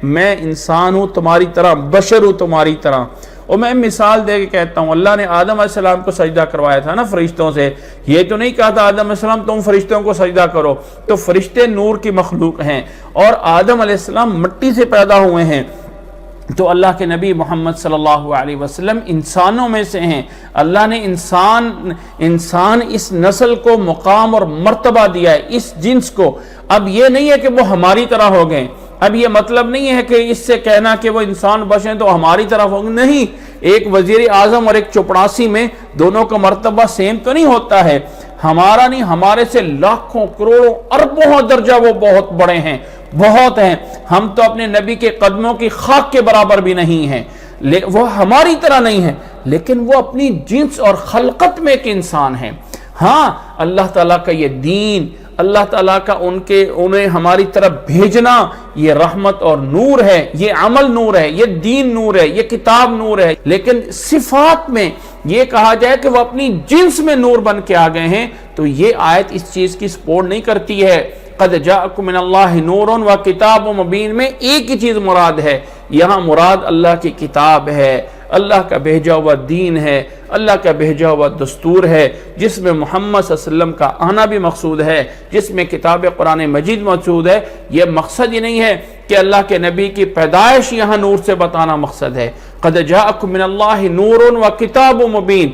میں انسان ہوں تمہاری طرح، بشر ہوں تمہاری طرح۔ اور میں مثال دے کے کہتا ہوں، اللہ نے آدم علیہ السلام کو سجدہ کروایا تھا نا فرشتوں سے، یہ تو نہیں کہا تھا آدم علیہ السلام تم فرشتوں کو سجدہ کرو، تو فرشتے نور کی مخلوق ہیں اور آدم علیہ السلام مٹی سے پیدا ہوئے ہیں، تو اللہ کے نبی محمد صلی اللہ علیہ وسلم انسانوں میں سے ہیں۔ اللہ نے انسان اس نسل کو مقام اور مرتبہ دیا ہے، اس جنس کو۔ اب یہ نہیں ہے کہ وہ ہماری طرح ہو گئے، اب یہ مطلب نہیں ہے کہ اس سے کہنا کہ وہ انسان بشر ہیں تو ہماری طرف ہوں گے، نہیں۔ ایک وزیر اعظم اور ایک چپڑاسی میں دونوں کا مرتبہ سیم تو نہیں ہوتا ہے، ہمارا نہیں، ہمارے سے لاکھوں کروڑوں اربوں درجہ وہ بہت بڑے ہیں، بہت ہیں۔ ہم تو اپنے نبی کے قدموں کی خاک کے برابر بھی نہیں ہیں، وہ ہماری طرح نہیں ہے، لیکن وہ اپنی جنس اور خلقت میں ایک انسان ہے۔ ہاں اللہ تعالیٰ کا یہ دین، اللہ تعالیٰ کا انہیں ہماری طرف بھیجنا، یہ رحمت اور نور ہے، یہ عمل نور ہے، یہ دین نور ہے، یہ کتاب نور ہے۔ لیکن صفات میں یہ کہا جائے کہ وہ اپنی جنس میں نور بن کے آ گئے ہیں، تو یہ آیت اس چیز کی سپورٹ نہیں کرتی ہے۔ قد جاءکم من اللہ نور و کتاب مبین میں ایک ہی چیز مراد ہے، یہاں مراد اللہ کی کتاب ہے، اللہ کا بھیجا ہوا دین ہے، اللہ کا بھیجا ہوا دستور ہے، جس میں محمد صلی اللہ علیہ وسلم کا آنا بھی مقصود ہے، جس میں کتاب قرآن مجید مقصود ہے۔ یہ مقصد ہی نہیں ہے کہ اللہ کے نبی کی پیدائش یہاں نور سے بتانا مقصد ہے۔ قد جاءکم من اللہ نور و کتاب مبین،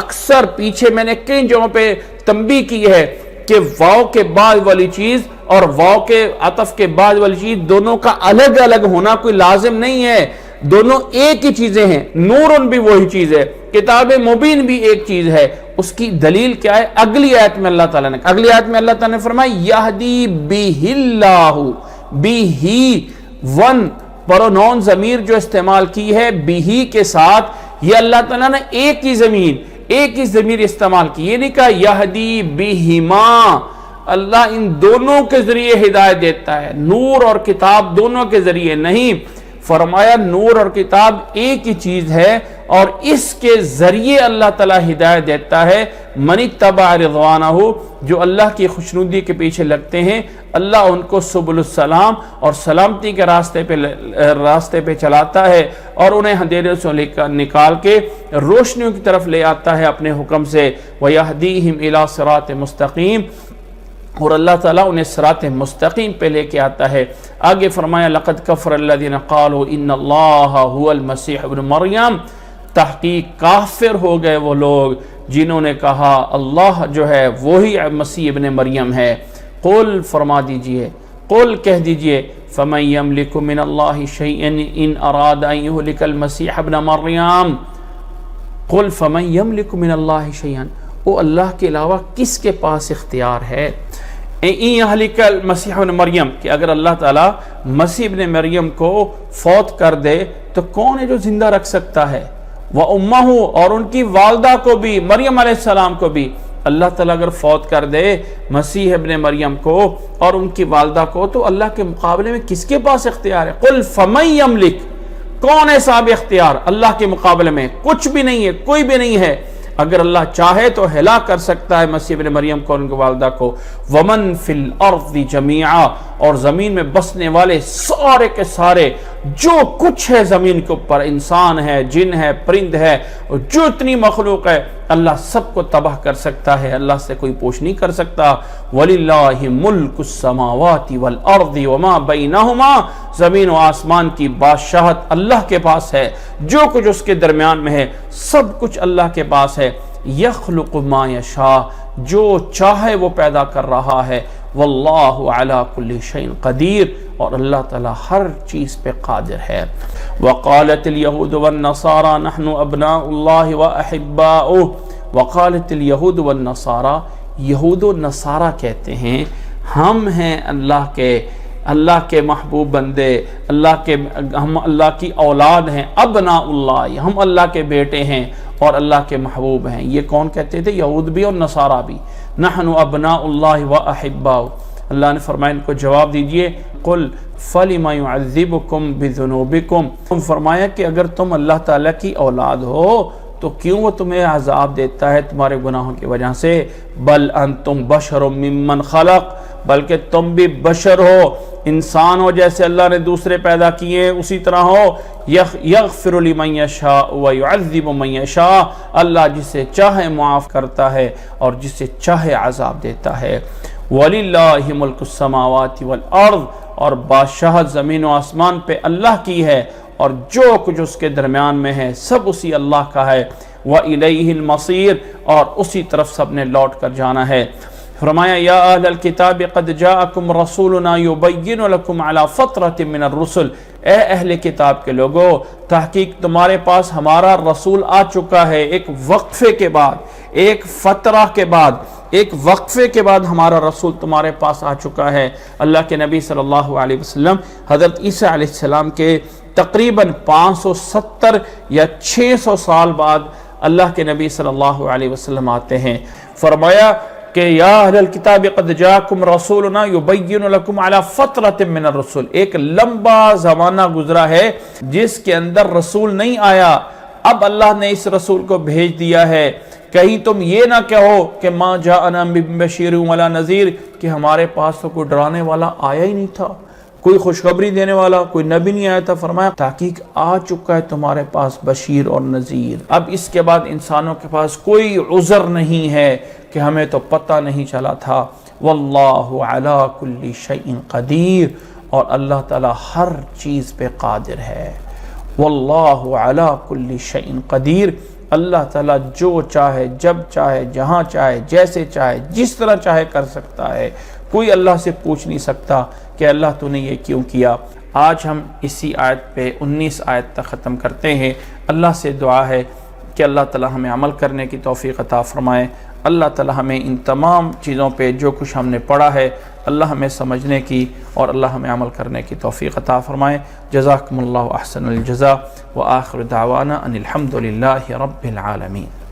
اکثر پیچھے میں نے کئی جگہوں پہ تنبیہ کی ہے کہ واو کے بعد والی چیز اور واو کے عطف کے بعد والی چیز دونوں کا الگ الگ ہونا کوئی لازم نہیں ہے، دونوں ایک ہی چیزیں ہیں۔ نورن بھی وہی چیز ہے، کتاب مبین بھی ایک چیز ہے۔ اس کی دلیل کیا ہے؟ اگلی آیت میں اللہ تعالیٰ نے فرمایا یہدی بہ اللہ، بہ ون پرونون ضمیر جو استعمال کی ہے بہ کے ساتھ، یہ اللہ تعالیٰ نے ایک ہی ضمیر استعمال کی، یہ نہیں کہا یہدی بہما، اللہ ان دونوں کے ذریعے ہدایت دیتا ہے، نور اور کتاب دونوں کے ذریعے نہیں، فرمایا نور اور کتاب ایک ہی چیز ہے اور اس کے ذریعے اللہ تعالیٰ ہدایت دیتا ہے۔ من اتبع رضوانہ، جو اللہ کی خوشنودی کے پیچھے لگتے ہیں، اللہ ان کو سبل السلام اور سلامتی کے راستے پہ چلاتا ہے اور انہیں اندھیرے سے نکال کے روشنیوں کی طرف لے آتا ہے اپنے حکم سے۔ وَيَهْدِيهِمْ إِلَىٰ صِرَاطٍ مُسْتَقِيمٍ، اور اللہ تعالیٰ انہیں صراط مستقیم پہ لے کے آتا ہے۔ آگے فرمایا لَقَدْ كَفَرَ الَّذِينَ قَالُوا إِنَّ اللَّهَ هُوَ الْمَسِيحُ ابْنُ مَرْيَمَ، تحقیق کافر ہو گئے وہ لوگ جنہوں نے کہا اللہ جو ہے وہی مسیح ابن مریم ہے۔ قل فرما دیجئے، قل کہہ دیجئے، فَمَن يَمْلِكُ مِنَ اللَّهِ شَيْئًا إِنْ أَرَادَ أَن يُهْلِكَ الْمَسِيحَ ابْنَ مَرْيَمَ، قل فَمَن يَمْلِكُ مِنَ اللَّهِ شَيْئًا، وہ اللہ کے علاوہ کس کے پاس اختیار ہے؟ یہلک المسیح ابن مریم، کہ اگر اللہ تعالیٰ مسیح ابن مریم کو فوت کر دے تو کون ہے جو زندہ رکھ سکتا ہے؟ وَأُمَّهُ، اور ان کی والدہ کو بھی، مریم علیہ السلام کو بھی اللہ تعالیٰ اگر فوت کر دے مسیح ابن مریم کو اور ان کی والدہ کو، تو اللہ کے مقابلے میں کس کے پاس اختیار ہے؟ قل فَمَن يَمْلِكُ، کون ہے صاحب اختیار اللہ کے مقابلے میں؟ کچھ بھی نہیں ہے، کوئی بھی نہیں ہے۔ اگر اللہ چاہے تو ہلاک کر سکتا ہے مسیح ابن مریم کو اور ان کی والدہ کو۔ وَمَن فِي الْأَرْضِ جَمِيعًا، اور زمین میں بسنے والے سارے کے سارے، جو کچھ ہے زمین کے اوپر، انسان ہے، جن ہے، پرند ہے، اور جو اتنی مخلوق ہے، اللہ سب کو تباہ کر سکتا ہے، اللہ سے کوئی پوچھ نہیں کر سکتا۔ وَلِلَّهِ مُلْكُ السَّمَاوَاتِ وَالْأَرْضِ وَمَا بَيْنَهُمَا، زمین و آسمان کی بادشاہت اللہ کے پاس ہے، جو کچھ اس کے درمیان میں ہے سب کچھ اللہ کے پاس ہے۔ یخلق ما یشاء، جو چاہے وہ پیدا کر رہا ہے۔ واللہ علی کل شیء قدیر، اور اللہ تعالیٰ ہر چیز پہ قادر ہے۔ وقالت الیہود والنصارى نحن ابناء اللہ واحباؤہ، وقالت الیہود والنصارى، یہود و نصارہ کہتے ہیں ہم ہیں اللہ کے محبوب بندے، ہم اللہ کی اولاد ہیں، ابناء اللہ، ہم اللہ کے بیٹے ہیں اور اللہ کے محبوب ہیں۔ یہ کون کہتے تھے؟ یہود بھی اور نصارہ بھی۔ نحن ابناء اللہ واحباؤہ، اللہ نے فرمایا ان کو جواب دیجئے قل فلم يعذبكم بذنوبكم، فرمایا کہ اگر تم اللہ تعالیٰ کی اولاد ہو تو کیوں وہ تمہیں عذاب دیتا ہے تمہارے گناہوں کی وجہ سے، بل انتم بشر ممن خلق، بلکہ تم بھی بشر ہو، انسان ہو جیسے اللہ نے دوسرے پیدا کیے اسی طرح ہو، یغفر لمن یشاء ویعذب من یشاء، اللہ جسے چاہے معاف کرتا ہے اور جسے چاہے عذاب دیتا ہے، وَلِلَّهِ مُلْكُ السَّمَاوَاتِ وَالْأَرْضِ، اور بادشاہت زمین و آسمان پہ اللہ کی ہے اور جو کچھ اس کے درمیان میں ہے سب اسی اللہ کا ہے، وَإِلَيْهِ الْمَصِيرُ، اور اسی طرف سب نے لوٹ کر جانا ہے۔ فرمایا یا اہل الکتاب قد جاءکم رسولنا یبین لکم علی فترۃ من الرسل، اے اہل کتاب کے لوگو تحقیق تمہارے پاس ہمارا رسول آ چکا ہے، ایک وقفے کے بعد، ایک فترہ کے بعد، ایک وقفے کے بعد ہمارا رسول تمہارے پاس آ چکا ہے۔ اللہ کے نبی صلی اللہ علیہ وسلم حضرت عیسیٰ علیہ السلام کے تقریباً 570 یا 600 سال بعد اللہ کے نبی صلی اللہ علیہ وسلم آتے ہیں۔ فرمایا کہ یا اہل الکتاب قد جاءکم رسولنا یبین لکم علی فترۃ من الرسل، ایک لمبا زمانہ گزرا ہے جس کے اندر رسول نہیں آیا، اب اللہ نے اس رسول کو بھیج دیا ہے۔ کہیں تم یہ نہ کہو کہ ما جاءنا من بشیر ولا نذیر، کہ ہمارے پاس تو کوئی ڈرانے والا آیا ہی نہیں تھا، کوئی خوشخبری دینے والا کوئی نبی نہیں آیا تھا۔ فرمایا تحقیق آ چکا ہے تمہارے پاس بشیر اور نذیر، اب اس کے بعد انسانوں کے پاس کوئی عذر نہیں ہے کہ ہمیں تو پتہ نہیں چلا تھا۔ واللہ علی کل شیء قدیر، اور اللہ تعالی ہر چیز پہ قادر ہے۔ واللہ علی کل شیء قدیر، اللہ تعالیٰ جو چاہے جب چاہے جہاں چاہے جیسے چاہے جس طرح چاہے کر سکتا ہے، کوئی اللہ سے پوچھ نہیں سکتا کہ اللہ تو نے یہ کیوں کیا۔ آج ہم اسی آیت پہ 19 آیت تک ختم کرتے ہیں۔ اللہ سے دعا ہے کہ اللہ تعالیٰ ہمیں عمل کرنے کی توفیق عطا فرمائے، اللہ تعالیٰ ہمیں ان تمام چیزوں پہ جو کچھ ہم نے پڑھا ہے اللہ ہمیں سمجھنے کی اور اللہ ہمیں عمل کرنے کی توفیق عطا فرمائے۔ جزاکم اللہ احسن الجزاء، وآخر دعوانا ان الحمد للہ رب العالمین۔